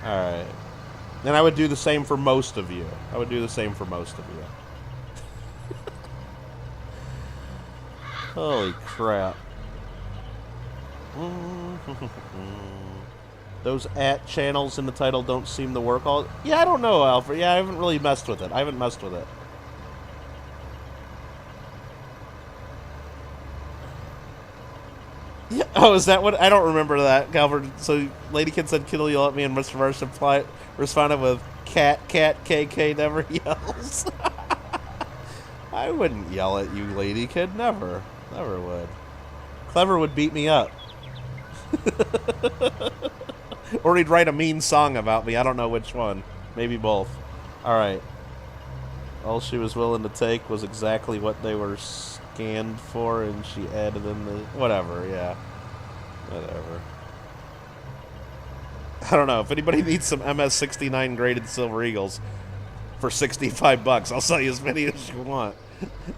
All right. And I would do the same for most of you. I would do the same for most of you. Holy crap. Those @ channels in the title don't seem to work all... Yeah, I don't know, Alfred. Yeah, I haven't really messed with it. I haven't messed with it. Yeah. Oh, is that what? I don't remember that, Calvert. So, Lady Kid said, Kittle yell at me, and Mr. Marsh responded with, cat, KK never yells. I wouldn't yell at you, Lady Kid. Never. Never would. Clever would beat me up. Or he'd write a mean song about me. I don't know which one. Maybe both. Alright. All she was willing to take was exactly what they were scanned for, and she added in the... Whatever, yeah. Whatever. I don't know. If anybody needs some MS-69 graded Silver Eagles for $65, I'll sell you as many as you want.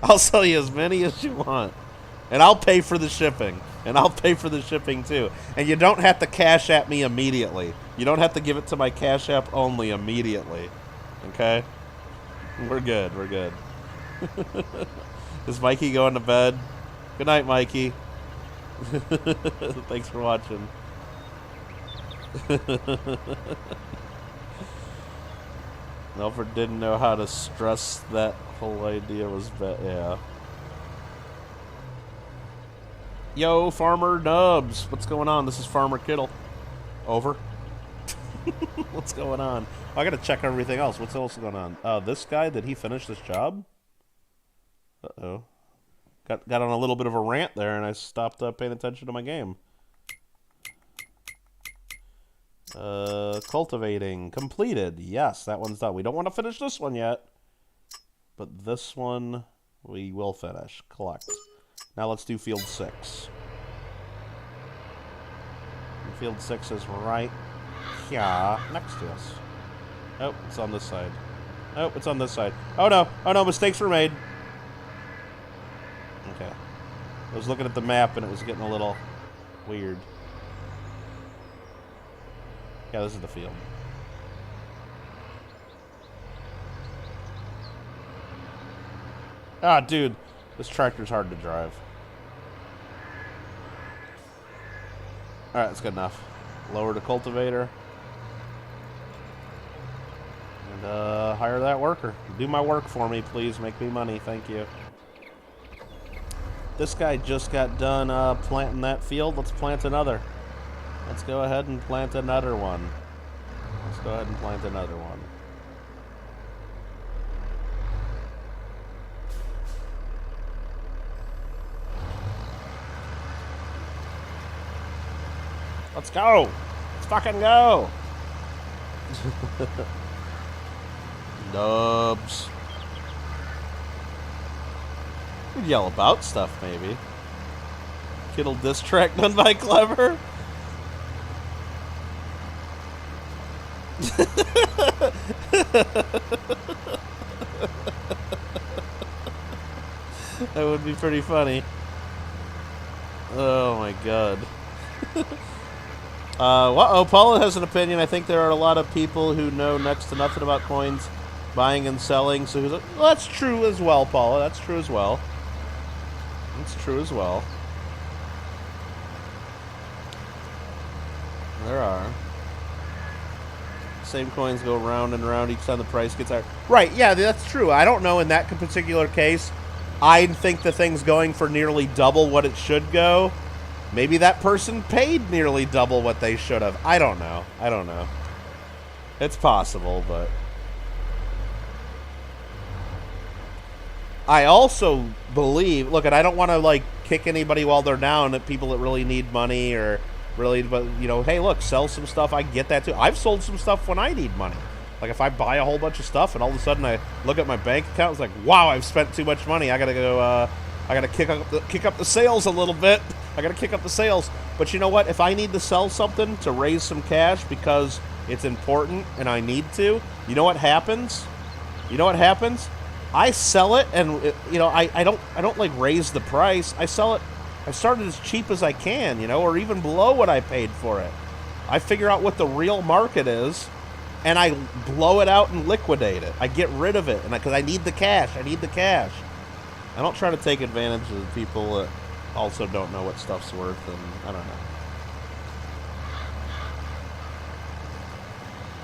I'll sell you as many as you want. And I'll pay for the shipping. And I'll pay for the shipping, too. And you don't have to Cash App me immediately. You don't have to give it to my Cash App only immediately. Okay? We're good. We're good. Is Mikey going to bed? Good night, Mikey. Thanks for watching. Nelford didn't know how to stress that whole idea was bad. Yeah. Yo, Farmer Nubs. What's going on? This is Farmer Kittle. Over. What's going on? I gotta check everything else. What's else going on? This guy, did he finish this job? Uh-oh. Got on a little bit of a rant there, and I stopped paying attention to my game. Cultivating. Completed. Yes, that one's done. We don't want to finish this one yet. But this one, we will finish. Collect. Now let's do field 6. And field 6 is right here next to us. Oh, it's on this side. Oh, it's on this side. Oh no! Oh no, mistakes were made. Okay. I was looking at the map and it was getting a little weird. Yeah, this is the field. Ah, dude. This tractor's hard to drive. Alright, that's good enough. Lower the cultivator. And hire that worker. Do my work for me, please. Make me money. Thank you. This guy just got done planting that field. Let's plant another. Let's go ahead and plant another one. Let's go ahead and plant another one. Let's go! Let's fucking go! Nubs. We'd yell about stuff, maybe. Kittle diss track done by Clever? That would be pretty funny. Oh my god. Uh-oh, Paula has an opinion. I think there are a lot of people who know next to nothing about coins, buying and selling. So who's like, well, that's true as well, Paula. That's true as well. That's true as well. There are. Same coins go round and round each time the price gets higher. Right, yeah, that's true. I don't know in that particular case. I think the thing's going for nearly double what it should go. Maybe that person paid nearly double what they should have. I don't know. I don't know. It's possible, but... I also believe... Look, and I don't want to, like, kick anybody while they're down at people that really need money or really... But, you know, hey, look, sell some stuff. I get that, too. I've sold some stuff when I need money. Like, if I buy a whole bunch of stuff and all of a sudden I look at my bank account, it's like, wow, I've spent too much money. I gotta go, I gotta kick up the sales a little bit. I gotta kick up the sales. But you know what? If I need to sell something to raise some cash because it's important and I need to, you know what happens? You know what happens? I sell it, and you know, I don't like raise the price. I sell it. I start it as cheap as I can, you know, or even below what I paid for it. I figure out what the real market is, and I blow it out and liquidate it. I get rid of it, and because I need the cash. I need the cash. I don't try to take advantage of people that also don't know what stuff's worth, and I don't know.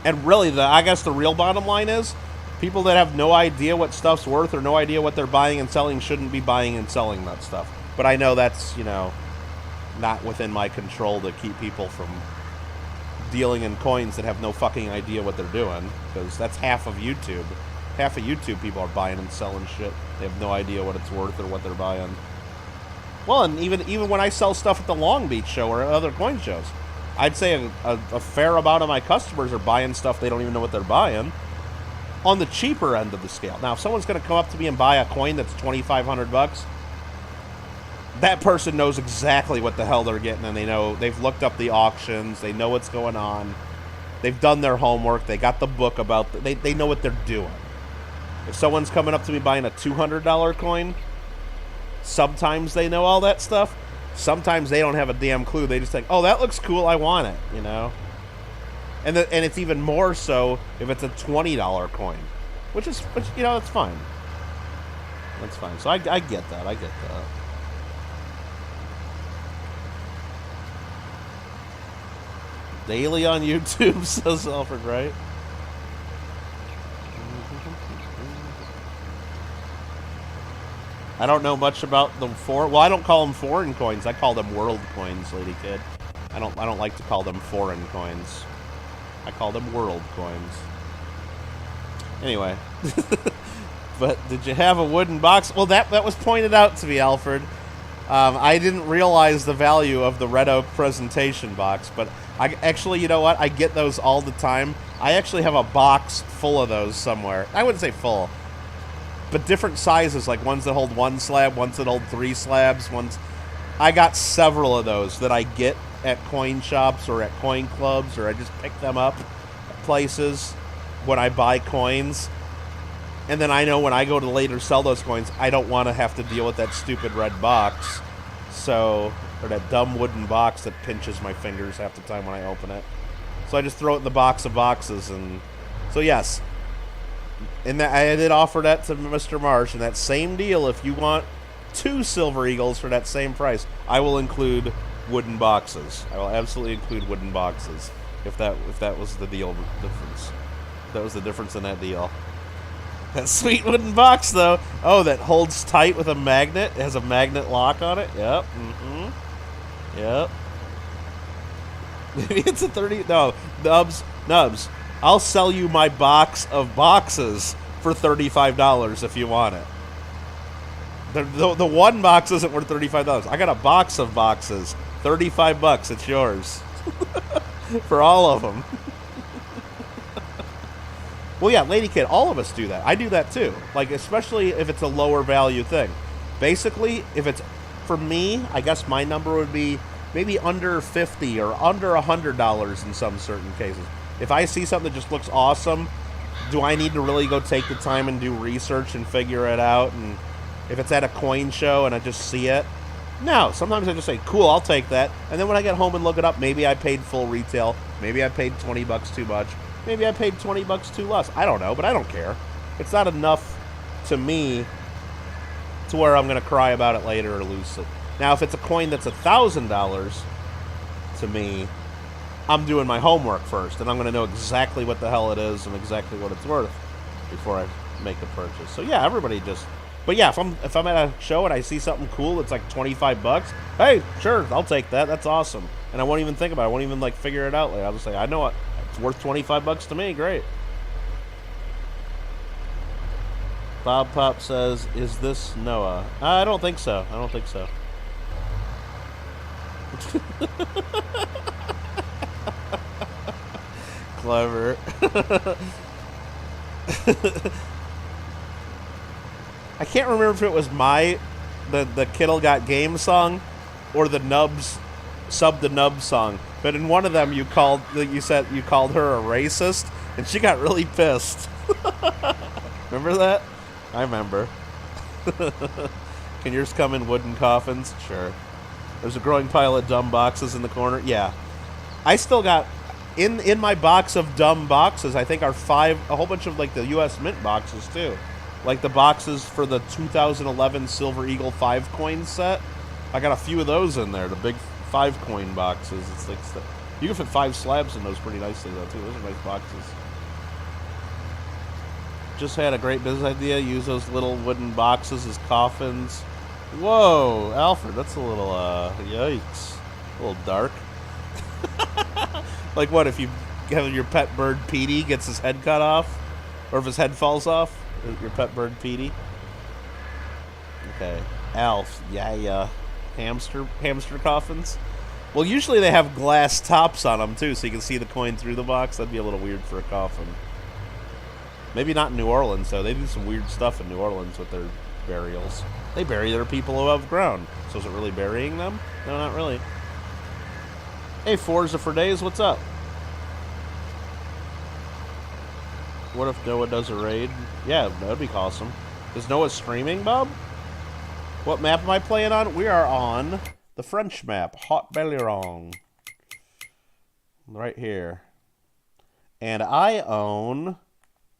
And really, I guess the real bottom line is, people that have no idea what stuff's worth or no idea what they're buying and selling shouldn't be buying and selling that stuff. But I know that's, you know, not within my control to keep people from dealing in coins that have no fucking idea what they're doing, because that's half of YouTube. Half of YouTube people are buying and selling shit. They have no idea what it's worth or what they're buying. Well, and even when I sell stuff at the Long Beach show or other coin shows, I'd say a fair amount of my customers are buying stuff they don't even know what they're buying on the cheaper end of the scale. Now, if someone's going to come up to me and buy a coin that's $2,500, that person knows exactly what the hell they're getting, and they've looked up the auctions, they know what's going on, they've done their homework, they got the book about they know what they're doing. If someone's coming up to me buying a $200 coin, sometimes they know all that stuff. Sometimes they don't have a damn clue. They just think, "Oh, that looks cool. I want it." You know. And it's even more so if it's a $20 coin, which you know, that's fine. That's fine. So I get that. I get that. Daily on YouTube, says Alfred, right? I don't know much about them well, I don't call them foreign coins. I call them world coins, Lady Kid. I don't like to call them foreign coins. I call them world coins. Anyway. But did you have a wooden box? Well, that was pointed out to me, Alfred. I didn't realize the value of the Red Oak presentation box, but actually, you know what? I get those all the time. I actually have a box full of those somewhere. I wouldn't say full, but different sizes, like ones that hold 1 slab, ones that hold 3 slabs, I got several of those that I get at coin shops or at coin clubs, or I just pick them up at places when I buy coins. And then I know when I go to later sell those coins, I don't want to have to deal with that stupid red box. Or that dumb wooden box that pinches my fingers half the time when I open it. So I just throw it in the box of boxes. And so yes, and I did offer that to Mr. Marsh, and that same deal, if you want 2 Silver Eagles for that same price, I will include wooden boxes. I will absolutely include wooden boxes if that was the deal difference. That was the difference in that deal. That sweet wooden box, though. Oh, that holds tight with a magnet. It has a magnet lock on it. Yep. Mm-hmm. Yep. Maybe it's a 30. No, Nubs. I'll sell you my box of boxes for $35 if you want it. The one box isn't worth $35. I got a box of boxes. $35. It's yours. For all of them. Well, yeah, Lady Kid, all of us do that. I do that too. Like, especially if it's a lower value thing. Basically, if it's, for me, I guess my number would be maybe under $50 or under $100 in some certain cases. If I see something that just looks awesome, do I need to really go take the time and do research and figure it out? And if it's at a coin show and I just see it, no. Sometimes I just say, cool, I'll take that. And then when I get home and look it up, maybe I paid full retail. Maybe I paid $20 too much. Maybe I paid $20 too less. I don't know, but I don't care. It's not enough to me to where I'm going to cry about it later or lose it. Now, if it's a coin that's $1,000 to me, I'm doing my homework first, and I'm going to know exactly what the hell it is and exactly what it's worth before I make the purchase. So yeah, everybody just. But yeah, if I'm at a show and I see something cool that's like $25, hey, sure, I'll take that. That's awesome, and I won't even think about it. I won't even like figure it out later. I'll just say, I know what. It's worth $25 to me. Great. Bob Pop says, "Is this Noah?" I don't think so. I don't think so. Clever. I can't remember if it was the Kittle Got Game song or the Nubs Sub the Nubs song. But in one of them, you called her a racist, and she got really pissed. Remember that? I remember. Can yours come in wooden coffins? Sure. There's a growing pile of dumb boxes in the corner. Yeah. I still got, in my box of dumb boxes, I think are a whole bunch of like the U.S. Mint boxes too. Like the boxes for the 2011 Silver Eagle 5 coin set. I got a few of those in there, the big 5 coin boxes. It's like you can fit 5 slabs in those pretty nicely though too. Those are nice boxes. Just had a great business idea. Use those little wooden boxes as coffins. Whoa, Alfred, that's a little yikes. A little dark. Like what, if you have your pet bird Petey gets his head cut off? Or if his head falls off? Your pet bird Petey? Okay. Alf. Yeah. Hamster coffins? Well, usually they have glass tops on them, too, so you can see the coin through the box. That'd be a little weird for a coffin. Maybe not in New Orleans, though. They do some weird stuff in New Orleans with their burials. They bury their people above ground. So is it really burying them? No, not really. Hey, Forza for Days, what's up? What if Noah does a raid? Yeah, that would be awesome. Is Noah streaming, Bob? What map am I playing on? We are on the French map, Hot Belleron. Right here. And I own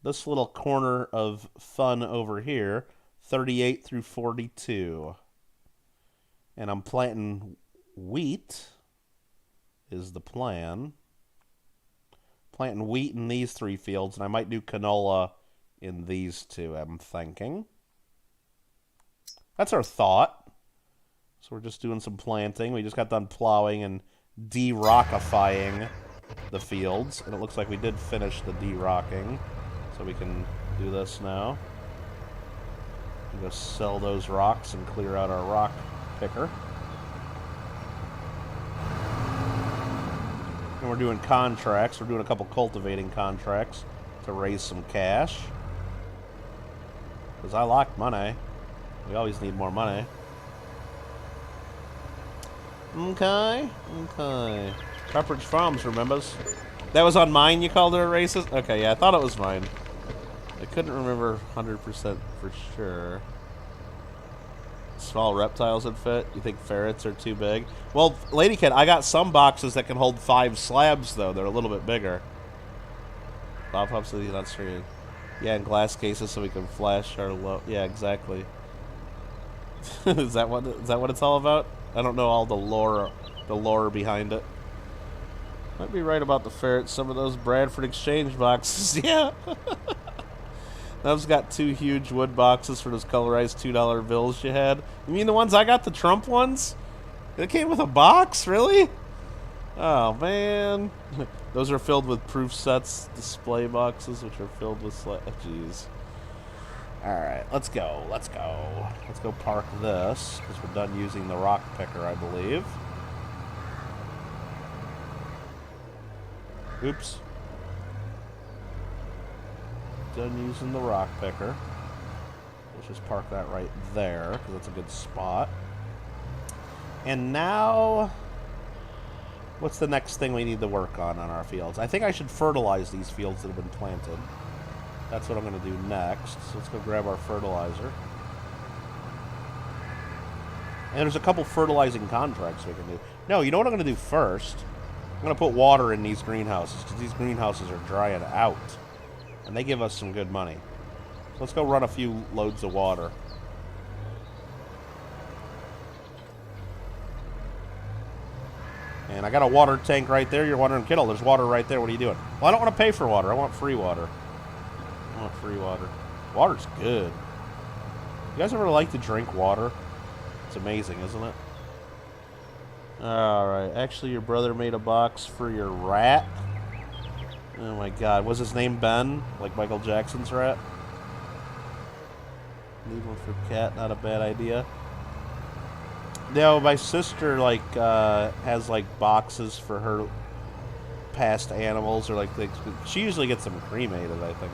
this little corner of fun over here, 38 through 42. And I'm planting wheat is the plan. Planting wheat in these 3 fields, and I might do canola in these 2, I'm thinking. That's our thought. So we're just doing some planting. We just got done plowing and de-rockifying the fields, and it looks like we did finish the de-rocking. So we can do this now. Go sell those rocks and clear out our rock picker. And we're doing contracts. We're doing a couple cultivating contracts to raise some cash. Because I like money. We always need more money. Okay. Pepperidge Farms remembers. That was on mine, you called it a racist? Okay, yeah, I thought it was mine. I couldn't remember 100% for sure. Small reptiles would fit? You think ferrets are too big? Well, Ladykid, I got some boxes that can hold 5 slabs, though. They're a little bit bigger. Bob Hop says he's not streaming. Yeah, in glass cases so we can flash our low. Yeah, exactly. Is that what it's all about? I don't know all the lore behind it. Might be right about the ferrets. Some of those Bradford Exchange boxes, yeah. Those got 2 huge wood boxes for those colorized $2 bills you had. You mean the ones I got, the Trump ones? They came with a box, really? Oh, man. Those are filled with proof sets, display boxes, which are filled with jeez. Alright, let's go. Let's go park this, because we're done using the rock picker, I believe. Oops. Done using the rock picker. Let's just park that right there, because that's a good spot. And now, what's the next thing we need to work on our fields? I think I should fertilize these fields that have been planted. That's what I'm going to do next. So let's go grab our fertilizer. And there's a couple fertilizing contracts we can do. No, you know what I'm going to do first? I'm going to put water in these greenhouses, because these greenhouses are drying out. And they give us some good money. So let's go run a few loads of water. And I got a water tank right there. You're wondering, Kittle, there's water right there. What are you doing? Well, I don't want to pay for water. I want free water. I want free water. Water's good. You guys ever like to drink water? It's amazing, isn't it? Alright. Actually, your brother made a box for your rat. Oh my god. Was his name Ben? Like Michael Jackson's rat? Need one for cat. Not a bad idea. No, my sister, like, has, like, boxes for her past animals, or, like, she usually gets them cremated, I think.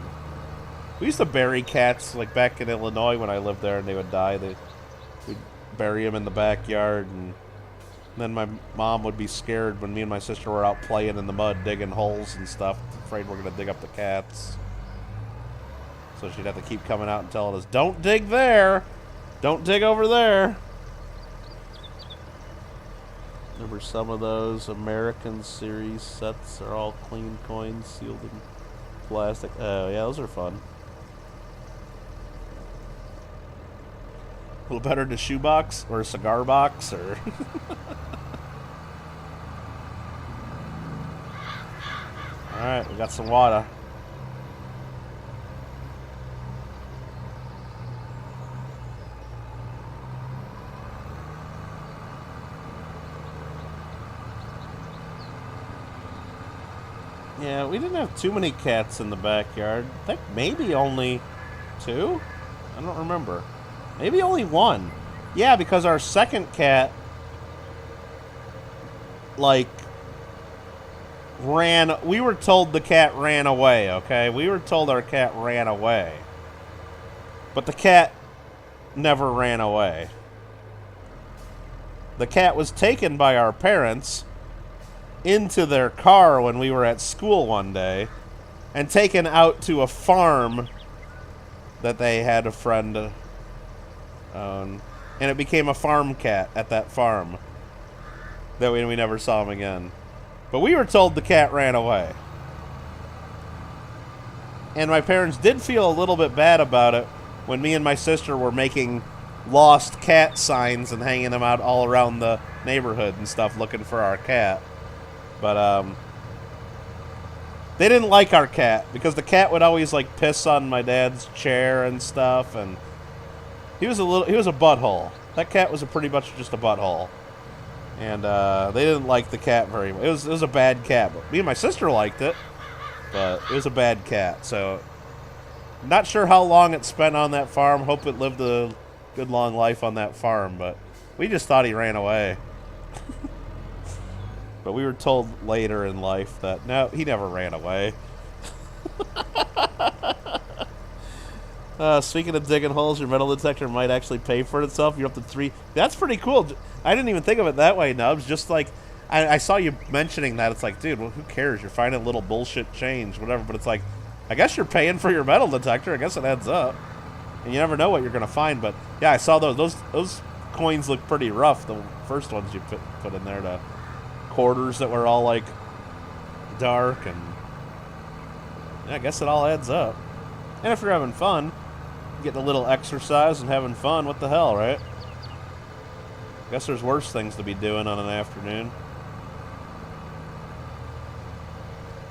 We used to bury cats, like, back in Illinois when I lived there, and they would die. We'd bury them in the backyard, and then my mom would be scared when me and my sister were out playing in the mud, digging holes and stuff, afraid we're going to dig up the cats. So she'd have to keep coming out and telling us, don't dig there! Don't dig over there! Remember some of those American series sets are all clean coins sealed in plastic. Oh, yeah, those are fun. A little better than a shoebox or a cigar box or... Alright, we got some water. Yeah, we didn't have too many cats in the backyard. I think maybe only 2? I don't remember. Maybe only 1. Yeah, because our second cat, like, we were told the cat ran away, okay? We were told our cat ran away. But the cat never ran away. The cat was taken by our parents into their car when we were at school one day and taken out to a farm that they had a friend own. And it became a farm cat at that farm. That we never saw him again. But we were told the cat ran away. And my parents did feel a little bit bad about it when me and my sister were making lost cat signs and hanging them out all around the neighborhood and stuff looking for our cat. But they didn't like our cat because the cat would always like piss on my dad's chair and stuff, and he was a butthole. That cat was pretty much just a butthole. And they didn't like the cat very much. It was a bad cat. But me and my sister liked it, but it was a bad cat. So not sure how long it spent on that farm. Hope it lived a good long life on that farm, but we just thought he ran away. But we were told later in life that, no, he never ran away. Speaking of digging holes, your metal detector might actually pay for itself. You're up to 3. That's pretty cool. I didn't even think of it that way, Nubs. Just like, I saw you mentioning that. It's like, dude, well, who cares? You're finding little bullshit change, whatever. But it's like, I guess you're paying for your metal detector. I guess it adds up. And you never know what you're going to find. But, yeah, I saw those coins look pretty rough. The first ones you put in there to quarters that were all like dark, and yeah, I guess it all adds up. And if you're having fun, getting a little exercise and having fun, what the hell, right? I guess there's worse things to be doing on an afternoon.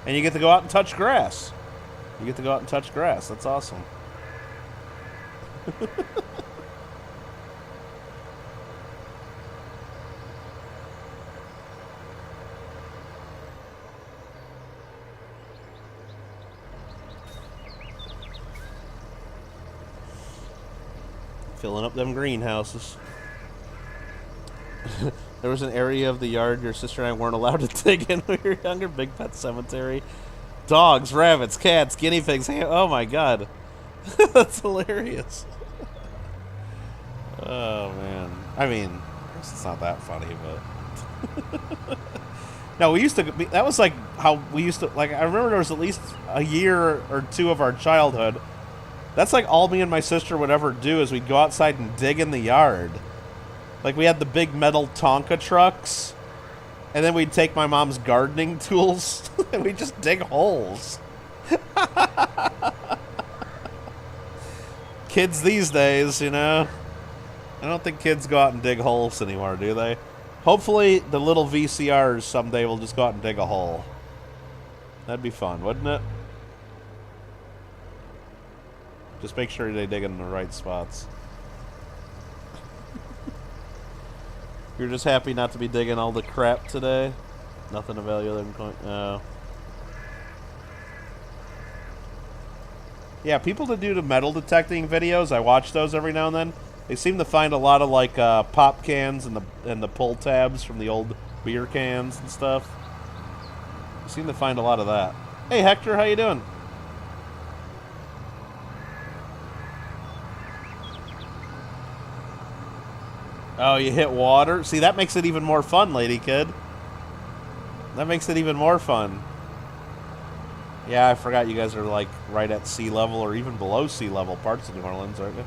And you get to go out and touch grass. You get to go out and touch grass. That's awesome. Filling up them greenhouses. There was an area of the yard your sister and I weren't allowed to dig in when we were younger. Big pet cemetery. Dogs, rabbits, cats, guinea pigs. Oh my god. That's hilarious. Oh man. I mean, I guess it's not that funny, but... No, we used to... That was like how we used to... Like, I remember there was at least a year or 2 of our childhood. That's like all me and my sister would ever do is we'd go outside and dig in the yard. Like we had the big metal Tonka trucks. And then we'd take my mom's gardening tools and we'd just dig holes. Kids these days, you know. I don't think kids go out and dig holes anymore, do they? Hopefully the little VCRs someday will just go out and dig a hole. That'd be fun, wouldn't it? Just make sure they dig in the right spots. You're just happy not to be digging all the crap today? Nothing of value other than no. Yeah, people that do the metal detecting videos, I watch those every now and then. They seem to find a lot of like pop cans and the pull tabs from the old beer cans and stuff. They seem to find a lot of that. Hey Hector, how you doing? Oh, you hit water? See, that makes it even more fun, lady kid. That makes it even more fun. Yeah, I forgot you guys are like right at sea level or even below sea level parts of New Orleans, aren't you?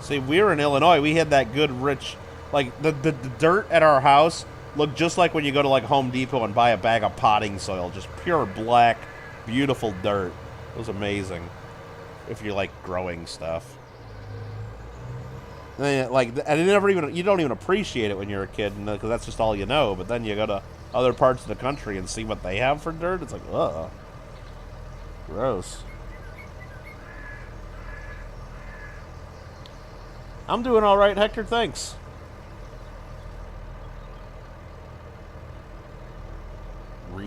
See, we were in Illinois. We had that good, rich... Like, the dirt at our house looked just like when you go to, like, Home Depot and buy a bag of potting soil. Just pure black, beautiful dirt. It was amazing. If you like growing stuff. And then, like, you don't even appreciate it when you're a kid, because that's just all you know. But then you go to other parts of the country and see what they have for dirt. It's like, ugh. Gross. I'm doing all right, Hector. Thanks.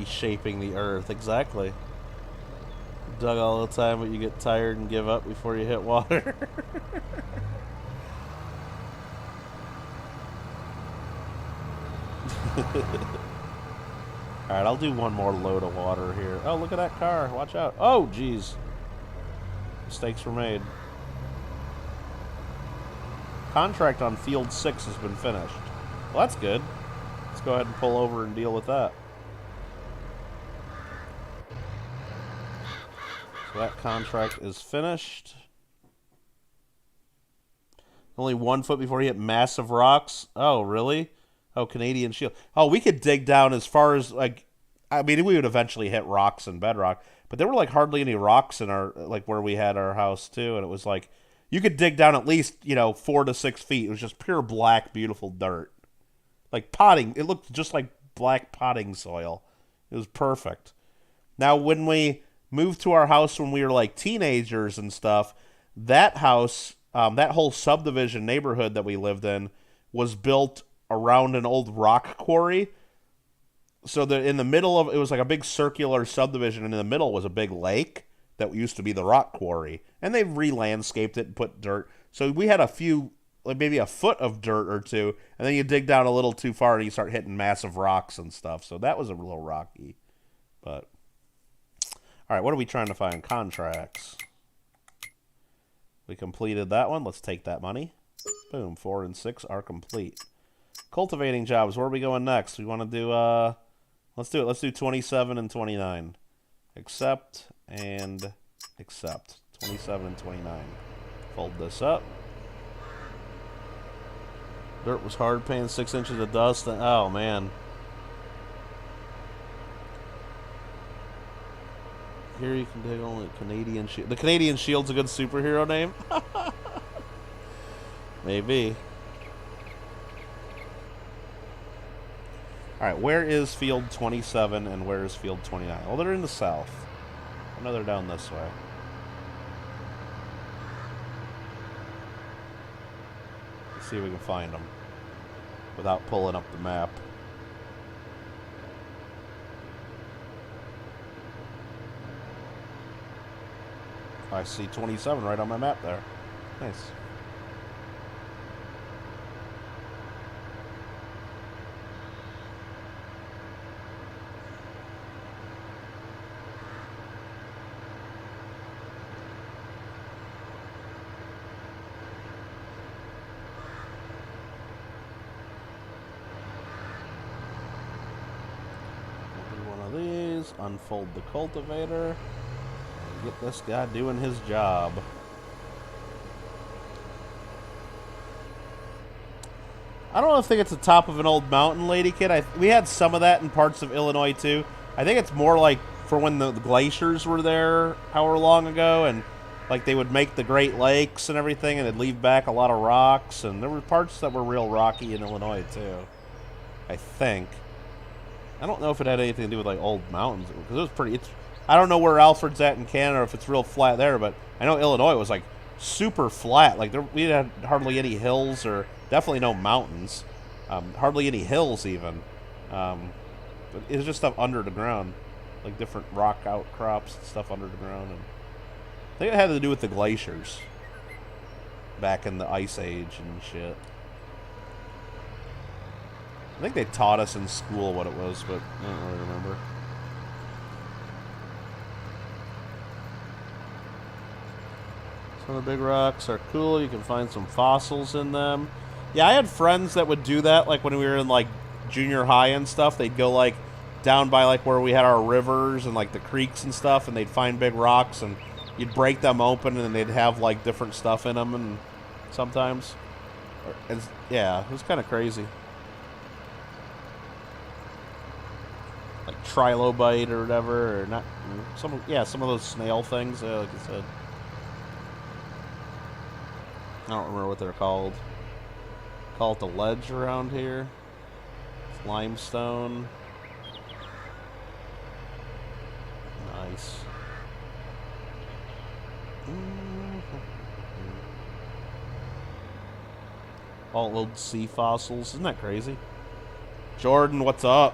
reshaping the earth. Exactly. Dug all the time, but you get tired and give up before you hit water. Alright, I'll do one more load of water here. Oh, look at that car. Watch out. Oh, jeez. Mistakes were made. Contract on Field 6 has been finished. Well, that's good. Let's go ahead and pull over and deal with that. So that contract is finished. Only 1 foot before you hit massive rocks. Oh, really? Oh, Canadian Shield. Oh, we could dig down as far as, like, I mean, we would eventually hit rocks and bedrock, but there were, like, hardly any rocks in our, like, where we had our house, too, and it was, like, you could dig down at least, you know, 4 to 6 feet. It was just pure black, beautiful dirt. Like, potting. It looked just like black potting soil. It was perfect. Now, when we moved to our house when we were, like, teenagers and stuff, that house, that whole subdivision neighborhood that we lived in was built around an old rock quarry. So that in the middle of it was like a big circular subdivision, and in the middle was a big lake that used to be the rock quarry. And they re-landscaped it and put dirt. So we had a few, like maybe a foot of dirt or two, and then you dig down a little too far and you start hitting massive rocks and stuff. So that was a little rocky. But all right, what are we trying to find? Contracts. We completed that one. Let's take that money. Boom, 4 and 6 are complete. Cultivating jobs. Where are we going next? We want to do, let's do it. Let's do 27 and 29. Accept and accept. 27 and 29. Fold this up. Dirt was hard, paying 6 inches of dust. And, oh, man. Here you can dig only Canadian Shield. The Canadian Shield's a good superhero name? Maybe. Alright, where is field 27 and where is field 29? Well, they're in the south. I know they're down this way. Let's see if we can find them without pulling up the map. I see 27 right on my map there. Nice. Unfold the cultivator and get this guy doing his job. I don't think it's the top of an old mountain, Lady Kid. We had some of that in parts of Illinois too. I think it's more like for when the glaciers were there however long ago, and like they would make the Great Lakes and everything, and they'd leave back a lot of rocks, and there were parts that were real rocky in Illinois too, I think. I don't know if it had anything to do with like old mountains, because it was pretty. I don't know where Alfred's at in Canada, or if it's real flat there, but I know Illinois was like super flat. Like we had hardly any hills, or definitely no mountains, hardly any hills even. But it was just stuff under the ground, like different rock outcrops and stuff under the ground. And I think it had to do with the glaciers back in the Ice Age and shit. I think they taught us in school what it was, but I don't really remember. Some of the big rocks are cool. You can find some fossils in them. Yeah, I had friends that would do that, like when we were in like junior high and stuff. They'd go like down by like where we had our rivers and like the creeks and stuff, and they'd find big rocks, and you'd break them open, and they'd have like different stuff in them, and sometimes, yeah, it was kind of crazy. Like trilobite or whatever, or not. Some of those snail things. Like I said, I don't remember what they're called. Call it the ledge around here. It's limestone. Nice. All old sea fossils. Isn't that crazy? Jordan, what's up?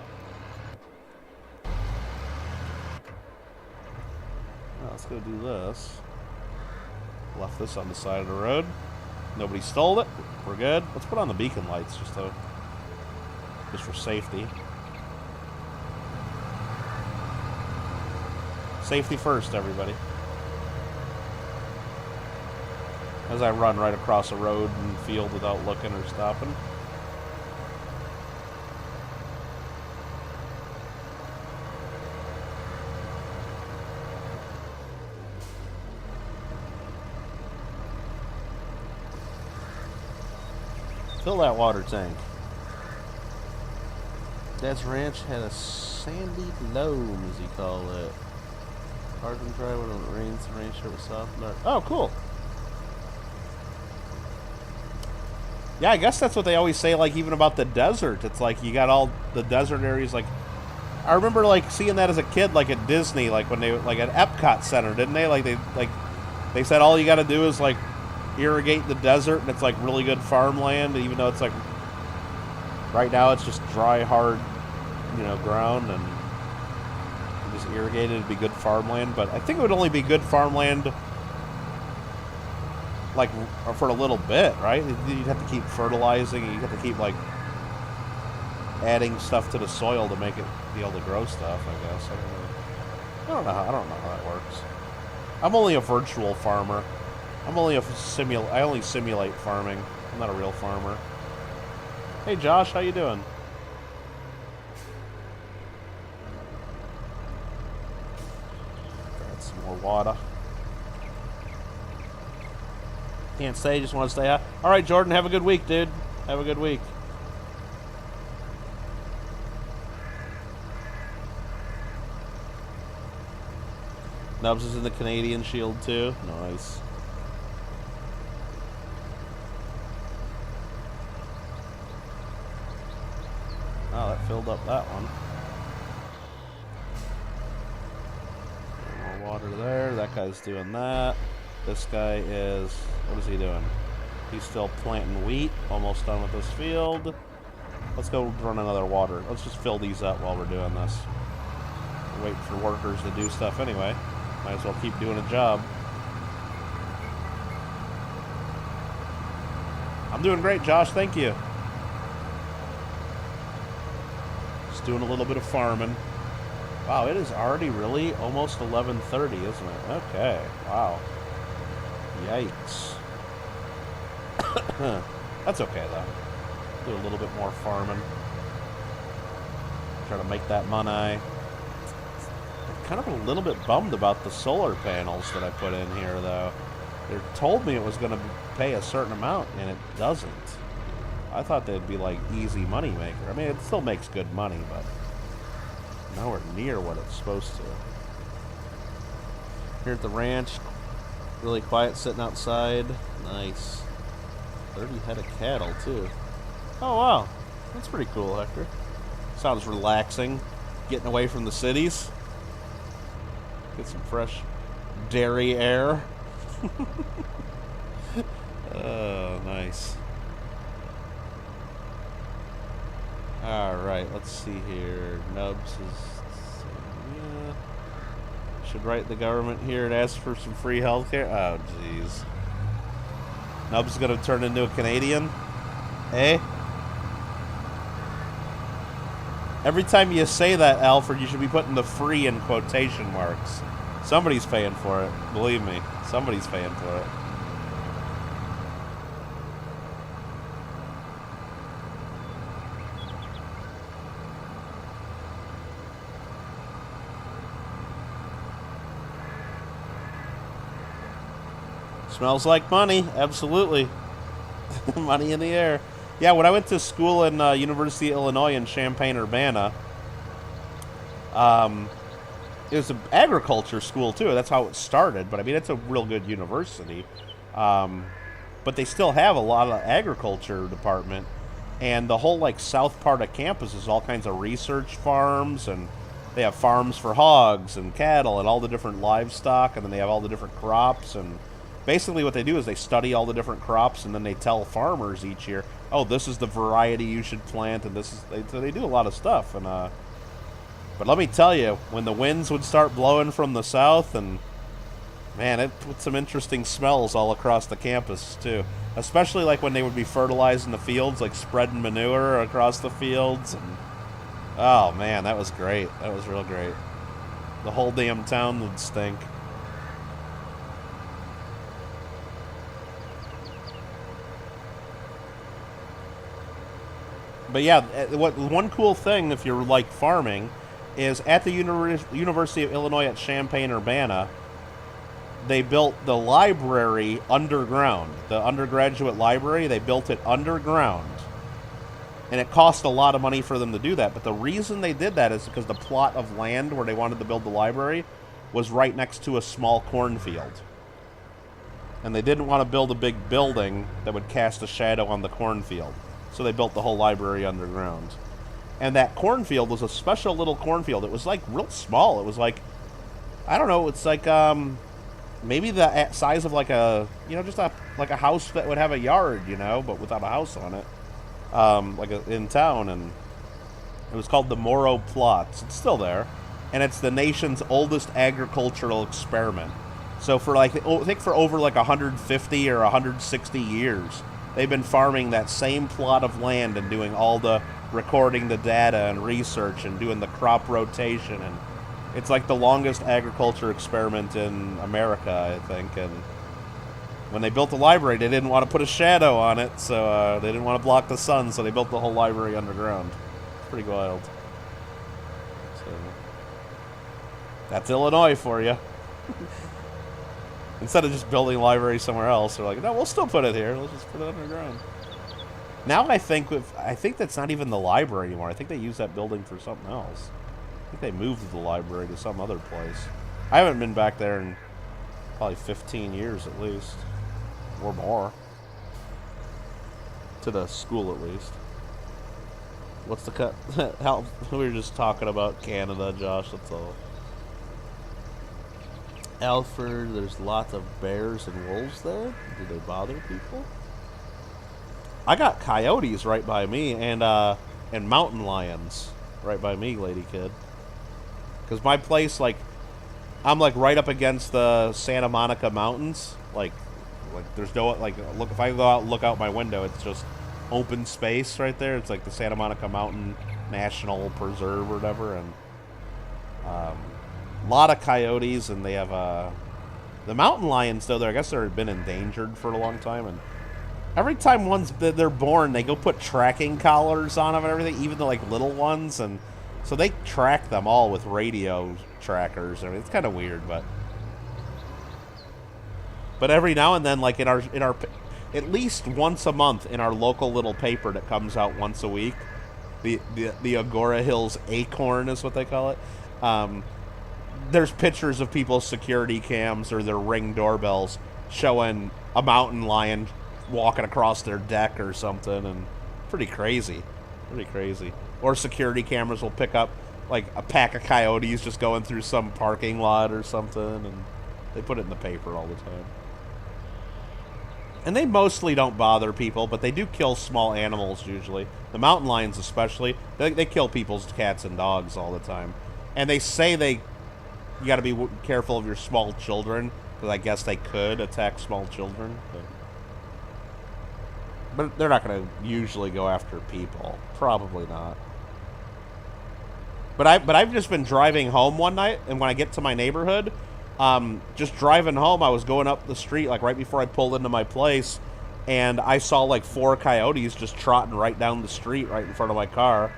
let's go do this. Left this on the side of the road. Nobody stole it. We're good. Let's put on the beacon lights just for safety. Safety first, everybody. As I run right across a road and field without looking or stopping. Fill that water tank. Dad's ranch had a sandy loam, as you call it. Hard and dry when it rains, the rain shirt was soft and dark. Oh, cool. Yeah, I guess that's what they always say, like, even about the desert. It's like, you got all the desert areas, like, I remember, like, seeing that as a kid, like, at Disney, like, when they, like, at Epcot Center, didn't they? Like, they said all you gotta do is, like, irrigate the desert, and it's, like, really good farmland, even though it's, like, right now it's just dry, hard, you know, ground, and just irrigate it, it'd be good farmland, but I think it would only be good farmland, like, for a little bit, right? You'd have to keep fertilizing, and you'd have to keep, like, adding stuff to the soil to make it be able to grow stuff, I guess. I don't know how that works. I'm only a virtual farmer. I only simulate farming. I'm not a real farmer. Hey Josh, how you doing? Got some more water. Can't stay, just want to stay out. Alright, Jordan, have a good week, dude. Have a good week. Nubs is in the Canadian Shield, too. Nice. Oh, that filled up that one. More water there. That guy's doing that. This guy is... What is he doing? He's still planting wheat. Almost done with this field. Let's go run another water. Let's just fill these up while we're doing this. Wait for workers to do stuff anyway. Might as well keep doing a job. I'm doing great, Josh. Thank you. Just doing a little bit of farming. Wow, it is already really almost 11:30, isn't it? Okay. Wow. Yikes. That's okay, though. Do a little bit more farming. Try to make that money. Kind of a little bit bummed about the solar panels that I put in here, though. They told me it was going to pay a certain amount, and it doesn't. I thought they'd be, like, easy money maker. I mean, it still makes good money, but nowhere near what it's supposed to. Here at the ranch, really quiet, sitting outside. Nice. 30 head of cattle, too. Oh, wow. That's pretty cool, Hector. Sounds relaxing. Getting away from the cities. Get some fresh dairy air. Oh, nice. Alright, let's see here. Nubs is... Yeah. Should write the government here and ask for some free healthcare. Oh, jeez. Nubs is going to turn into a Canadian? Eh? Every time you say that, Alfred, you should be putting the free in quotation marks. Somebody's paying for it. Believe me. Somebody's paying for it. Smells like money. Absolutely. Money in the air. Yeah, when I went to school in University of Illinois in Champaign-Urbana, it was an agriculture school, too. That's how it started. But, I mean, it's a real good university. But they still have a lot of agriculture department. And the whole, like, south part of campus is all kinds of research farms. And they have farms for hogs and cattle and all the different livestock. And then they have all the different crops. And basically what they do is they study all the different crops. And then they tell farmers each year, oh, this is the variety you should plant. And this is... So they do a lot of stuff. And, but let me tell you, when the winds would start blowing from the south and Man, it put some interesting smells all across the campus, too. Especially, like, when they would be fertilizing the fields, like, spreading manure across the fields. And, oh, man, that was great. That was real great. The whole damn town would stink. But yeah, one cool thing if you're like farming is at the University of Illinois at Champaign-Urbana, they built the library underground. The undergraduate library, they built it underground. And it cost a lot of money for them to do that. But the reason they did that is because the plot of land where they wanted to build the library was right next to a small cornfield. And they didn't want to build a big building that would cast a shadow on the cornfield. So they built the whole library underground. And that cornfield was a special little cornfield. It was like real small. It was like, I don't know, it's like maybe the size of like a, just like a house that would have a yard, but without a house on it. In town. And it was called the Morrow Plots. It's still there. And it's the nation's oldest agricultural experiment. So for I think for over like 150 or 160 years, they've been farming that same plot of land and doing all the recording the data and research and doing the crop rotation. And it's like the longest agriculture experiment in America, I think. And when they built the library, they didn't want to put a shadow on it, so they didn't want to block the sun, so they built the whole library underground. It's pretty wild. So that's Illinois for you. Instead of just building a library somewhere else, they're like, no, we'll still put it here. Let's just put it underground. Now I think that's not even the library anymore. I think they use that building for something else. I think they moved the library to some other place. I haven't been back there in probably 15 years at least. Or more. To the school at least. What's the cut? We were just talking about Canada, Josh. That's all. Alfred, there's lots of bears and wolves there. Do they bother people? I got coyotes right by me and mountain lions right by me, lady kid. Because my place, I'm right up against the Santa Monica Mountains. Like there's no look. If I go out and look out my window, it's just open space right there. It's like the Santa Monica Mountain National Preserve or whatever, and a lot of coyotes, and they have the mountain lions though. I guess they've been endangered for a long time, and every time they're born, they go put tracking collars on them and everything, even the little ones, and so they track them all with radio trackers. I mean, it's kind of weird, but every now and then, in our at least once a month in our local little paper that comes out once a week, the Agoura Hills Acorn is what they call it. There's pictures of people's security cams or their Ring doorbells showing a mountain lion walking across their deck or something, and pretty crazy. Or security cameras will pick up a pack of coyotes just going through some parking lot or something, and they put it in the paper all the time. And they mostly don't bother people, but they do kill small animals usually. The mountain lions especially, they kill people's cats and dogs all the time. And they say you got to be careful of your small children, because I guess they could attack small children. But they're not going to usually go after people. Probably not. But I've just been driving home one night, and when I get to my neighborhood, just driving home, I was going up the street, right before I pulled into my place, and I saw 4 coyotes just trotting right down the street right in front of my car.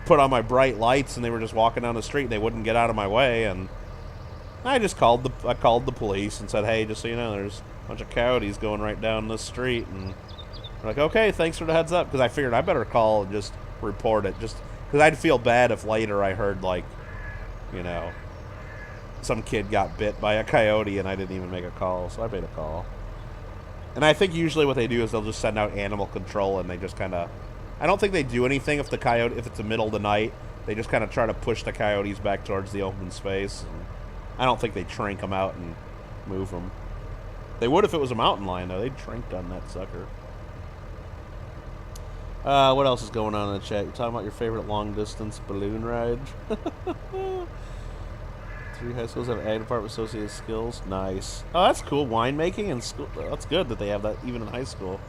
Put on my bright lights, and they were just walking down the street. They wouldn't get out of my way, and I just called the police and said, hey, just so you know, there's a bunch of coyotes going right down this street. And they're like, okay, thanks for the heads up, because I figured I better call and just report it, just because I'd feel bad if later I heard some kid got bit by a coyote and I didn't even make a call, so I made a call. And I think usually what they do is they'll just send out animal control, and they just kind of, I don't think they do anything if it's the middle of the night. They just kind of try to push the coyotes back towards the open space. And I don't think they trank them out and move them. They would if it was a mountain lion, though. They'd trank on that sucker. What else is going on in the chat? You're talking about your favorite long-distance balloon ride? 3 high schools have ag department associated skills. Nice. Oh, that's cool. Winemaking and school. That's good that they have that even in high school.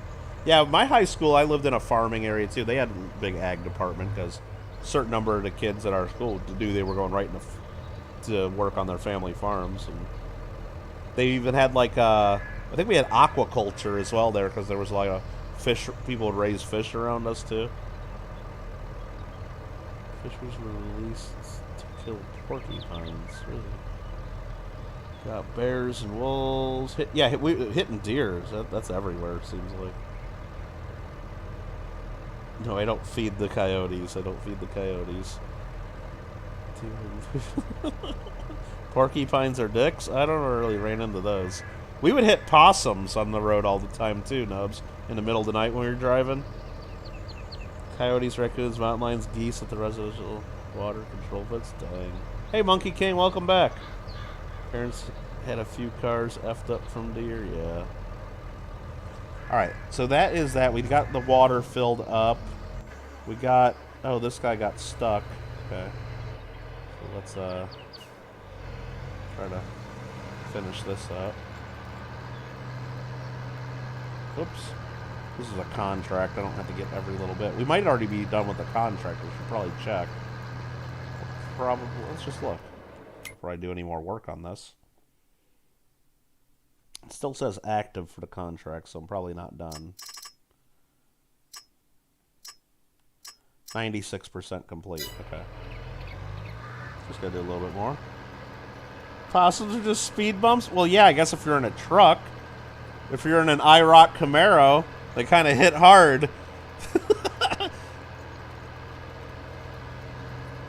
Yeah, my high school, I lived in a farming area too. They had a big ag department because a certain number of the kids at our school they were going right to work on their family farms. And they even had like, I think we had aquaculture as well there because there was like a fish, people would raise fish around us too. Fishers were released to kill porcupines. Really? Got bears and wolves. Hitting deer. That's everywhere, it seems like. No, I don't feed the coyotes. I don't feed the coyotes. Porcupines are dicks? I don't really ran into those. We would hit possums on the road all the time too, Nubs. In the middle of the night when we were driving. Coyotes, raccoons, mountain lions, geese at the residential water control pits. Dang. Hey, Monkey King, welcome back. Parents had a few cars effed up from deer. Yeah. Alright, so that is that. We got the water filled up. We got... Oh, this guy got stuck. Okay. So let's try to finish this up. Oops. This is a contract. I don't have to get every little bit. We might already be done with the contract. We should probably check. Probably. Let's just look before I do any more work on this. It still says active for the contract, so I'm probably not done. 96% complete. Okay. Just gotta do a little bit more. Possums are just speed bumps? Well, yeah, I guess if you're in a truck. If you're in an IROC Camaro, they kind of hit hard.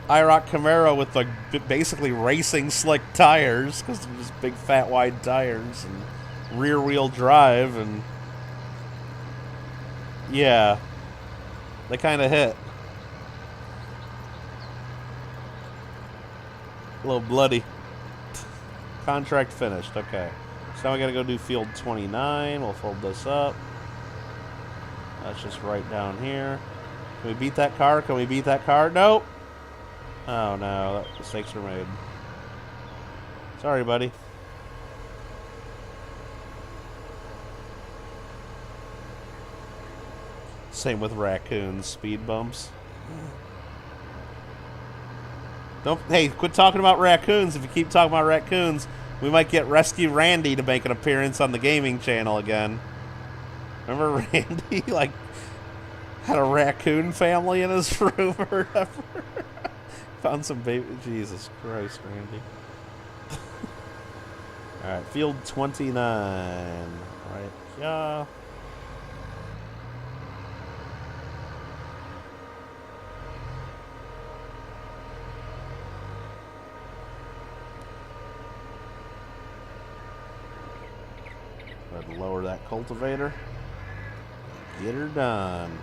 IROC Camaro with like basically racing slick tires because they're just big fat wide tires and rear wheel drive and yeah, they kind of hit. A little bloody. Contract finished. Okay. So now we gotta go do field 29. We'll fold this up. That's just right down here. Can we beat that car? Can we beat that car? Nope. Oh no, mistakes were made. Sorry, buddy. Same with raccoons, speed bumps. Hey, quit talking about raccoons. If you keep talking about raccoons, we might get Rescue Randy to make an appearance on the gaming channel again. Remember Randy, like, had a raccoon family in his room or whatever? Found some baby... Jesus Christ, Randy. Alright, field 29. Right, yeah. Gotta lower that cultivator. Get her done.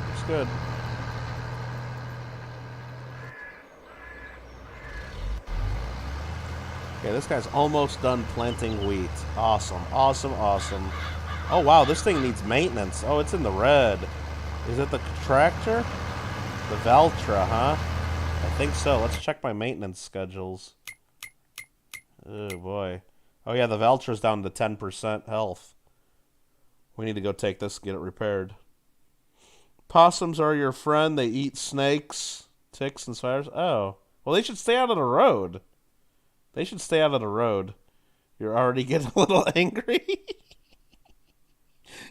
Looks good. Okay, this guy's almost done planting wheat. Awesome, awesome, awesome. Oh, wow, this thing needs maintenance. Oh, it's in the red. Is it the tractor? The Valtra, huh? I think so. Let's check my maintenance schedules. Oh, boy. Oh, yeah, the Valtra's down to 10% health. We need to go take this and get it repaired. Possums are your friend. They eat snakes, ticks, and spiders. Oh. Well, they should stay out of the road. They should stay out of the road. You're already getting a little angry.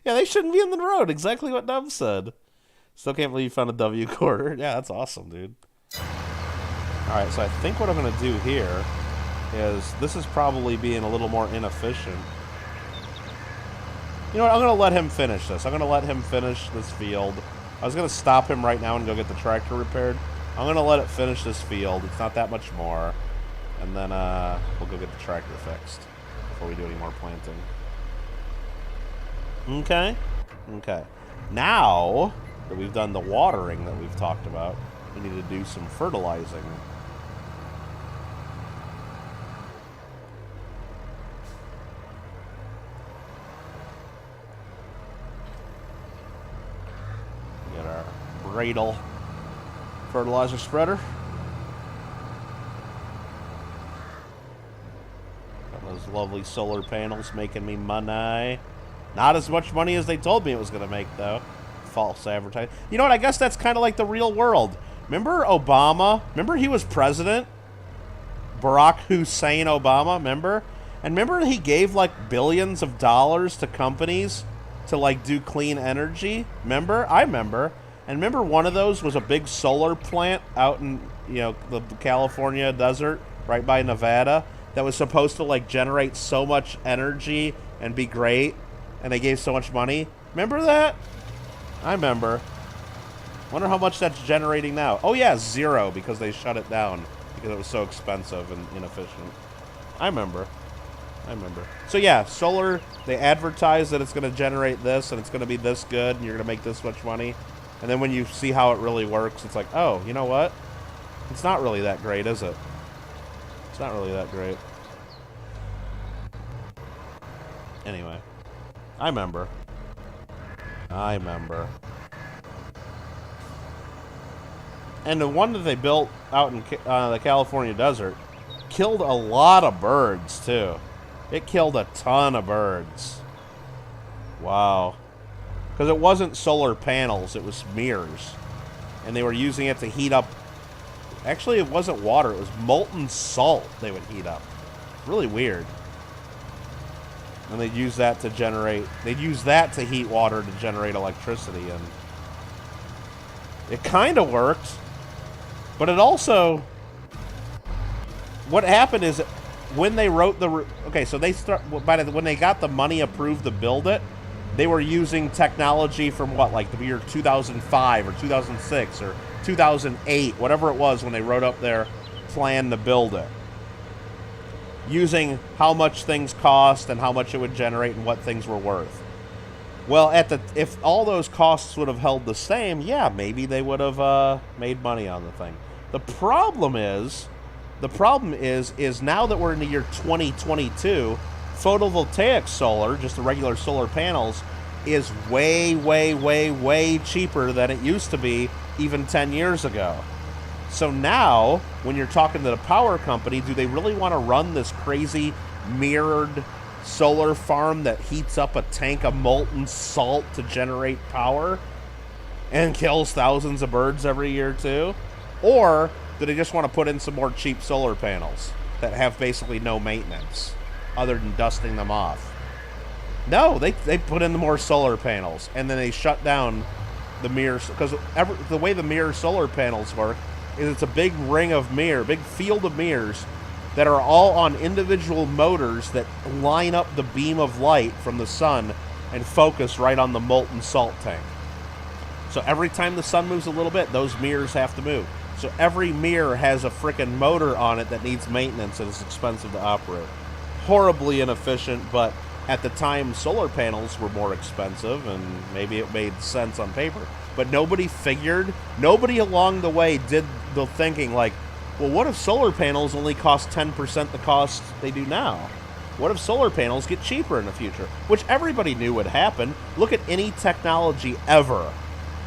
Yeah, they shouldn't be in the road. Exactly what Dub said. Still can't believe you found a W quarter. Yeah, that's awesome, dude. Alright, so I think what I'm going to do here is... This is probably being a little more inefficient. You know what? I'm going to let him finish this. I'm going to let him finish this field. I was going to stop him right now and go get the tractor repaired. I'm going to let it finish this field. It's not that much more. And then we'll go get the tractor fixed before we do any more planting. Okay. Okay. Now that we've done the watering that we've talked about, we need to do some fertilizing. Radel fertilizer spreader. Got those lovely solar panels making me money. Not as much money as they told me it was going to make, though. False advertising. You know what? I guess that's kind of like the real world. Remember Obama? Remember he was president? Barack Hussein Obama, remember? And remember he gave like billions of dollars to companies to like do clean energy? Remember? I remember. And remember one of those was a big solar plant out in, you know, the California desert right by Nevada that was supposed to like generate so much energy and be great, and they gave so much money. Remember that? I remember. Wonder how much that's generating now. Oh yeah, 0 because they shut it down because it was so expensive and inefficient. I remember. So yeah, solar, they advertise that it's going to generate this and it's going to be this good and you're going to make this much money. And then when you see how it really works, it's like, oh, you know what? It's not really that great, is it? It's not really that great. Anyway, I remember. And the one that they built out in the California desert killed a lot of birds, too. It killed a ton of birds. Wow. Because it wasn't solar panels, it was mirrors. And they were using it to heat up... Actually, it wasn't water, it was molten salt they would heat up. Really weird. And they'd use that to generate... They'd use that to heat water to generate electricity, and... It kind of worked. But it also... What happened is... When they wrote the... Okay, so they start... When they got the money approved to build it, they were using technology from what? Like the year 2005 or 2006 or 2008, whatever it was when they wrote up their plan to build it. Using how much things cost and how much it would generate and what things were worth. Well, if all those costs would have held the same, yeah, maybe they would have made money on the thing. The problem is now that we're in the year 2022, photovoltaic solar, just the regular solar panels, is way, way, way, way cheaper than it used to be even 10 years ago. So now, when you're talking to the power company, do they really want to run this crazy mirrored solar farm that heats up a tank of molten salt to generate power and kills thousands of birds every year too? Or do they just want to put in some more cheap solar panels that have basically no maintenance other than dusting them off? No, they put in the more solar panels, and then they shut down the mirrors, because the way the mirror solar panels work is it's a big big field of mirrors that are all on individual motors that line up the beam of light from the sun and focus right on the molten salt tank. So every time the sun moves a little bit, those mirrors have to move. So every mirror has a frickin' motor on it that needs maintenance and is expensive to operate. Horribly inefficient, but at the time solar panels were more expensive and maybe it made sense on paper. But nobody along the way did the thinking like, well, what if solar panels only cost 10% the cost they do now? What if solar panels get cheaper in the future? Which everybody knew would happen. Look at any technology ever.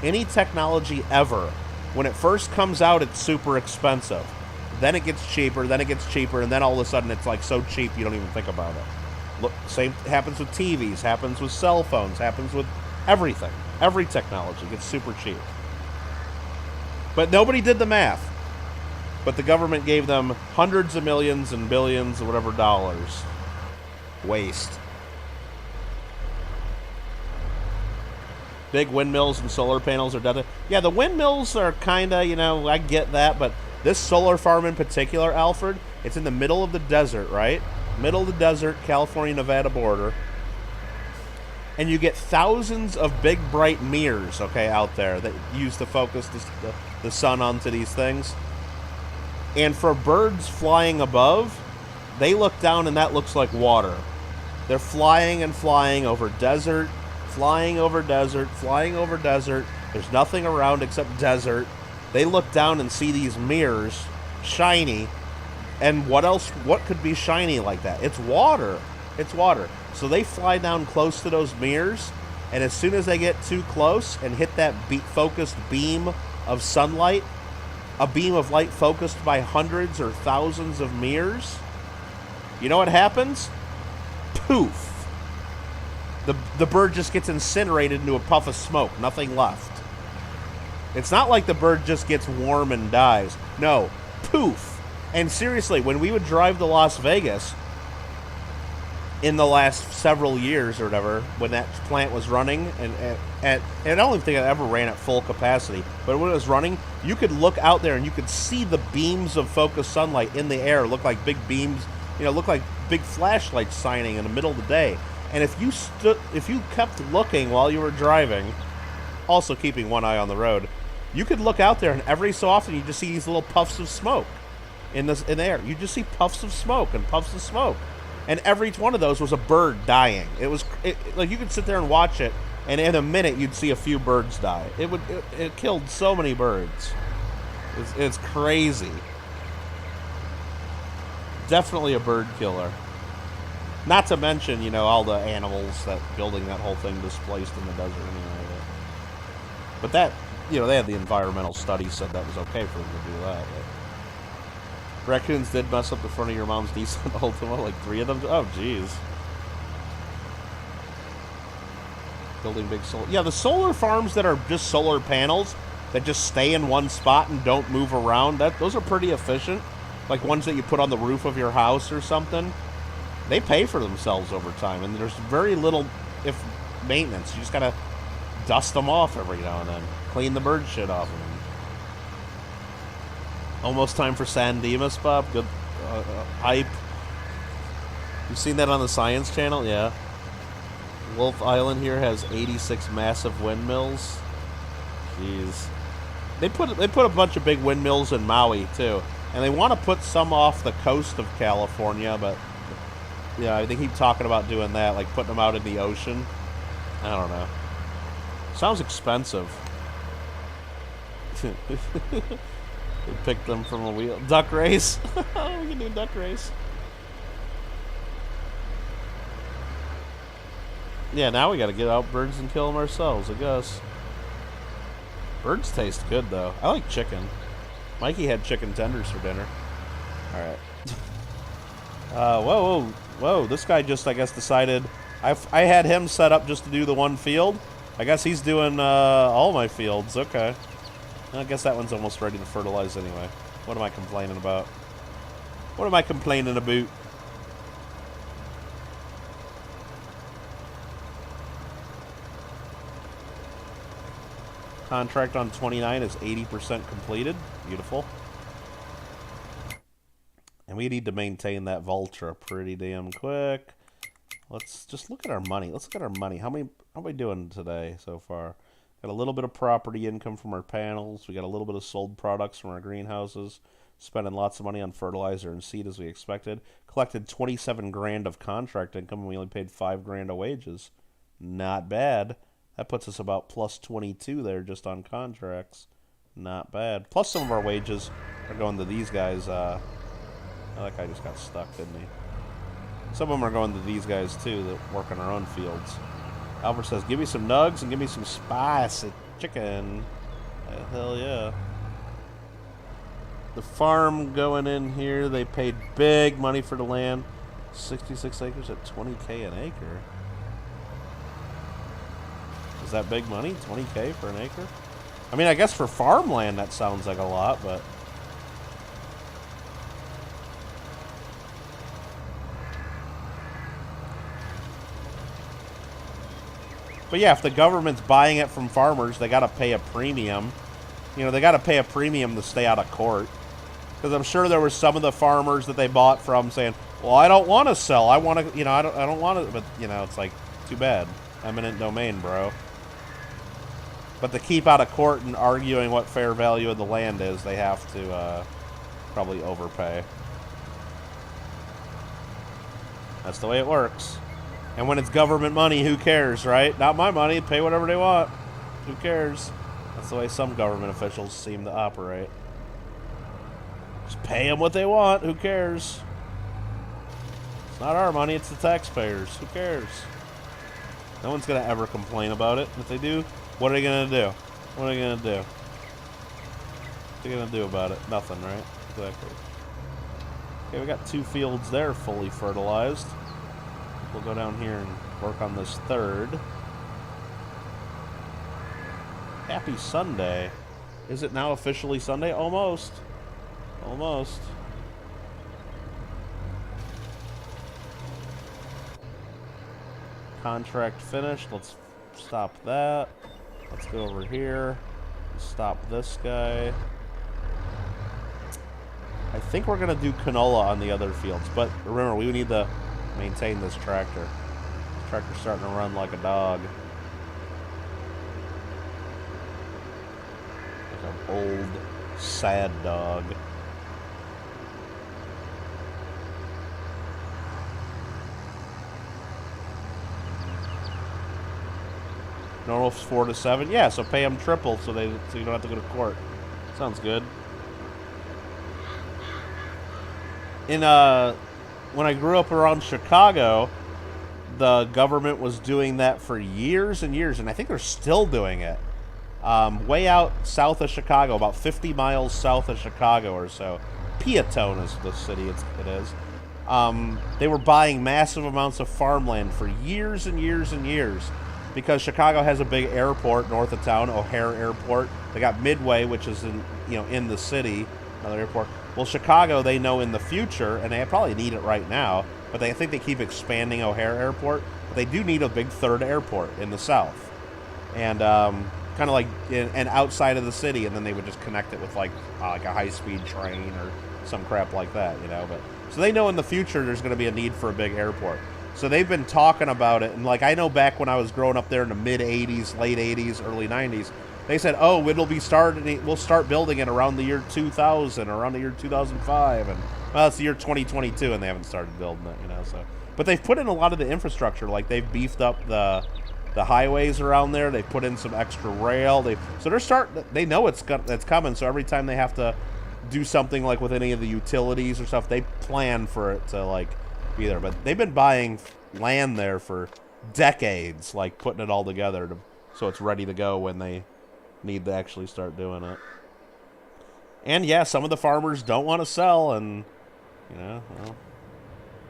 Any technology ever. When it first comes out, it's super expensive. Then it gets cheaper, then it gets cheaper, and then all of a sudden it's like so cheap you don't even think about it. Look, same happens with TVs, happens with cell phones, happens with everything. Every technology gets super cheap. But nobody did the math. But the government gave them hundreds of millions and billions or whatever dollars. Waste. Big windmills and solar panels are dead. Yeah, the windmills are kind of, I get that, but this solar farm in particular, Alfred, it's in the middle of the desert, right? Middle of the desert, California-Nevada border. And you get thousands of big, bright mirrors, okay, out there that use to focus the sun onto these things. And for birds flying above, they look down and that looks like water. They're flying and flying over desert, flying over desert, flying over desert. There's nothing around except desert. They look down and see these mirrors, shiny. And what else? What could be shiny like that? It's water. It's water. So they fly down close to those mirrors, And as soon as they get too close and hit that focused beam of sunlight, a beam of light focused by hundreds or thousands of mirrors, you know what happens? Poof. The bird just gets incinerated into a puff of smoke. Nothing left. It's not like the bird just gets warm and dies. No. Poof. And seriously, when we would drive to Las Vegas in the last several years or whatever, when that plant was running, and I don't think it ever ran at full capacity, but when it was running, you could look out there and you could see the beams of focused sunlight in the air look like big beams, look like big flashlights shining in the middle of the day. And if you kept looking while you were driving, also keeping one eye on the road, you could look out there, and every so often you just see these little puffs of smoke in the air. You just see puffs of smoke and puffs of smoke, and every one of those was a bird dying. Like you could sit there and watch it, and in a minute you'd see a few birds die. It killed so many birds. It's crazy. Definitely a bird killer. Not to mention, all the animals that building that whole thing displaced in the desert anyway. But that, they had the environmental study said that was okay for them to do that. But raccoons did mess up the front of your mom's diesel Ultima, like 3 of them. Oh, jeez. Building big solar. Yeah, the solar farms that are just solar panels that just stay in one spot and don't move around, those are pretty efficient. Like ones that you put on the roof of your house or something. They pay for themselves over time, and there's very little, if maintenance. You just gotta dust them off every now and then. Clean the bird shit off of them. Almost time for San Dimas, Bob. Good hype. You seen that on the Science Channel? Yeah. Wolf Island here has 86 massive windmills. Jeez. They put a bunch of big windmills in Maui too, and they want to put some off the coast of California, but. Yeah, they keep talking about doing that, like putting them out in the ocean. I don't know. Sounds expensive. They picked them from a wheel. Duck race? We can do duck race. Yeah, now we gotta get out birds and kill them ourselves, I guess. Birds taste good, though. I like chicken. Mikey had chicken tenders for dinner. Alright. Whoa, this guy just, I guess, decided... I had him set up just to do the one field. I guess he's doing all my fields. Okay. I guess that one's almost ready to fertilize anyway. What am I complaining about? What am I complaining about? Contract on 29 is 80% completed. Beautiful. And we need to maintain that Vultra pretty damn quick. Let's just look at our money. Let's look at our money. How are we doing today so far? Got a little bit of property income from our panels. We got a little bit of sold products from our greenhouses. Spending lots of money on fertilizer and seed as we expected. Collected 27 grand of contract income and we only paid 5 grand of wages. Not bad. That puts us about plus 22 there just on contracts. Not bad. Plus some of our wages are going to these guys. Oh, that guy just got stuck, didn't he? Some of them are going to these guys too that work on our own fields. Albert says, give me some nugs and give me some spicy chicken. Hell yeah. The farm going in here, they paid big money for the land. 66 acres at 20K an acre. Is that big money? 20K for an acre? I mean, I guess for farmland that sounds like a lot, but... But yeah, if the government's buying it from farmers, they got to pay a premium. You know, they got to pay a premium to stay out of court. Because I'm sure there were some of the farmers that they bought from saying, well, I don't want to sell. I want to, you know, I don't want to. But, you know, it's like, too bad. Eminent domain, bro. But to keep out of court and arguing what fair value of the land is, they have to probably overpay. That's the way it works. And when it's government money, who cares, right? Not my money. Pay whatever they want. Who cares? That's the way some government officials seem to operate. Just pay them what they want. Who cares? It's not our money. It's the taxpayers. Who cares? No one's going to ever complain about it. If they do, what are they going to do? What are they going to do? What are they going to do about it? Nothing, right? Exactly. Okay, we got 2 fields there fully fertilized. We'll go down here and work on this third. Happy Sunday. Is it now officially Sunday? Almost. Almost. Contract finished. Let's stop that. Let's go over here. Stop this guy. I think we're going to do canola on the other fields. But remember, we need to maintain this tractor. This tractor's starting to run like a dog. Like an old, sad dog. Normal 4 to 7. Yeah, so pay them triple so you don't have to go to court. Sounds good. When I grew up around Chicago, the government was doing that for years and years, and I think they're still doing it. Way out south of Chicago, about 50 miles south of Chicago or so. Peatone is the city it is. They were buying massive amounts of farmland for years and years and years. Because Chicago has a big airport north of town, O'Hare Airport. They got Midway, which is in the city, another airport. Well, Chicago, they know in the future, and they probably need it right now, but I think they keep expanding O'Hare Airport. But they do need a big third airport in the south, and kind of like and outside of the city, and then they would just connect it with like a high-speed train or some crap like that, But so they know in the future there's going to be a need for a big airport. So they've been talking about it, and like I know back when I was growing up there in the mid '80s, late '80s, early '90s, they said, "Oh, we'll start building it around the year 2000, around the year 2005," and well, it's the year 2022, and they haven't started building it, So, but they've put in a lot of the infrastructure, like they've beefed up the highways around there. They've put in some extra rail. They know it's coming. So every time they have to do something like with any of the utilities or stuff, they plan for it to like be there. But they've been buying land there for decades, like putting it all together so it's ready to go when they need to actually start doing it. And yeah, some of the farmers don't want to sell, and well. All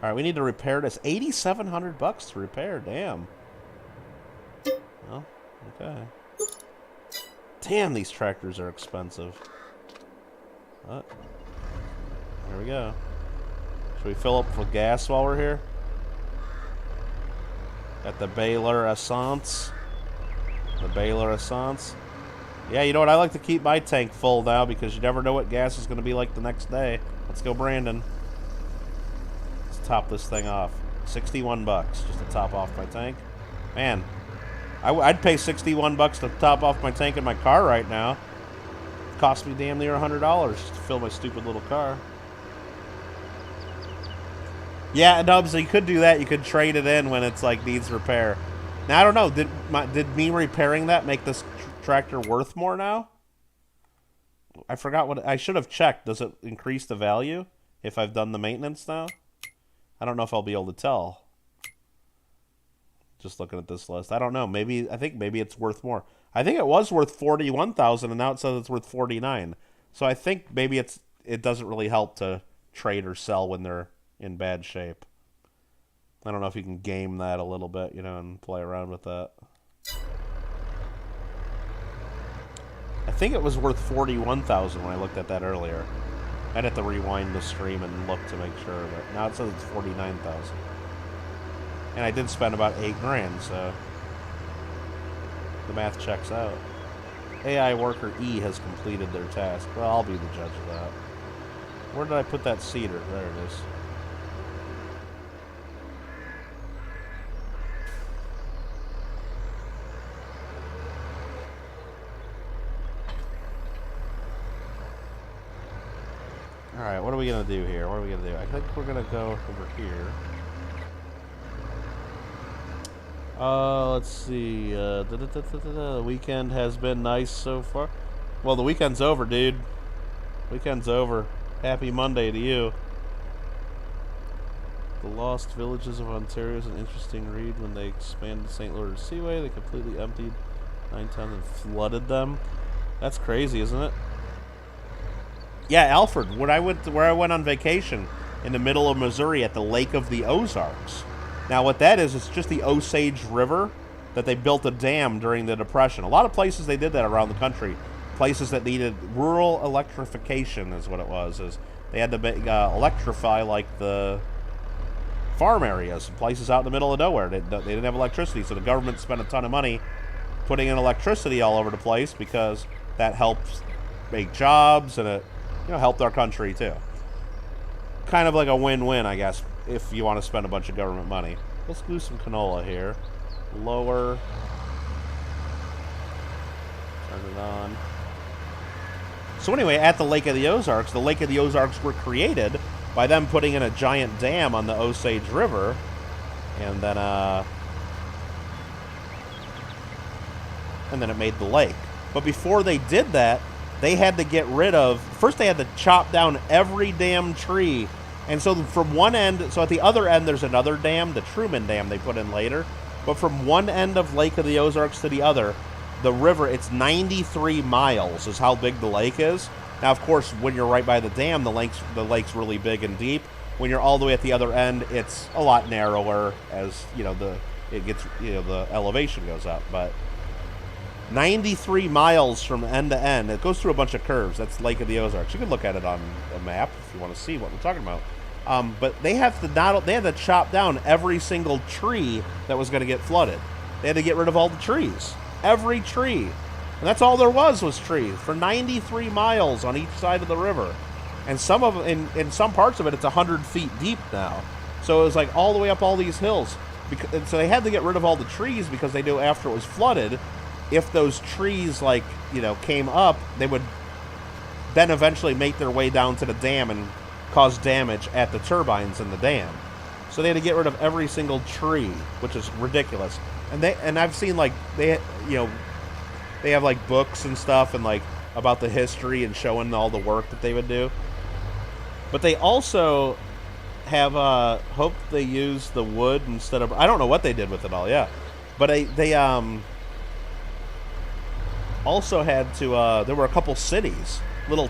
right, we need to repair this. $8,700 to repair. Damn. Well, okay. Damn, these tractors are expensive. What? There we go. Should we fill up with gas while we're here? Got the Baylor Essence. The Baylor Essence. Yeah, you know what? I like to keep my tank full now because you never know what gas is going to be like the next day. Let's go, Brandon. Let's top this thing off. $61 just to top off my tank. Man, I'd pay $61 to top off my tank in my car right now. It cost me damn near $100 just to fill my stupid little car. Yeah, no, so you could do that. You could trade it in when it's like needs repair. Now I don't know. Did me repairing that make this tractor worth more now? I forgot what I should have checked. Does it increase the value if I've done the maintenance now? I don't know if I'll be able to tell. Just looking at this list, I don't know. I think maybe it's worth more. I think it was worth $41,000, and now it says it's worth $49,000. So I think maybe it doesn't really help to trade or sell when they're in bad shape. I don't know if you can game that a little bit, and play around with that. I think it was worth $41,000 when I looked at that earlier. I'd have to rewind the stream and look to make sure, but now it says it's $49,000. And I did spend about $8,000, so the math checks out. AI worker E has completed their task. Well, I'll be the judge of that. Where did I put that cedar? There it is. Alright, what are we going to do here? What are we going to do? I think we're going to go over here. Let's see. The weekend has been nice so far. Well, the weekend's over, dude. Weekend's over. Happy Monday to you. The Lost Villages of Ontario is an interesting read. When they expanded St. Louis Seaway, they completely emptied 9 towns and flooded them. That's crazy, isn't it? Yeah, Alfred, where I went on vacation in the middle of Missouri at the Lake of the Ozarks. Now, what that is, it's just the Osage River that they built a dam during the Depression. A lot of places they did that around the country. Places that needed rural electrification is what it was. Is they had to electrify like the farm areas, places out in the middle of nowhere. They didn't have electricity, so the government spent a ton of money putting in electricity all over the place because that helps make jobs and it, helped our country too. Kind of like a win-win, I guess, if you want to spend a bunch of government money. Let's do some canola here. Lower. Turn it on. So anyway, at the Lake of the Ozarks were created by them putting in a giant dam on the Osage River, and then it made the lake. But before they did that, they had to get rid of, first they had to chop down every damn tree. And so from one end, so at the other end there's another dam, the Truman Dam they put in later. But from one end of Lake of the Ozarks to the other, the river, it's 93 miles is how big the lake is. Now, of course, when you're right by the dam, the lake's really big and deep. When you're all the way at the other end, it's a lot narrower as, the elevation goes up. But 93 miles from end to end. It goes through a bunch of curves. That's Lake of the Ozarks. You can look at it on a map if you want to see what we're talking about. But they had to chop down every single tree that was going to get flooded. They had to get rid of all the trees. Every tree. And that's all there was trees for 93 miles on each side of the river. And some of in some parts of it, it's 100 feet deep now. So it was like all the way up all these hills. And so they had to get rid of all the trees because they knew after it was flooded, if those trees came up, they would then eventually make their way down to the dam and cause damage at the turbines in the dam. So they had to get rid of every single tree, which is ridiculous. And I've seen they have like books and stuff and like about the history and showing all the work that they would do. But they also have hope they use the wood instead of, I don't know what they did with it all, yeah. But they also had to there were a couple cities, little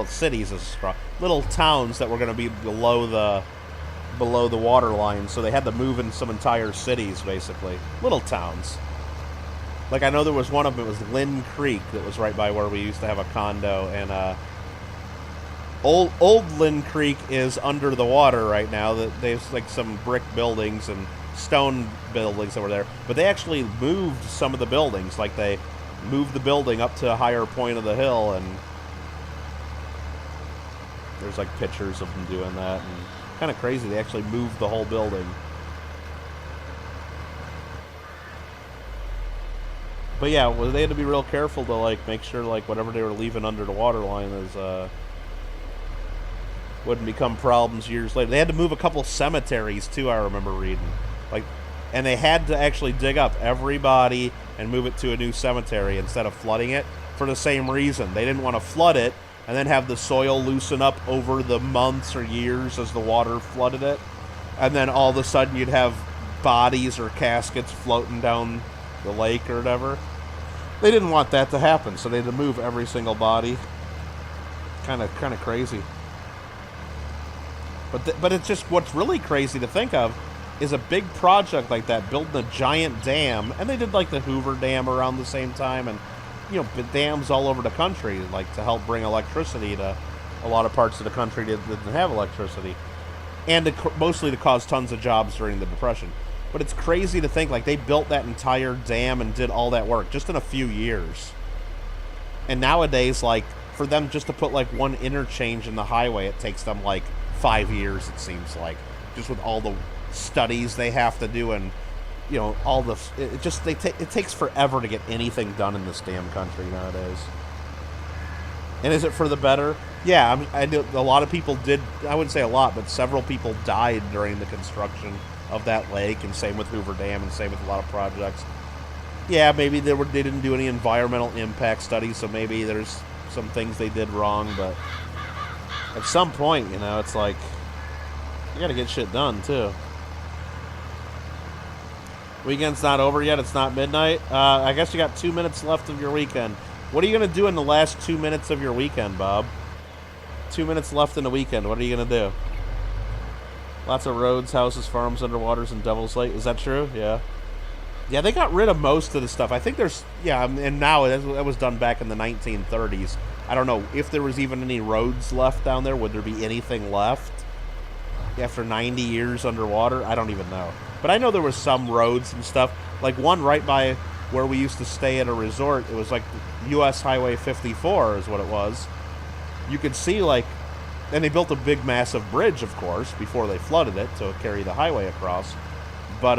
cities is strong, little towns that were going to be below the water line, so they had to move in some entire cities, basically. Little towns. Like, I know there was one of them, it was Lynn Creek, that was right by where we used to have a condo, and old Lynn Creek is under the water right now. There's like some brick buildings and stone buildings that were there, but they actually moved some of the buildings. Like, they moved the building up to a higher point of the hill, and there's like pictures of them doing that, and kind of crazy. They actually moved the whole building. But yeah, well, they had to be real careful to like make sure like whatever they were leaving under the water line is wouldn't become problems years later. They had to move a couple cemeteries too, I remember reading. And they had to actually dig up every body and move it to a new cemetery instead of flooding it for the same reason. They didn't want to flood it and then have the soil loosen up over the months or years as the water flooded it. And then all of a sudden you'd have bodies or caskets floating down the lake or whatever. They didn't want that to happen, so they had to move every single body. Kind of crazy. But it's just, what's really crazy to think of is a big project like that, building a giant dam, and they did like the Hoover Dam around the same time, and dams all over the country, like to help bring electricity to a lot of parts of the country that didn't have electricity, and mostly to cause tons of jobs during the Depression. But it's crazy to think like they built that entire dam and did all that work just in a few years. And nowadays, like, for them just to put like one interchange in the highway, it takes them like 5 years, it seems like, just with all the studies they have to do, and all the it takes forever to get anything done in this damn country nowadays. And is it for the better? Yeah, I know a lot of people did. I wouldn't say a lot, but several people died during the construction of that lake, and same with Hoover Dam, and same with a lot of projects. Yeah, maybe they didn't do any environmental impact studies, so maybe there's some things they did wrong, but at some point, it's like, You gotta get shit done, too. Weekend's not over yet. It's not midnight. I guess you got 2 minutes left of your weekend. What are you gonna do in the last 2 minutes of your weekend, Bob? 2 minutes left in the weekend. What are you gonna do? Lots of roads, houses, farms, underwaters, and Devil's Lake. Is that true? Yeah. Yeah, they got rid of most of the stuff. I think there's... Yeah, and now that was done back in the 1930s. I don't know if there was even any roads left down there. Would there be anything left after 90 years underwater? I don't even know. But I know there was some roads and stuff. Like one right by where we used to stay at a resort. It was like U.S. Highway 54 is what it was. You could see like... And they built a big, massive bridge, of course, before they flooded it to carry the highway across. But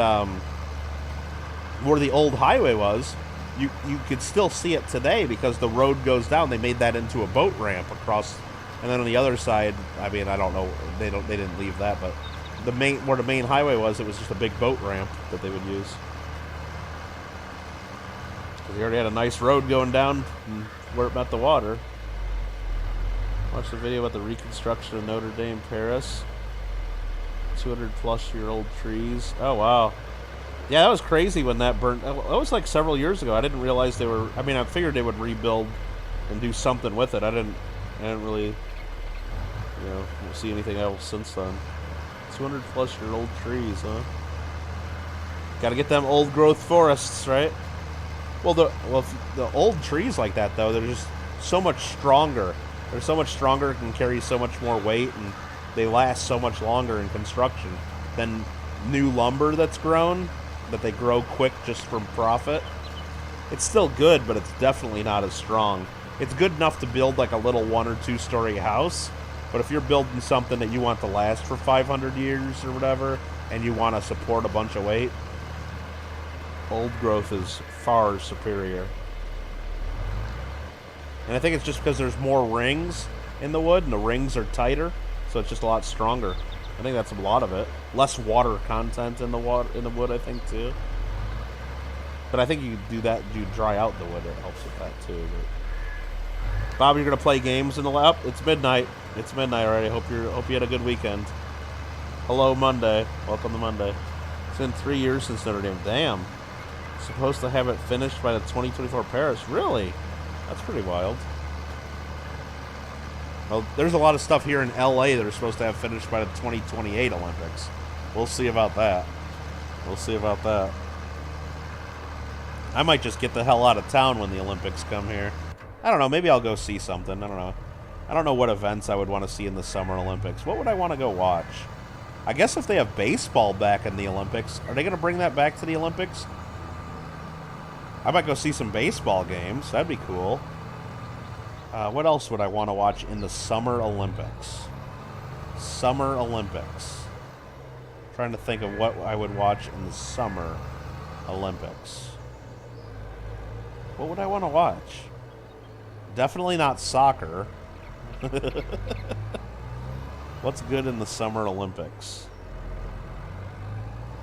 where the old highway was, you could still see it today because the road goes down. They made that into a boat ramp across, and then on the other side, I mean, I don't know, they didn't leave that, but where the main highway was, it was just a big boat ramp that they would use. Because they already had a nice road going down where it met the water. Watch the video about the reconstruction of Notre Dame, Paris. 200-plus-year-old trees. Oh, wow. Yeah, that was crazy when that burnt. That was like several years ago. I didn't realize they were... I mean, I figured they would rebuild and do something with it. I didn't really, see anything else since then. 200-plus-year-old trees, huh? Gotta get them old-growth forests, right? Well, the old trees like that, though, they're just so much stronger. They're so much stronger, can carry so much more weight, and they last so much longer in construction than new lumber that's grown, that they grow quick just from profit. It's still good, but it's definitely not as strong. It's good enough to build like a little 1- or 2-story house, but if you're building something that you want to last for 500 years or whatever, and you want to support a bunch of weight, old growth is far superior. And I think it's just because there's more rings in the wood, and the rings are tighter, so it's just a lot stronger. I think that's a lot of it. Less water content in the wood, I think, too. But I think you do that, you dry out the wood, it helps with that, too. But Bob, you're going to play games in the lab? It's midnight. It's midnight already. Hope you had a good weekend. Hello, Monday. Welcome to Monday. It's been 3 years since Notre Dame. Damn. Supposed to have it finished by the 2024 Paris. Really? That's pretty wild. Well, there's a lot of stuff here in LA that are supposed to have finished by the 2028 Olympics. We'll see about that. We'll see about that. I might just get the hell out of town when the Olympics come here. I don't know. Maybe I'll go see something. I don't know. I don't know what events I would want to see in the Summer Olympics. What would I want to go watch? I guess if they have baseball back in the Olympics, are they going to bring that back to the Olympics? I might go see some baseball games. That'd be cool. What else would I want to watch in the Summer Olympics? Summer Olympics. Trying to think of what I would watch in the Summer Olympics. What would I want to watch? Definitely not soccer. What's good in the Summer Olympics?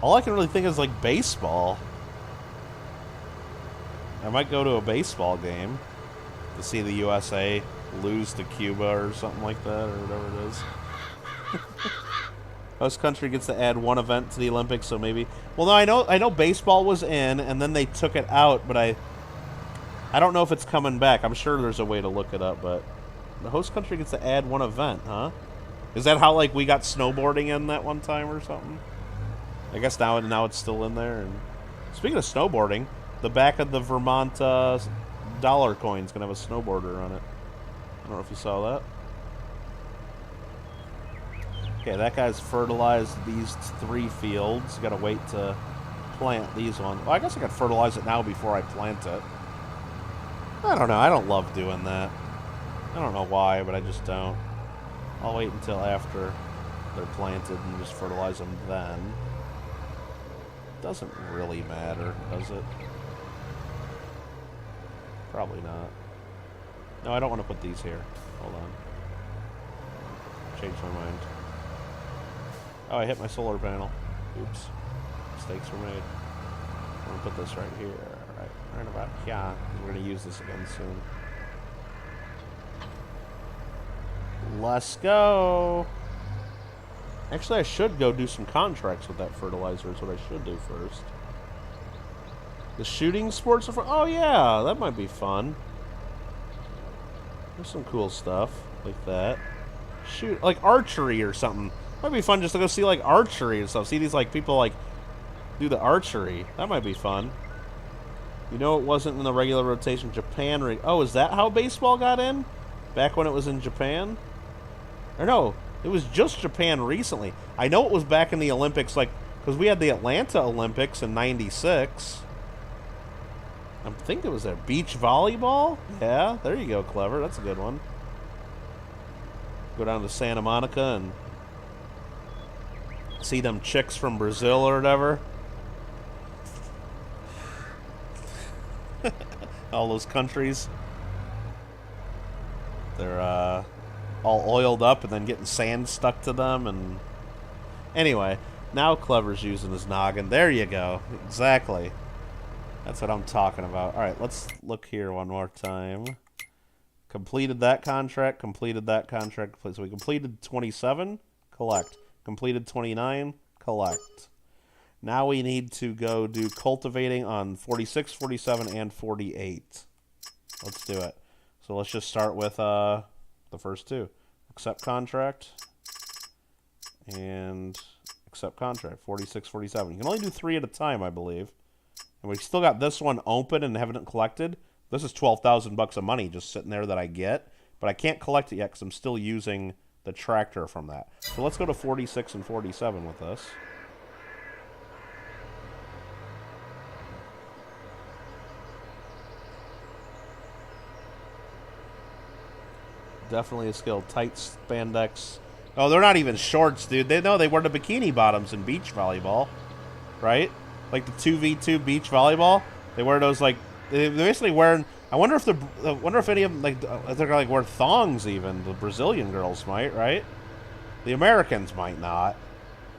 All I can really think is like baseball. I might go to a baseball game to see the USA lose to Cuba or something like that, or whatever it is. Host country gets to add one event to the Olympics, so maybe... Well, no, I know baseball was in, and then they took it out, but I don't know if it's coming back. I'm sure there's a way to look it up, but the host country gets to add one event, huh? Is that how, like, we got snowboarding in that one time or something? I guess now it's still in there. And speaking of snowboarding... The back of the Vermont dollar coin's going to have a snowboarder on it. I don't know if you saw that. Okay, that guy's fertilized these 3 fields. You got to wait to plant these ones. Well, I guess I could fertilize it now before I plant it. I don't know. I don't love doing that. I don't know why, but I just don't. I'll wait until after they're planted and just fertilize them then. Doesn't really matter, does it? Probably not. No, I don't want to put these here. Hold on. Changed my mind. Oh, I hit my solar panel. Oops. Mistakes were made. I'm going to put this right here. Right about here. We're going to use this again soon. Let's go. Actually, I should go do some contracts with that fertilizer is what I should do first. The shooting sports are fun. Oh, yeah, that might be fun. There's some cool stuff like that. Shoot, like archery or something. Might be fun just to go see, like, archery and stuff. See these, like, people, like, do the archery. That might be fun. You know, it wasn't in the regular rotation. Japan. Oh, is that how baseball got in? Back when it was in Japan? Or no, it was just Japan recently. I know it was back in the Olympics, like, because we had the Atlanta Olympics in '96. I think it was there. Beach volleyball? Yeah, there you go, clever. That's a good one. Go down to Santa Monica and see them chicks from Brazil or whatever. All those countries. They're all oiled up and then getting sand stuck to them. And anyway, now Clever's using his noggin. There you go. Exactly. That's what I'm talking about. All right, let's look here one more time. Completed that contract. Completed that contract. So we completed 27. Collect. Completed 29. Collect. Now we need to go do cultivating on 46, 47, and 48. Let's do it. So let's just start with the first two. Accept contract. And accept contract. 46, 47. You can only do 3 at a time, I believe. And we still got this one open and haven't collected. This is 12,000 bucks of money just sitting there that I get. But I can't collect it yet because I'm still using the tractor from that. So let's go to 46 and 47 with this. Definitely a skill. Tight spandex. Oh, they're not even shorts, dude. They wear the bikini bottoms in beach volleyball, right? Like the 2v2 beach volleyball. They wear those like they're basically wearing. I wonder if any of them like they're gonna like wear thongs even. The Brazilian girls might, right? The Americans might not.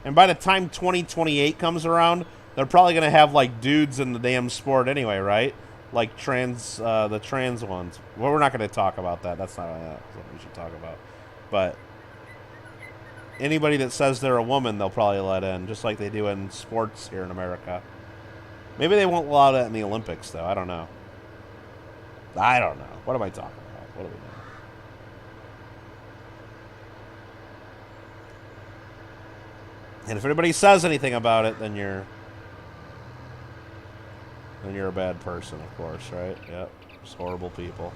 And by the time 2028 comes around, they're probably gonna have like dudes in the damn sport anyway, right? Like the trans ones. Well, we're not going to talk about that. That's not what we should talk about. But anybody that says they're a woman, they'll probably let in, just like they do in sports here in America. Maybe they won't allow that in the Olympics, though. I don't know. I don't know. What am I talking about? What are we doing? And if anybody says anything about it, then you're a bad person, of course, right? Yep. Just horrible people.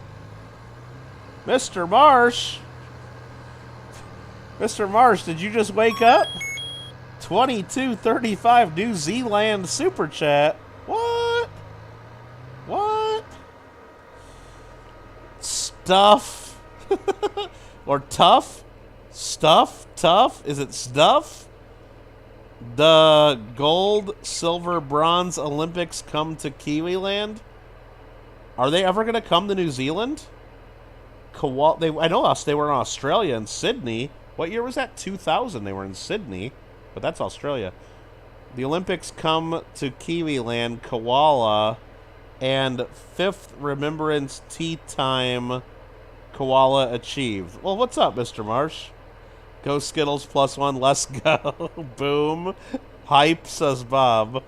Mr. Marsh! Mr. Marsh, did you just wake up? 2235 New Zealand Super Chat. What? What? Stuff? Or tough? Stuff? Tough? Is it stuff? The gold, silver, bronze Olympics come to Kiwiland? Are they ever going to come to New Zealand? I know they were in Australia and Sydney. What year was that? 2000. They were in Sydney, but that's Australia. The Olympics come to Kiwiland, Koala, and 5th Remembrance Tea Time Koala achieved. Well, what's up, Mr. Marsh? Go Skittles +1, let's go. Boom. Hype, says Bob.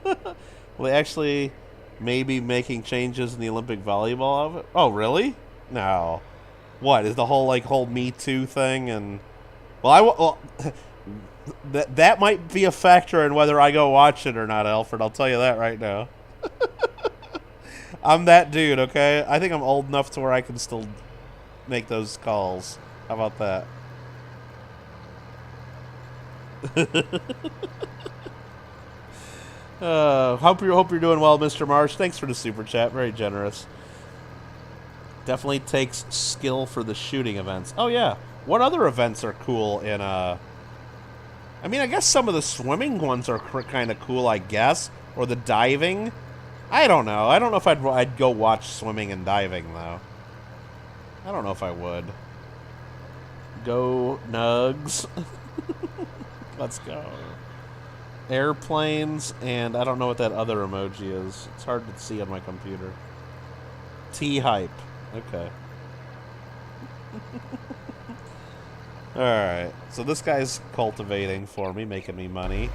Well, they actually may be making changes in the Olympic volleyball of it. Oh, really? No. What, is the whole Me Too thing? And well, that might be a factor in whether I go watch it or not, Alfred. I'll tell you that right now. I'm that dude, okay? I think I'm old enough to where I can still make those calls. How about that? Hope you're doing well, Mr. Marsh. Thanks for the super chat. Very generous. Definitely takes skill for the shooting events. Oh yeah. What other events are cool in I mean, I guess some of the swimming ones are kind of cool, I guess, or the diving. I don't know. I don't know if I'd go watch swimming and diving though. I don't know if I would. Go Nugs. Let's go. Airplanes, and I don't know what that other emoji is. It's hard to see on my computer. T-hype. Okay. Alright, so this guy's cultivating for me, making me money.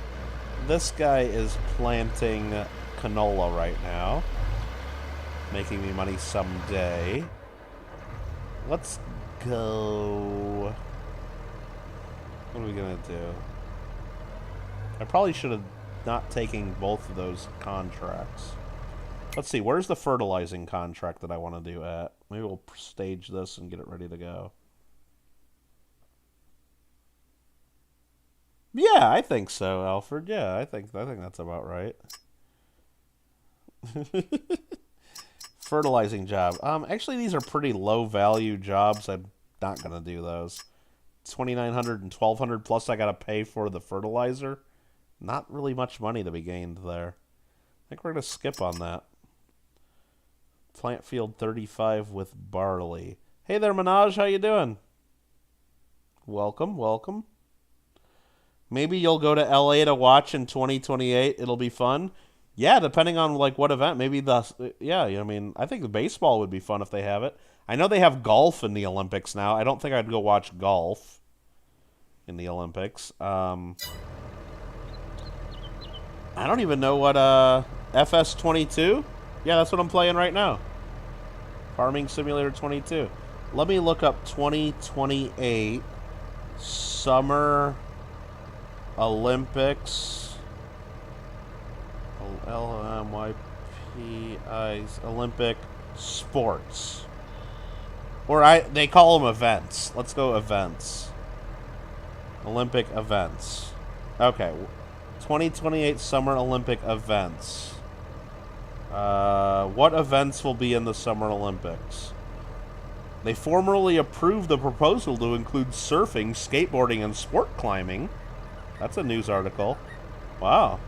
This guy is planting canola right now, making me money someday. Let's go. What are we gonna do? I probably should have not taken both of those contracts. Let's see, where's the fertilizing contract that I want to do at? Maybe we'll stage this and get it ready to go. Yeah, I think so, Alfred. Yeah, I think that's about right. Fertilizing job. Actually, these are pretty low value jobs. I'm not gonna do those. 2,900 and 1,200 plus I gotta pay for the fertilizer. Not really much money to be gained there. I think we're gonna skip on that. Plant field 35 with barley. Hey there, Minaj. How you doing? Welcome, welcome. Maybe you'll go to LA to watch in 2028. It'll be fun. Yeah, depending on like what event. Maybe I mean, I think the baseball would be fun if they have it. I know they have golf in the Olympics now. I don't think I'd go watch golf in the Olympics. I don't even know what FS22? Yeah, that's what I'm playing right now. Farming Simulator 22. Let me look up 2028 Summer Olympics. LMYPI's Olympic Sports. Or they call them events. Let's go events. Olympic events. Okay. 2028 Summer Olympic events. What events will be in the Summer Olympics? They formally approved the proposal to include surfing, skateboarding, and sport climbing. That's a news article. Wow.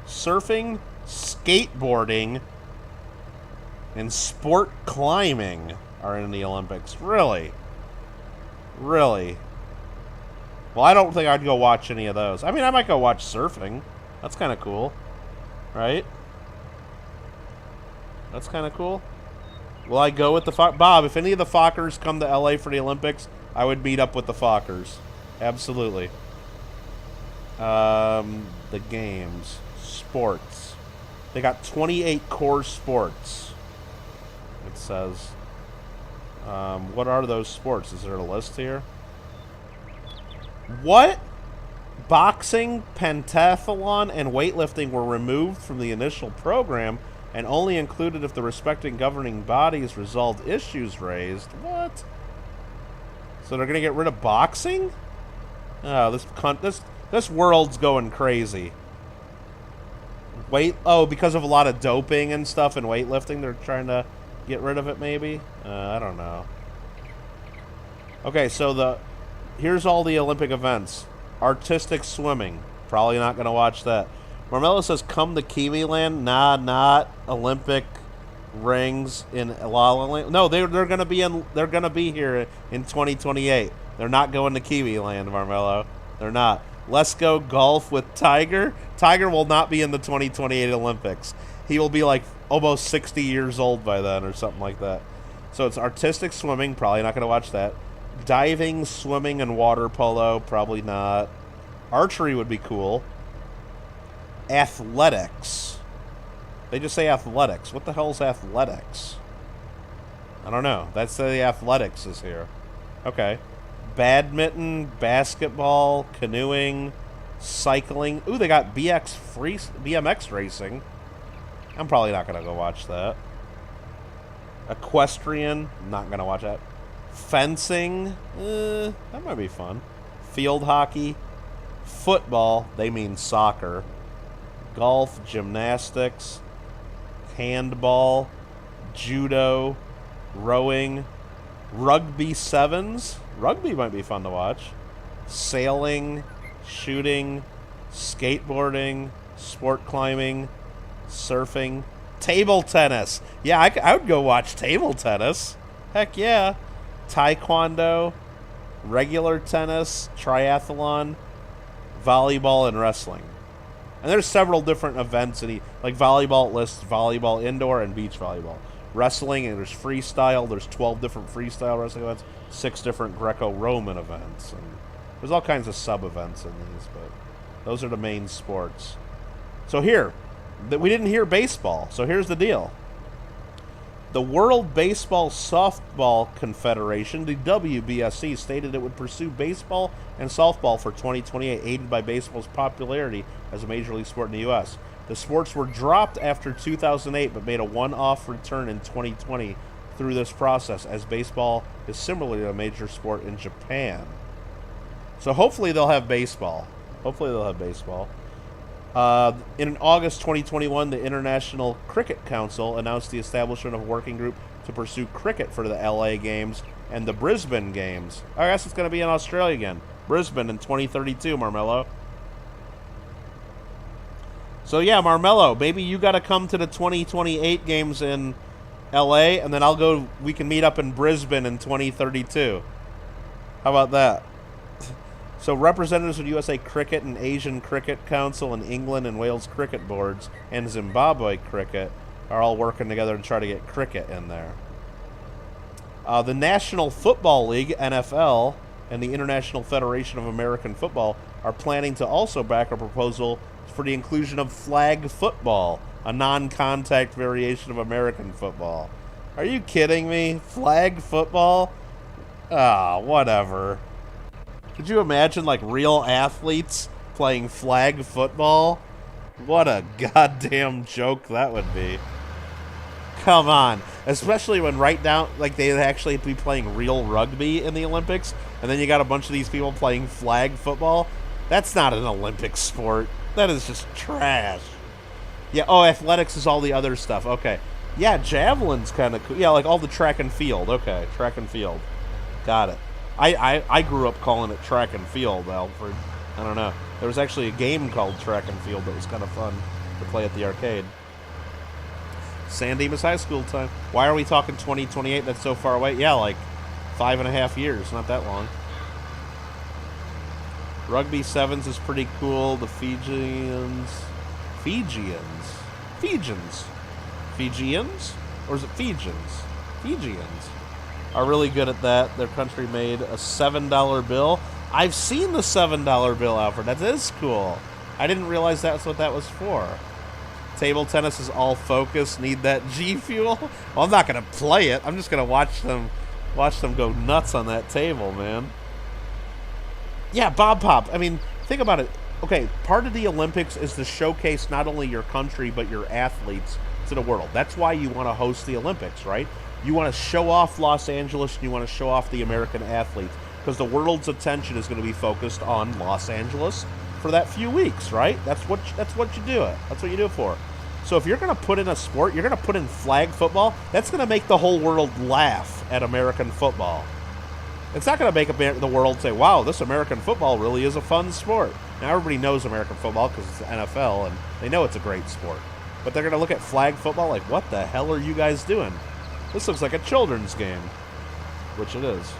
Surfing, skateboarding, and sport climbing are in the Olympics. Really? Really? Well, I don't think I'd go watch any of those. I mean, I might go watch surfing. That's kind of cool. Right? That's kind of cool. Will I go with the Bob, if any of the Fockers come to LA for the Olympics, I would meet up with the Fockers. Absolutely. The games. Sports. They got 28 core sports. It says. What are those sports? Is there a list here? What? Boxing, pentathlon, and weightlifting were removed from the initial program and only included if the respective governing bodies resolved issues raised. What? So they're gonna get rid of boxing? Oh, this world's going crazy. Because of a lot of doping and stuff and weightlifting, they're trying to get rid of it. Maybe. I don't know. Okay, so here's all the Olympic events. Artistic swimming. Probably not gonna watch that. Marmello says, "Come to Kiwi Land." Nah, not Olympic rings in La La Land. No, they're gonna be here in 2028. They're not going to Kiwi Land, Marmello. They're not. Let's go golf with Tiger. Tiger will not be in the 2028 Olympics. He will be like almost 60 years old by then or something like that. So it's artistic swimming. Probably not gonna watch that. Diving, swimming, and water polo. Probably not. Archery would be cool. Athletics. They just say athletics. What the hell's athletics? I don't know. That's the athletics is here. Okay. Badminton, basketball, canoeing, cycling. Ooh, they got BMX racing. I'm probably not going to go watch that. Equestrian. Not going to watch that. Fencing. That might be fun. Field hockey. Football. They mean soccer. Golf, gymnastics, handball, judo, rowing, rugby sevens. Rugby might be fun to watch. Sailing, shooting, skateboarding, sport climbing, surfing, table tennis. Yeah, I would go watch table tennis. Heck yeah. Taekwondo, regular tennis, triathlon, volleyball, and wrestling. And there's several different events, like volleyball lists, volleyball indoor and beach volleyball. wrestling, and there's freestyle. There's 12 different freestyle wrestling events, 6 different Greco-Roman events, and there's all kinds of sub-events in these, but those are the main sports. So here, we didn't hear baseball, so here's the deal. The World Baseball Softball Confederation, the WBSC, stated it would pursue baseball and softball for 2028, aided by baseball's popularity as a major league sport in the U.S. The sports were dropped after 2008, but made a one-off return in 2020 through this process, as baseball is similarly a major sport in Japan. So hopefully they'll have baseball. In August 2021, the International Cricket Council announced the establishment of a working group to pursue cricket for the LA Games and the Brisbane Games. I guess it's going to be in Australia again. Brisbane in 2032, Marmello. So yeah, Marmello, maybe you got to come to the 2028 games in LA, and then we can meet up in Brisbane in 2032. How about that? So representatives of USA Cricket and Asian Cricket Council and England and Wales Cricket Boards and Zimbabwe Cricket are all working together to try to get cricket in there. The National Football League, NFL, and the International Federation of American Football are planning to also back a proposal for the inclusion of flag football, a non-contact variation of American football. Are you kidding me? Flag football? Ah, whatever. Could you imagine, like, real athletes playing flag football? What a goddamn joke that would be. Come on. Especially when they'd actually be playing real rugby in the Olympics, and then you got a bunch of these people playing flag football. That's not an Olympic sport. That is just trash. Yeah, athletics is all the other stuff. Okay. Yeah, javelin's kind of cool. Yeah, like all the track and field. Okay, track and field. Got it. I grew up calling it track and field, Alfred. I don't know. There was actually a game called Track and Field that was kind of fun to play at the arcade. San Dimas High School time. Why are we talking 2028? That's so far away. Yeah, like 5.5 years. Not that long. Rugby sevens is pretty cool. The Fijians? Or is it Fijians? Fijians are really good at that. Their country made a $7 bill. I've seen the $7 bill, Alfred. That is cool. I didn't realize that's what that was for. Table tennis is all focus. Need that G Fuel? Well, I'm not going to play it. I'm just going to watch them go nuts on that table, man. Yeah, Bob Pop. I mean, think about it. Okay, part of the Olympics is to showcase not only your country, but your athletes to the world. That's why you want to host the Olympics, right? You want to show off Los Angeles, and you want to show off the American athletes, because the world's attention is going to be focused on Los Angeles for that few weeks, right? That's what you do it. That's what you do it for. So if you're going to put in a sport, you're going to put in flag football, that's going to make the whole world laugh at American football. It's not going to make the world say, wow, this American football really is a fun sport. Now everybody knows American football because it's the NFL, and they know it's a great sport. But they're going to look at flag football like, what the hell are you guys doing? This looks like a children's game, which it is.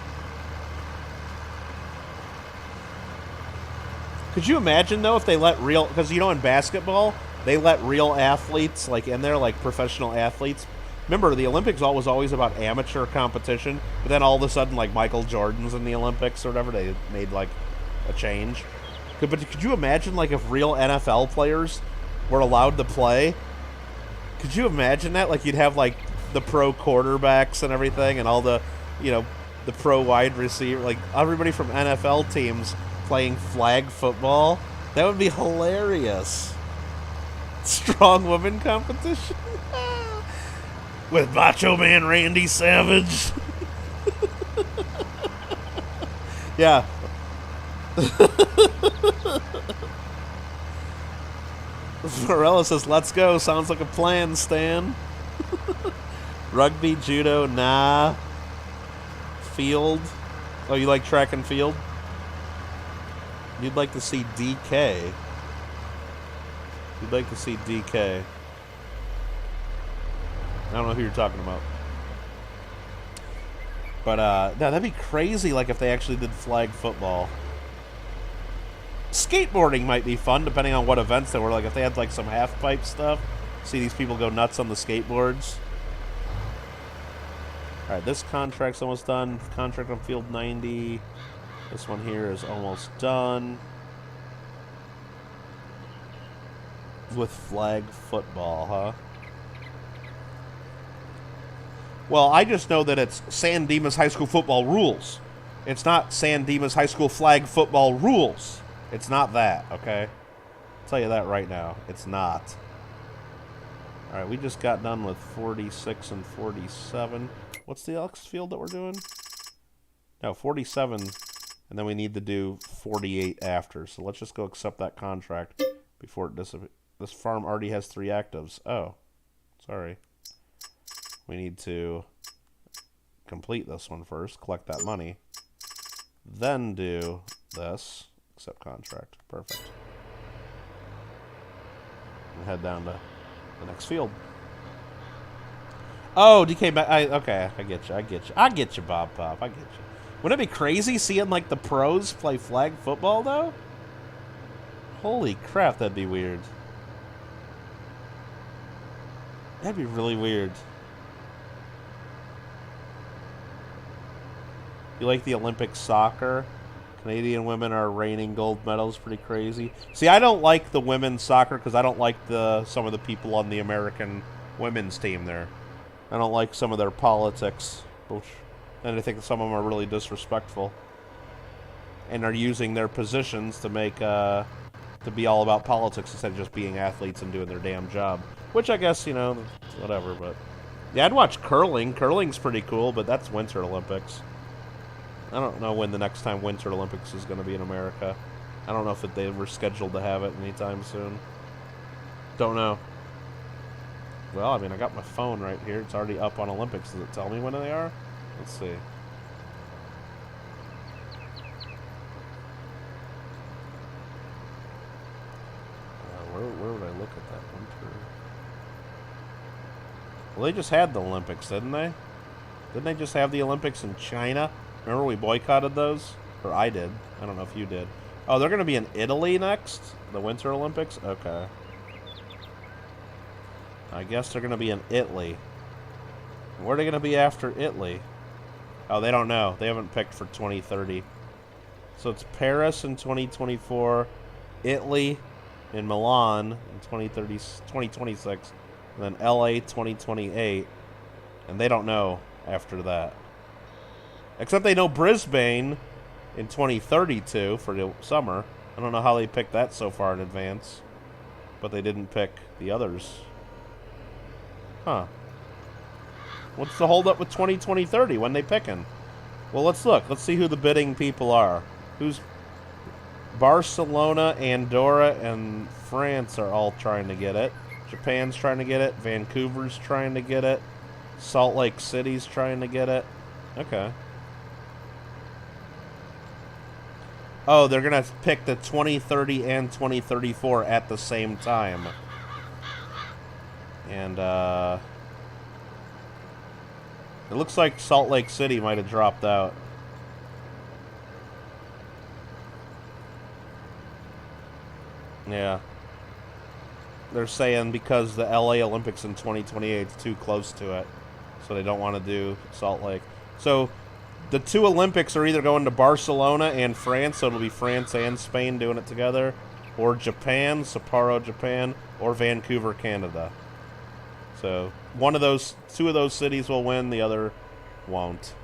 Could you imagine, though, if they let real... Because, you know, in basketball, they let real athletes, like, in there, like professional athletes. Remember, the Olympics was always about amateur competition, but then all of a sudden, like, Michael Jordan's in the Olympics or whatever, they made, like, a change. But could you imagine, like, if real NFL players were allowed to play? Could you imagine that? Like, you'd have, like, the pro quarterbacks and everything, and all the, you know, the pro wide receiver, like everybody from NFL teams playing flag football. That would be hilarious. Strong woman competition with Macho Man Randy Savage. Yeah. Morella says, let's go. Sounds like a plan, Stan. Rugby, judo, nah. Field. Oh, you like track and field? You'd like to see DK. You'd like to see DK. I don't know who you're talking about. But, no, that'd be crazy, like, if they actually did flag football. Skateboarding might be fun, depending on what events they were. Like, if they had, like, some half-pipe stuff. See these people go nuts on the skateboards. Alright, this contract's almost done. Contract on field 90. This one here is almost done. With flag football, huh? Well, I just know that it's San Dimas High School football rules. It's not San Dimas High School flag football rules. It's not that, okay? I'll tell you that right now. It's not. Alright, we just got done with 46 and 47. What's the next field that we're doing? No, 47, and then we need to do 48 after. So let's just go accept that contract before it disappears. This farm already has 3 actives. Oh, sorry. We need to complete this one first, collect that money, then do this, accept contract. Perfect. And head down to the next field. Oh, DK back. Okay, I get you. I get you, Bob Pop. I get you. Wouldn't it be crazy seeing, like, the pros play flag football, though? Holy crap, that'd be weird. That'd be really weird. You like the Olympic soccer? Canadian women are reigning gold medals. Pretty crazy. See, I don't like the women's soccer because I don't like some of the people on the American women's team there. I don't like some of their politics. And I think some of them are really disrespectful. And are using their positions to make, to be all about politics instead of just being athletes and doing their damn job. Which I guess, you know, whatever, but... Yeah, I'd watch curling. Curling's pretty cool, but that's Winter Olympics. I don't know when the next time Winter Olympics is going to be in America. I don't know if they were scheduled to have it anytime soon. Don't know. Well, I mean, I got my phone right here. It's already up on Olympics. Does it tell me when they are? Let's see. Where would I look at that winter? Well, they just had the Olympics, didn't they? Didn't they just have the Olympics in China? Remember we boycotted those? Or I did. I don't know if you did. Oh, they're going to be in Italy next? The Winter Olympics? Okay. I guess they're going to be in Italy. Where are they going to be after Italy? Oh, they don't know. They haven't picked for 2030. So it's Paris in 2024, Italy in Milan in 2026, and then LA 2028. And they don't know after that. Except they know Brisbane in 2032 for the summer. I don't know how they picked that so far in advance. But they didn't pick the others. Huh. What's the holdup with 2030? When they picking? Well, let's look. Let's see who the bidding people are. Who's... Barcelona, Andorra, and France are all trying to get it. Japan's trying to get it. Vancouver's trying to get it. Salt Lake City's trying to get it. Okay. Oh, they're going to pick the 2030 and 2034 at the same time. And, it looks like Salt Lake City might have dropped out. Yeah. They're saying because the LA Olympics in 2028 is too close to it. So they don't want to do Salt Lake. So the two Olympics are either going to Barcelona and France, so it'll be France and Spain doing it together, or Japan, Sapporo, Japan, or Vancouver, Canada. So one of those, two of those cities will win, the other won't.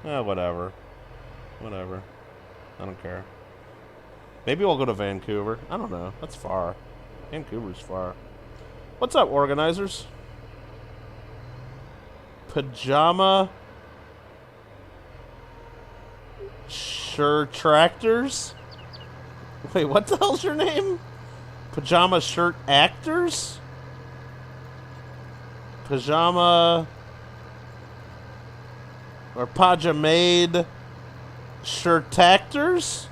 Whatever. Whatever. I don't care. Maybe we'll go to Vancouver. I don't know. That's far. Vancouver's far. What's up, organizers? Pajama Shirt Tractors? Wait, what the hell's your name? Pajama Shirt Actors? Pajama... or Pajamade Shirt Actors?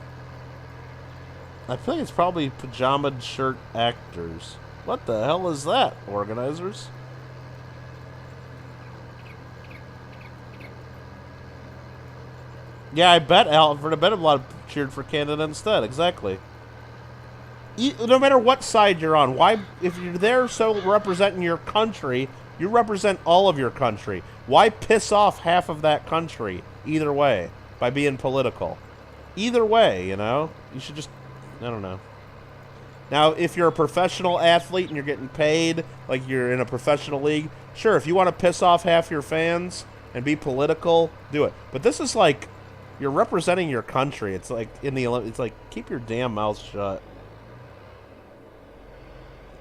I feel like it's probably Pajama Shirt Actors. What the hell is that, organizers? Yeah, I bet Alfred. I bet a lot cheered for Canada instead. Exactly. No matter what side you're on, why, if you're there so representing your country, You represent all of your country. Why piss off half of that country either way by being political? Either way, you know? You should just... I don't know. Now, if you're a professional athlete and you're getting paid, like you're in a professional league, sure, if you want to piss off half your fans and be political, do it. But this is like, you're representing your country. It's like, it's like, keep your damn mouth shut.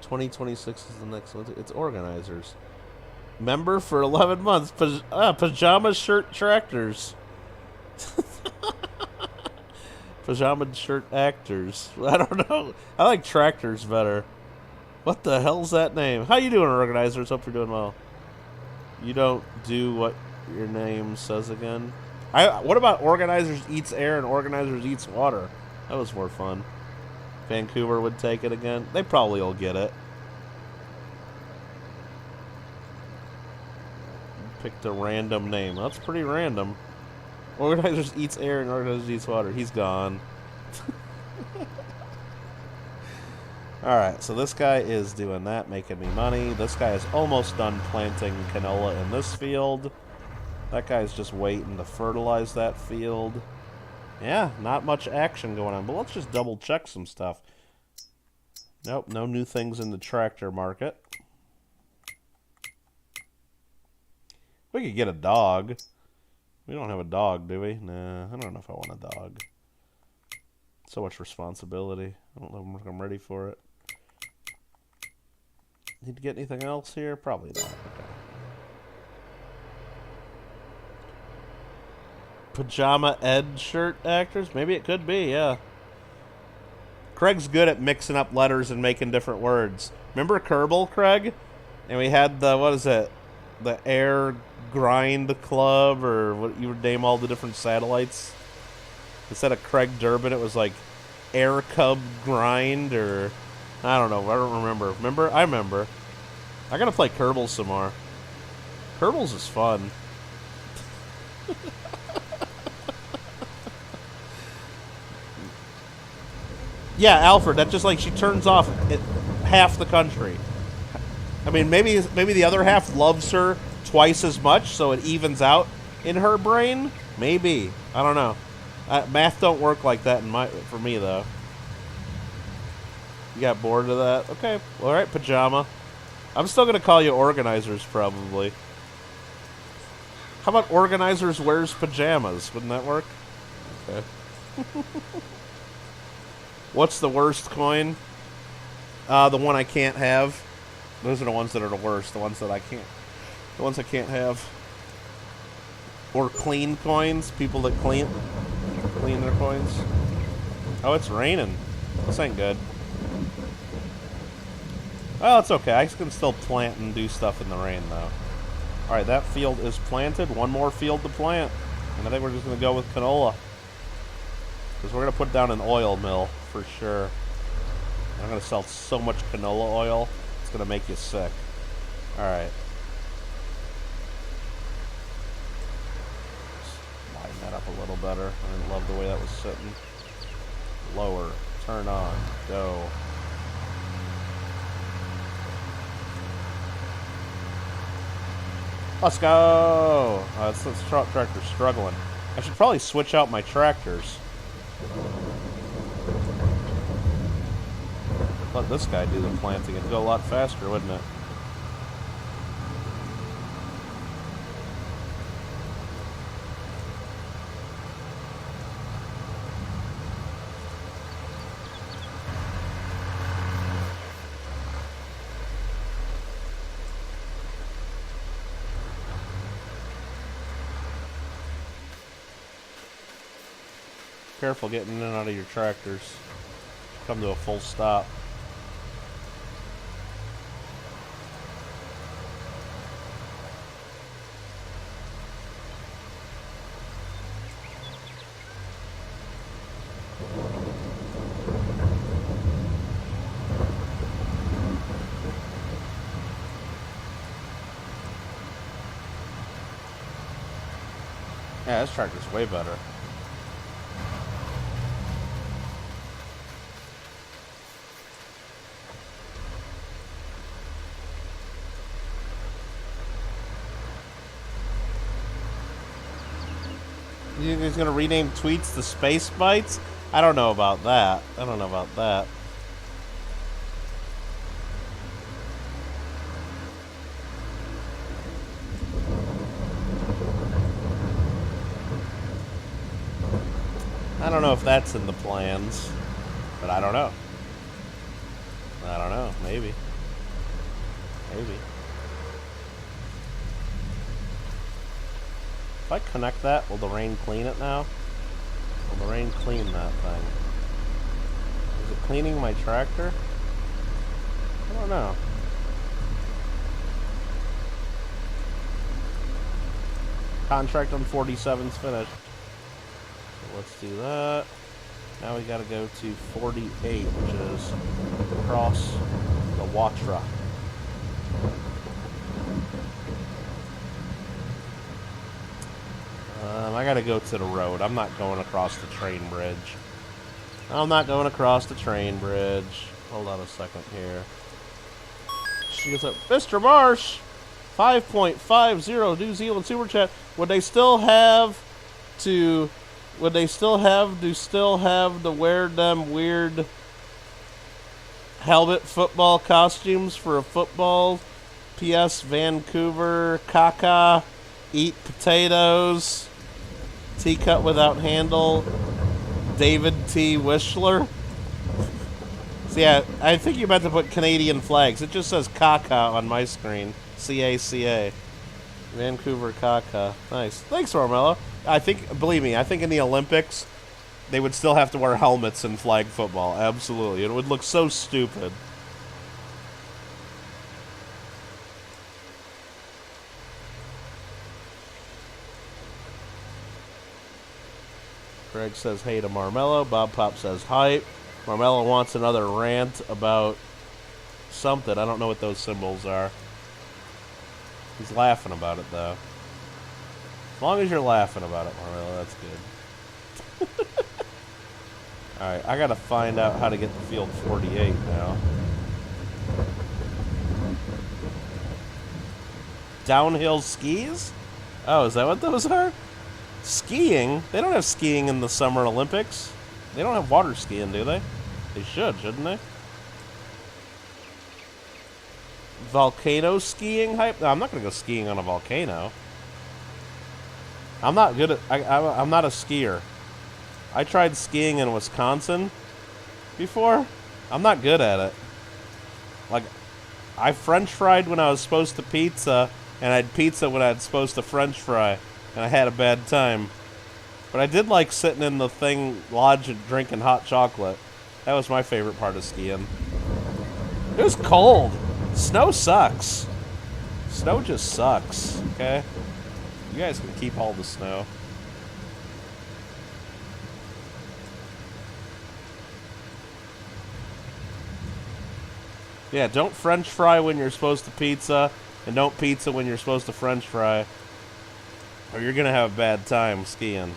2026 is the next one. It's organizers. Member for 11 months. Pajama shirt tractors. Pajama shirt actors. I don't know. I like tractors better. What the hell's that name? How you doing, organizers? Hope you're doing well. You don't do what your name says again. What about organizers eats air and organizers eats water? That was more fun. Vancouver would take it again. They probably will get it. Picked a random name. That's pretty random. Organizers eats air and organizers eats water. He's gone. Alright, so this guy is doing that, making me money. This guy is almost done planting canola in this field. That guy's just waiting to fertilize that field. Yeah, not much action going on, but let's just double check some stuff. Nope, no new things in the tractor market. We could get a dog. We don't have a dog, do we? Nah, I don't know if I want a dog. So much responsibility. I don't know if I'm ready for it. Need to get anything else here? Probably not. Okay. Pajama Ed shirt actors? Maybe it could be, yeah. Craig's good at mixing up letters and making different words. Remember Kerbal, Craig? And we had the, what is it? The Air Grind Club, or what you would name all the different satellites. Instead of Craig Durbin, it was like Air Cub Grind, or I don't know. I don't remember. Remember? I remember. I gotta play Kerbal some more. Kerbals is fun. Yeah, Alfred. That's just like she turns off half the country. I mean, maybe the other half loves her twice as much, so it evens out in her brain. Maybe. I don't know. Math don't work like that for me though. You got bored of that? Okay. All right, Pajama. I'm still gonna call you Organizers probably. How about Organizers wears pajamas? Wouldn't that work? Okay. What's the worst coin? The one I can't have. Those are the ones that are the worst. The ones that I can't. The ones I can't have. Or clean coins. People that clean their coins. Oh, it's raining. This ain't good. Well, it's okay. I can still plant and do stuff in the rain, though. Alright, that field is planted. One more field to plant. And I think we're just going to go with canola. Because we're going to put down an oil mill, for sure. I'm going to sell so much canola oil, it's going to make you sick. Alright. Line that up a little better. I didn't love the way that was sitting. Lower. Turn on. Go. Let's go! This tractor's struggling. I should probably switch out my tractors. Let this guy do the planting. It'd go a lot faster, wouldn't it? Careful getting in and out of your tractors. Come to a full stop. Yeah, this tractor's way better. He's gonna rename tweets to Space Bites? I don't know about that. I don't know about that. I don't know if that's in the plans, but I don't know. I don't know. Maybe. Maybe. If I connect that, will the rain clean it now? Will the rain clean that thing? Is it cleaning my tractor? I don't know. Contract on 47's finished. So let's do that. Now we gotta go to 48, which is across the Watra. I gotta go to the road. I'm not going across the train bridge. I'm not going across the train bridge. Hold on a second here. She goes up, Mr. Marsh, 5.50 New Zealand Super Chat. Would they still have to wear them weird helmet football costumes for a football? P.S. Vancouver, caca, eat potatoes, teacup without handle, David T. Wishler. So yeah, I think you meant to put Canadian flags. It just says caca on my screen. C-A-C-A. Vancouver caca. Nice. Thanks, Ormello. Believe me, I think in the Olympics, they would still have to wear helmets in flag football. Absolutely. It would look so stupid. Greg says hey to Marmello. Bob Pop says hype. Marmello wants another rant about something. I don't know what those symbols are. He's laughing about it, though. As long as you're laughing about it, Marmello, that's good. Alright, I gotta find out how to get to field 48 now. Downhill skis? Oh, is that what those are? Skiing? They don't have skiing in the Summer Olympics. They don't have water skiing, do they? They should, shouldn't they? Volcano skiing hype? No, I'm not going to go skiing on a volcano. I'm not good at... I'm not a skier. I tried skiing in Wisconsin before. I'm not good at it. Like, I French fried when I was supposed to pizza, and I had pizza when I was supposed to French fry, and I had a bad time. But I did like sitting in the thing, lodge, and drinking hot chocolate. That was my favorite part of skiing. It was cold. Snow sucks. Snow just sucks, okay? You guys can keep all the snow. Yeah, don't French fry when you're supposed to pizza, and don't pizza when you're supposed to French fry, or you're gonna have a bad time skiing.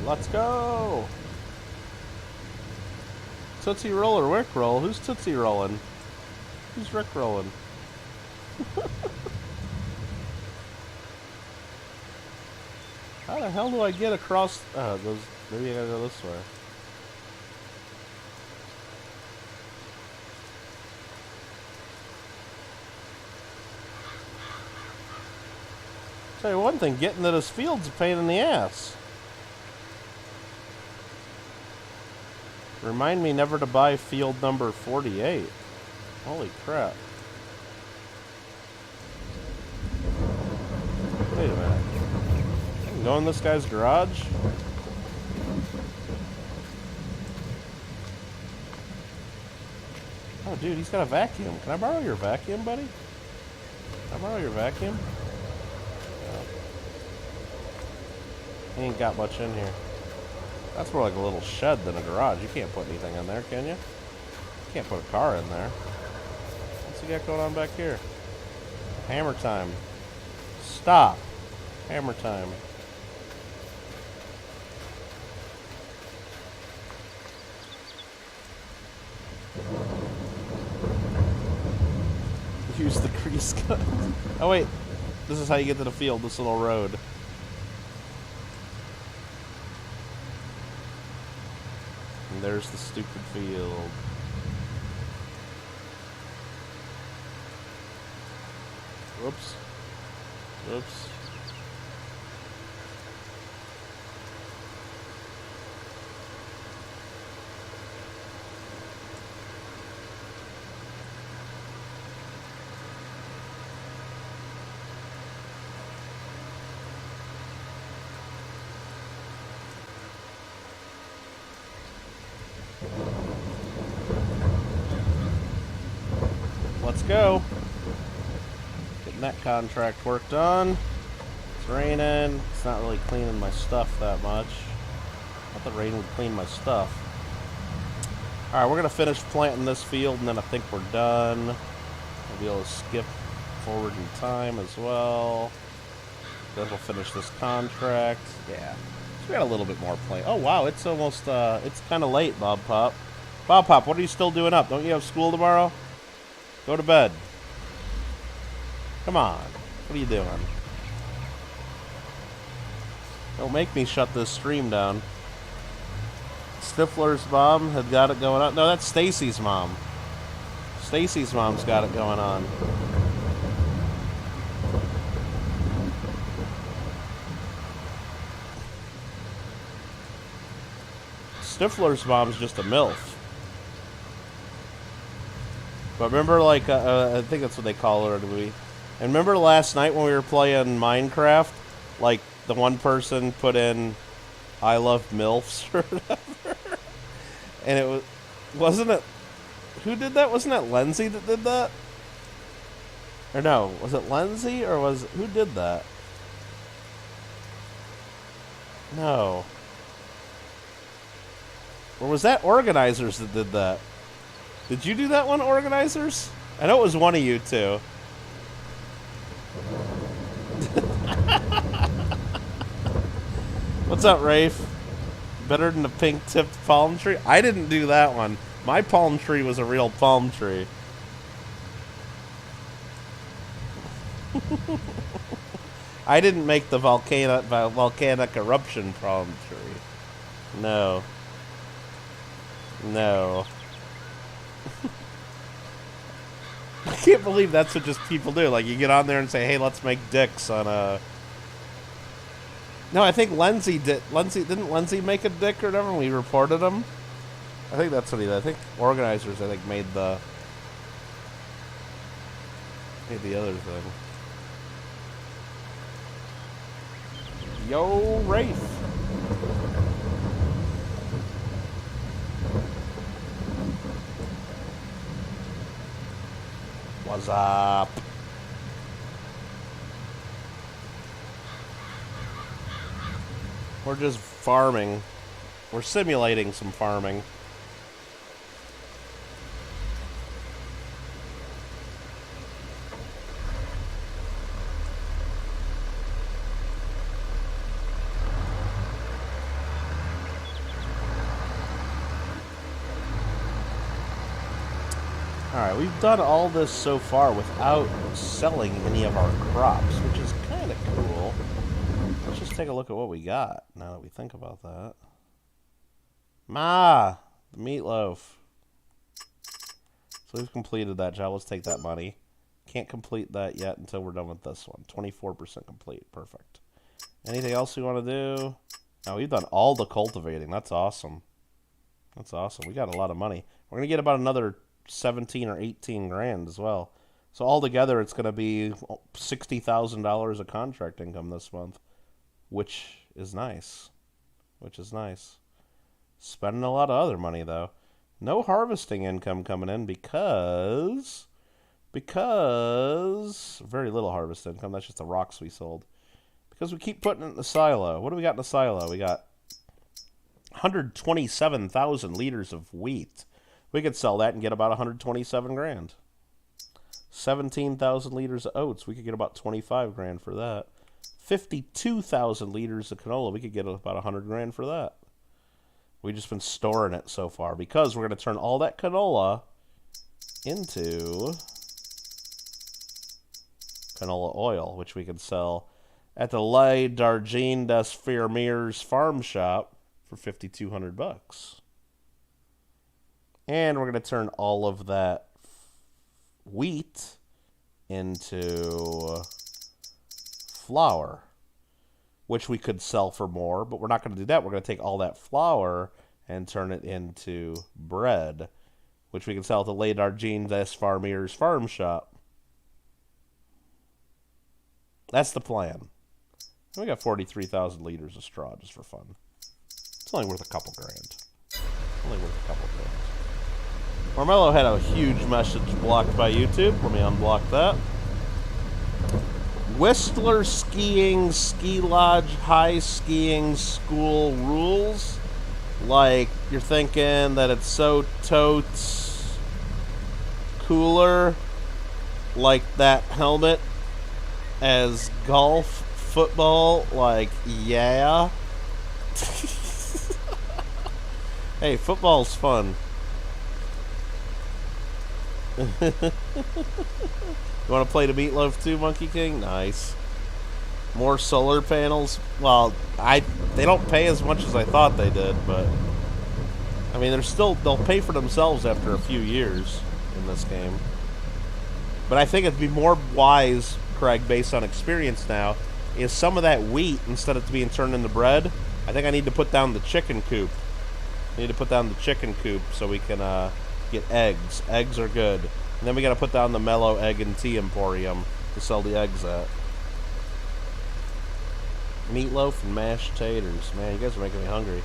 Let's go! Tootsie Roll or Rick Roll? Who's Tootsie Rolling? Who's Rick Rolling? How the hell do I get across... those... Maybe I gotta go this way. Tell you one thing, getting to this field's a pain in the ass. Remind me never to buy field number 48. Holy crap. Wait a minute. I can go in this guy's garage? Oh, dude, he's got a vacuum. Can I borrow your vacuum, buddy? Can I borrow your vacuum? No. He ain't got much in here. That's more like a little shed than a garage. You can't put anything in there, can you? You can't put a car in there. What's he got going on back here? Hammer time. Stop. Hammer time. Use the crease cut. Oh wait, this is how you get to the field, this little road. And there's the stupid field. Whoops. Whoops. Let's go. Getting that contract work done. It's raining. It's not really cleaning my stuff that much. I thought the rain would clean my stuff. Alright, we're going to finish planting this field, and then I think we're done. We'll be able to skip forward in time as well. Then we'll finish this contract. Yeah. So we got a little bit more plant. Oh, wow. It's almost, it's kind of late, Bob Pop. Bob Pop, what are you still doing up? Don't you have school tomorrow? Go to bed. Come on. What are you doing? Don't make me shut this stream down. Stifler's mom had got it going on. No, that's Stacy's mom. Stacy's mom's got it going on. Stifler's mom's just a MILF. But remember, like, I think that's what they call her in the movie. And remember last night when we were playing Minecraft? Like, the one person put in, I love MILFs or whatever. And it wasn't it, who did that? Wasn't that Lindsay that did that? Or no, was it Lindsay or who did that? No. Or was that Organizers that did that? Did you do that one, Organizers? I know it was one of you two. What's up, Rafe? Better than the pink-tipped palm tree? I didn't do that one. My palm tree was a real palm tree. I didn't make the volcanic eruption palm tree. No. No. I can't believe that's what just people do. Like, you get on there and say, hey, let's make dicks on a... No, I think Lindsay did. Didn't Lindsay make a dick or whatever when we reported him? I think that's what he did. I think Organizers, made the other thing. Yo, Rafe. What's up? We're just farming. We're simulating some farming. Alright, we've done all this so far without selling any of our crops, which is kind of cool. Let's just take a look at what we got, now that we think about that. Ma! The meatloaf. So we've completed that job. Let's take that money. Can't complete that yet until we're done with this one. 24% complete. Perfect. Anything else we want to do? No, we've done all the cultivating. That's awesome. That's awesome. We got a lot of money. We're going to get about another 17 or 18 grand as well. So altogether, it's going to be $60,000 of contract income this month, which is nice. Which is nice. Spending a lot of other money, though. No harvesting income coming in because very little harvest income. That's just the rocks we sold. Because we keep putting it in the silo. What do we got in the silo? We got 127,000 liters of wheat. We could sell that and get about 127 grand. 17,000 liters of oats. We could get about 25 grand for that. 52,000 liters of canola. We could get about 100 grand for that. We've just been storing it so far because we're going to turn all that canola into canola oil, which we can sell at the Les Dargines des Fermiers farm shop for $5,200. And we're going to turn all of that wheat into flour, which we could sell for more, but we're not going to do that. We're going to take all that flour and turn it into bread, which we can sell at the Les Dargines des Fermiers farm shop. That's the plan. We got 43,000 liters of straw just for fun. It's only worth a couple grand. Only worth a couple grand. Marmello had a huge message blocked by YouTube. Let me unblock that. Whistler Skiing Ski Lodge High Skiing School rules. Like, you're thinking that it's so totes cooler, like that helmet, as golf, football, like, yeah. Hey, football's fun. You want to play the Meatloaf too, Monkey King? Nice. More solar panels. Well, they don't pay as much as I thought they did, but I mean, they'll pay for themselves after a few years in this game. But I think it'd be more wise, Craig, based on experience now, is some of that wheat, instead of being turned into bread, I think I need to put down the chicken coop. I need to put down the chicken coop so we can get eggs. Eggs are good. And then we got to put down the Mellow Egg and Tea Emporium to sell the eggs at. Meatloaf and mashed taters. Man, you guys are making me hungry.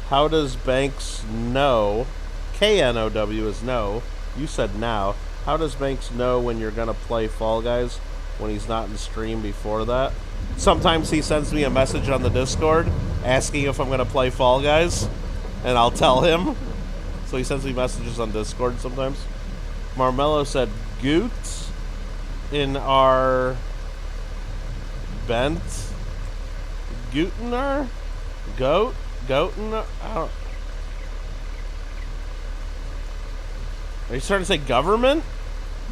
How does Banks know? K-N-O-W is no. You said now. How does Banks know when you're going to play Fall Guys when he's not in the stream before that? Sometimes he sends me a message on the Discord asking if I'm going to play Fall Guys, and I'll tell him. So he sends me messages on Discord sometimes. Marmello said, Goot in our bent. Gootener? Goatener? I don't. Are you starting to say government?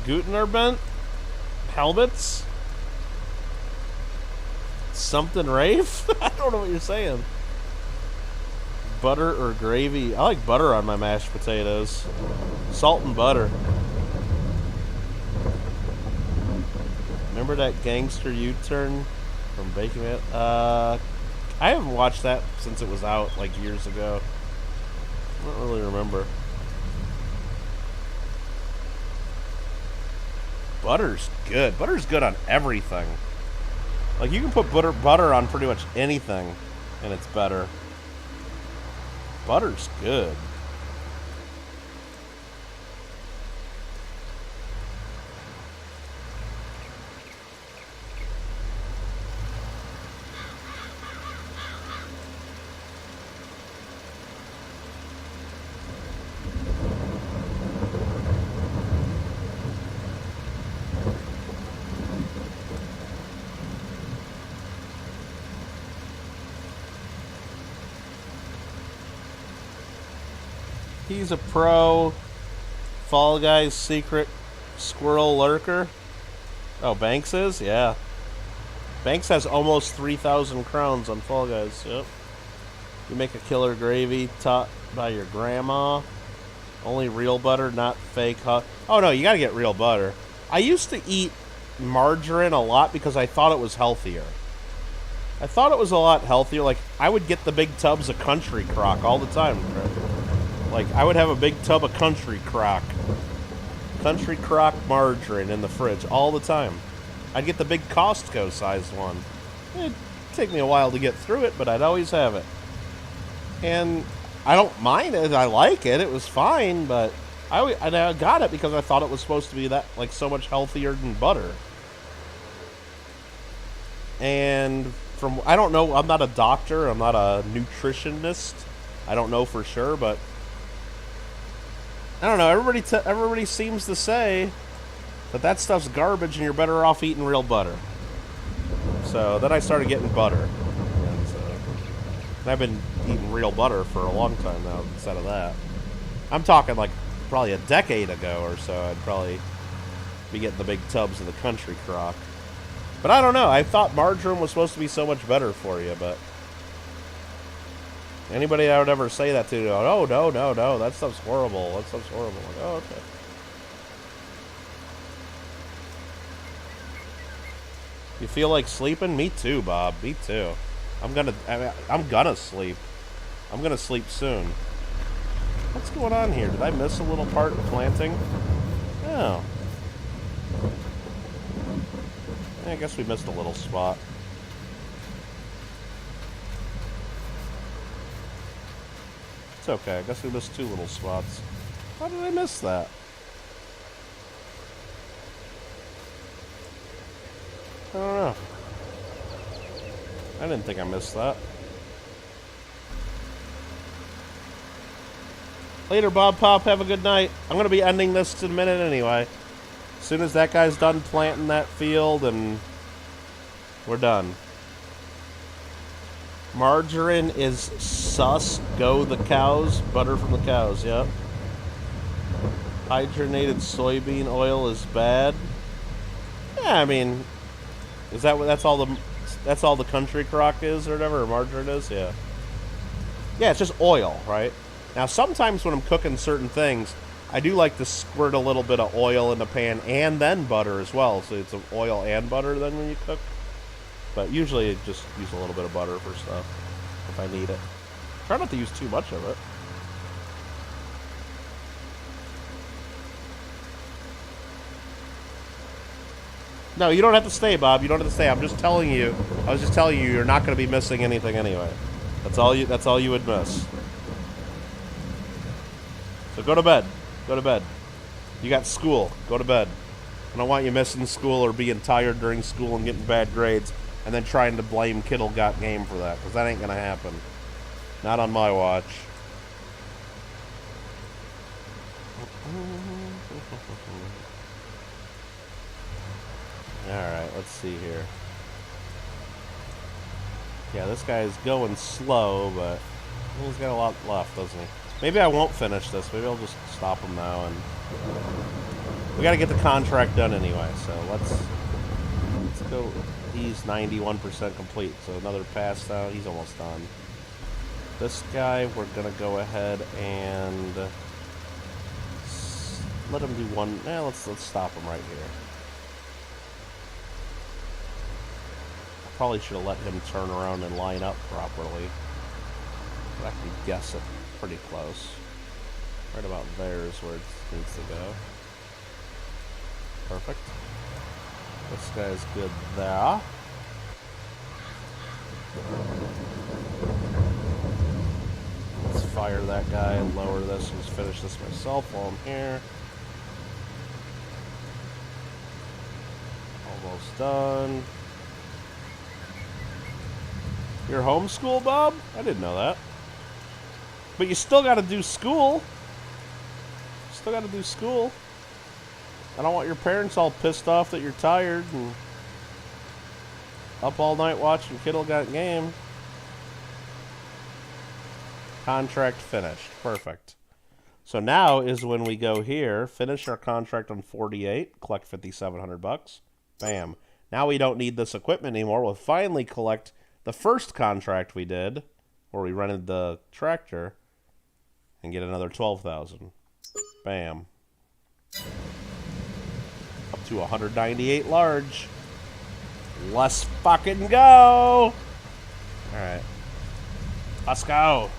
Gootener bent? Helmets? Something Rafe? I don't know what you're saying. Butter or gravy? I like butter on my mashed potatoes. Salt and butter. Remember that gangster U-turn from Baking It? I haven't watched that since it was out, like, years ago. I don't really remember. Butter's good. Butter's good on everything. Like, you can put butter on pretty much anything, and it's better. Butter's good. He's a pro Fall Guys secret squirrel lurker. Oh, Banks is? Yeah. Banks has almost 3,000 crowns on Fall Guys. Yep. You make a killer gravy taught by your grandma. Only real butter, not fake hot. Oh, no, you gotta get real butter. I used to eat margarine a lot because I thought it was healthier. I thought it was a lot healthier. Like, I would get the big tubs of Country Crock all the time. Like, I would have a big tub of Country Crock margarine in the fridge all the time. I'd get the big Costco-sized one. It'd take me a while to get through it, but I'd always have it. And I don't mind it. I like it. It was fine, but I got it because I thought it was supposed to be that, like, so much healthier than butter. And I don't know, I'm not a doctor, I'm not a nutritionist. I don't know for sure, but I don't know. Everybody seems to say that stuff's garbage and you're better off eating real butter. So then I started getting butter. And I've been eating real butter for a long time now instead of that. I'm talking like probably a decade ago or so. I'd probably be getting the big tubs of the country crock. But I don't know. I thought margarine was supposed to be so much better for you, but anybody I would ever say that to, oh, no, that stuff's horrible. That stuff's horrible. Like, oh, okay. You feel like sleeping? Me too, Bob. Me too. I'm gonna sleep. I'm gonna sleep soon. What's going on here? Did I miss a little part of planting? Oh. I guess we missed a little spot. It's okay. I guess we missed 2 little spots. How did I miss that? I don't know. I didn't think I missed that. Later, Bob Pop. Have a good night. I'm going to be ending this in a minute anyway. As soon as that guy's done planting that field, and we're done. Margarine is sus. Go the cows. Butter from the cows. Yep. Hydrogenated soybean oil is bad. Yeah, I mean, is that what that's all the country crock is or whatever, or margarine is? Yeah. Yeah, it's just oil, right? Now, sometimes when I'm cooking certain things, I do like to squirt a little bit of oil in the pan and then butter as well. So it's oil and butter then when you cook. But usually just use a little bit of butter for stuff if I need it. Try not to use too much of it. No, you don't have to stay, Bob. You don't have to stay. I'm just telling you. I was just telling you you're not going to be missing anything anyway. That's all you would miss. So go to bed. Go to bed. You got school. Go to bed. I don't want you missing school or being tired during school and getting bad grades and then trying to blame kittlegotgame for that, because that ain't going to happen. Not on my watch. Alright, let's see here. Yeah, this guy's going slow, but he's got a lot left, doesn't he? Maybe I won't finish this. Maybe I'll just stop him now. And we got to get the contract done anyway, so let's go. He's 91% complete, so another pass down. He's almost done. This guy, we're going to go ahead and let him do one. Let's stop him right here. Probably should have let him turn around and line up properly. But I can guess it pretty close. Right about there is where it needs to go. Perfect. This guy's good there. Let's fire that guy and lower this and just finish this myself while I'm here. Almost done. You're homeschool, Bob? I didn't know that. But you still got to do school. Still got to do school. I don't want your parents all pissed off that you're tired and up all night watching kittlegotgame. Contract finished. Perfect. So now is when we go here, finish our contract on 48, collect 5,700 bucks. Bam. Now we don't need this equipment anymore. We'll finally collect the first contract we did, where we rented the tractor, and get another 12,000. Bam. Up to 198 large. Let's fucking go! Alright. Let's go!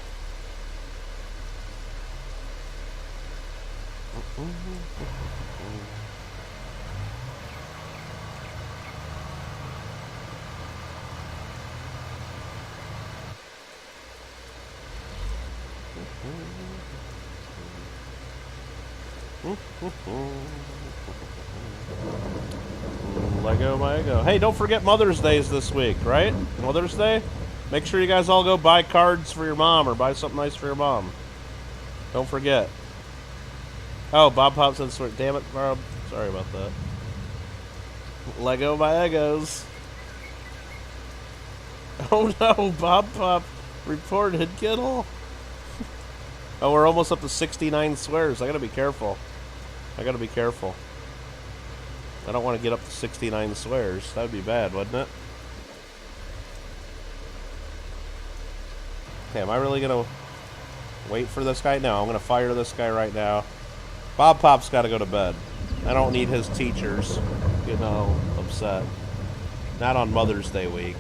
Lego my ego. Hey, don't forget Mother's Day is this week, right? Mother's Day? Make sure you guys all go buy cards for your mom or buy something nice for your mom. Don't forget. Oh, Bob Pop said swear. Damn it, Bob. Sorry about that. Lego my Egos. Oh no, Bob Pop reported Kittle. Oh, we're almost up to 69 swears. I gotta be careful. I don't want to get up to 69 swears. That would be bad, wouldn't it? Okay, am I really gonna wait for this guy? No, I'm gonna fire this guy right now. Bob Pop's gotta go to bed. I don't need his teachers, upset. Not on Mother's Day week.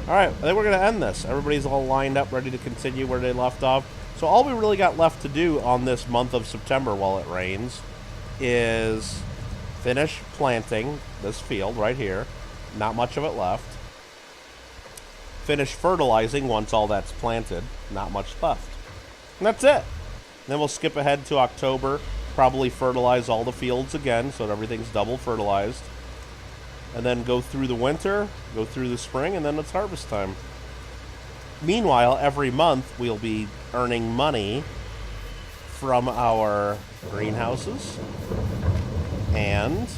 Alright, I think we're going to end this. Everybody's all lined up, ready to continue where they left off. So all we really got left to do on this month of September while it rains is finish planting this field right here. Not much of it left. Finish fertilizing once all that's planted. Not much left. And that's it. Then we'll skip ahead to October. Probably fertilize all the fields again so that everything's double fertilized. And then go through the winter, go through the spring, and then it's harvest time. Meanwhile, every month we'll be earning money from our greenhouses and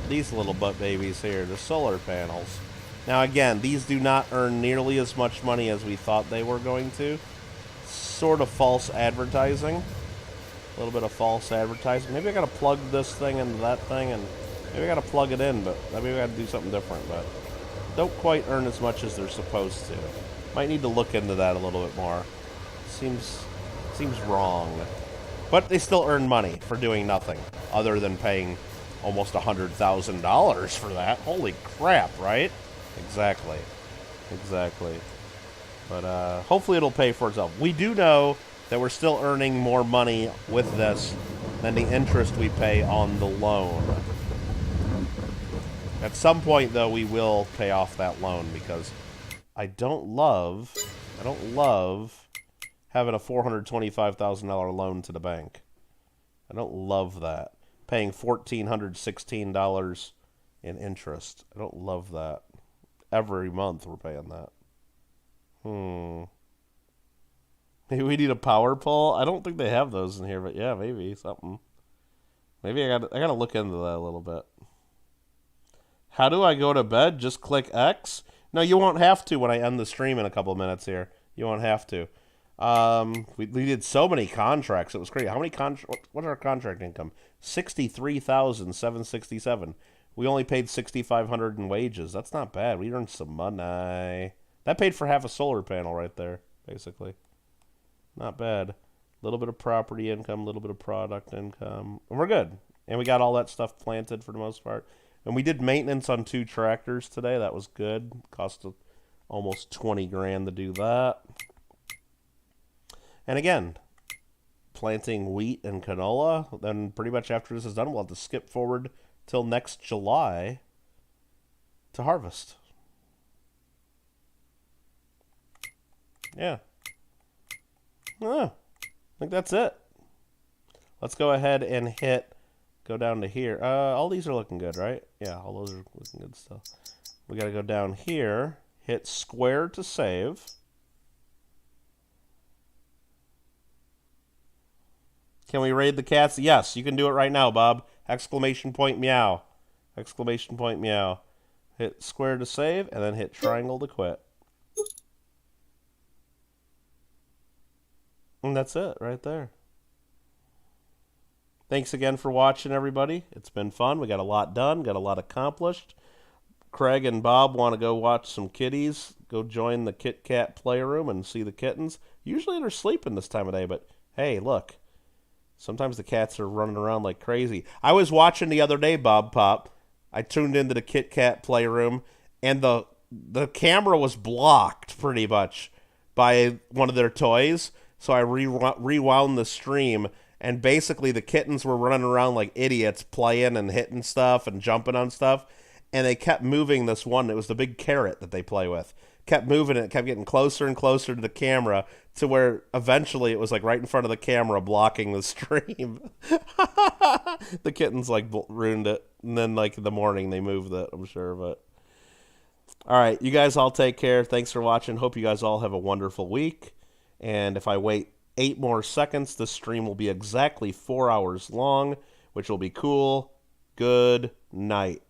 these little butt babies here, the solar panels. Now again, these do not earn nearly as much money as we thought they were going to. Sort of false advertising. A little bit of false advertising. Maybe I gotta plug this thing into that thing, and maybe I gotta plug it in, but maybe I gotta do something different, but don't quite earn as much as they're supposed to. Might need to look into that a little bit more. Seems wrong. But they still earn money for doing nothing, other than paying almost $100,000 for that. Holy crap, right? Exactly. But hopefully it'll pay for itself. We do know that we're still earning more money with this than the interest we pay on the loan. At some point, though, we will pay off that loan because I don't love having a $425,000 loan to the bank. I don't love that. Paying $1,416 in interest. I don't love that. Every month we're paying that. Maybe we need a power pole. I don't think they have those in here, but yeah, maybe something. Maybe I gotta look into that a little bit. How do I go to bed? Just click X? No, you won't have to when I end the stream in a couple of minutes here. You won't have to. We did so many contracts. It was crazy. How many what's our contract income? $63,767. We only paid $6,500 in wages. That's not bad. We earned some money. That paid for half a solar panel right there, basically. Not bad. A little bit of property income, a little bit of product income. And we're good. And we got all that stuff planted for the most part. And we did maintenance on 2 tractors today. That was good. Cost almost 20 grand to do that. And again, planting wheat and canola. Then pretty much after this is done, we'll have to skip forward till next July to harvest. Yeah. I think that's it. Let's go ahead and go down to here. All these are looking good, right? Yeah, all those are looking good still. We got to go down here, hit square to save. Can we raid the cats? Yes, you can do it right now, Bob. Exclamation point meow. Exclamation point meow. Hit square to save, and then hit triangle to quit. And that's it right there. Thanks again for watching, everybody. It's been fun. We got a lot done, got a lot accomplished. Craig and Bob want to go watch some kitties. Go join the Kit Kat playroom and see the kittens. Usually they're sleeping this time of day, but hey, look. Sometimes the cats are running around like crazy. I was watching the other day, Bob Pop. I tuned into the Kit Kat playroom, and the camera was blocked pretty much by one of their toys. So I rewound the stream, and basically the kittens were running around like idiots, playing and hitting stuff and jumping on stuff. And they kept moving this one. It was the big carrot that they play with. Kept moving it, kept getting closer and closer to the camera to where eventually it was like right in front of the camera blocking the stream. The kittens like ruined it. And then like in the morning they moved it, I'm sure. But all right, you guys all take care. Thanks for watching. Hope you guys all have a wonderful week. And if I wait 8 more seconds, this stream will be exactly 4 hours long, which will be cool. Good night.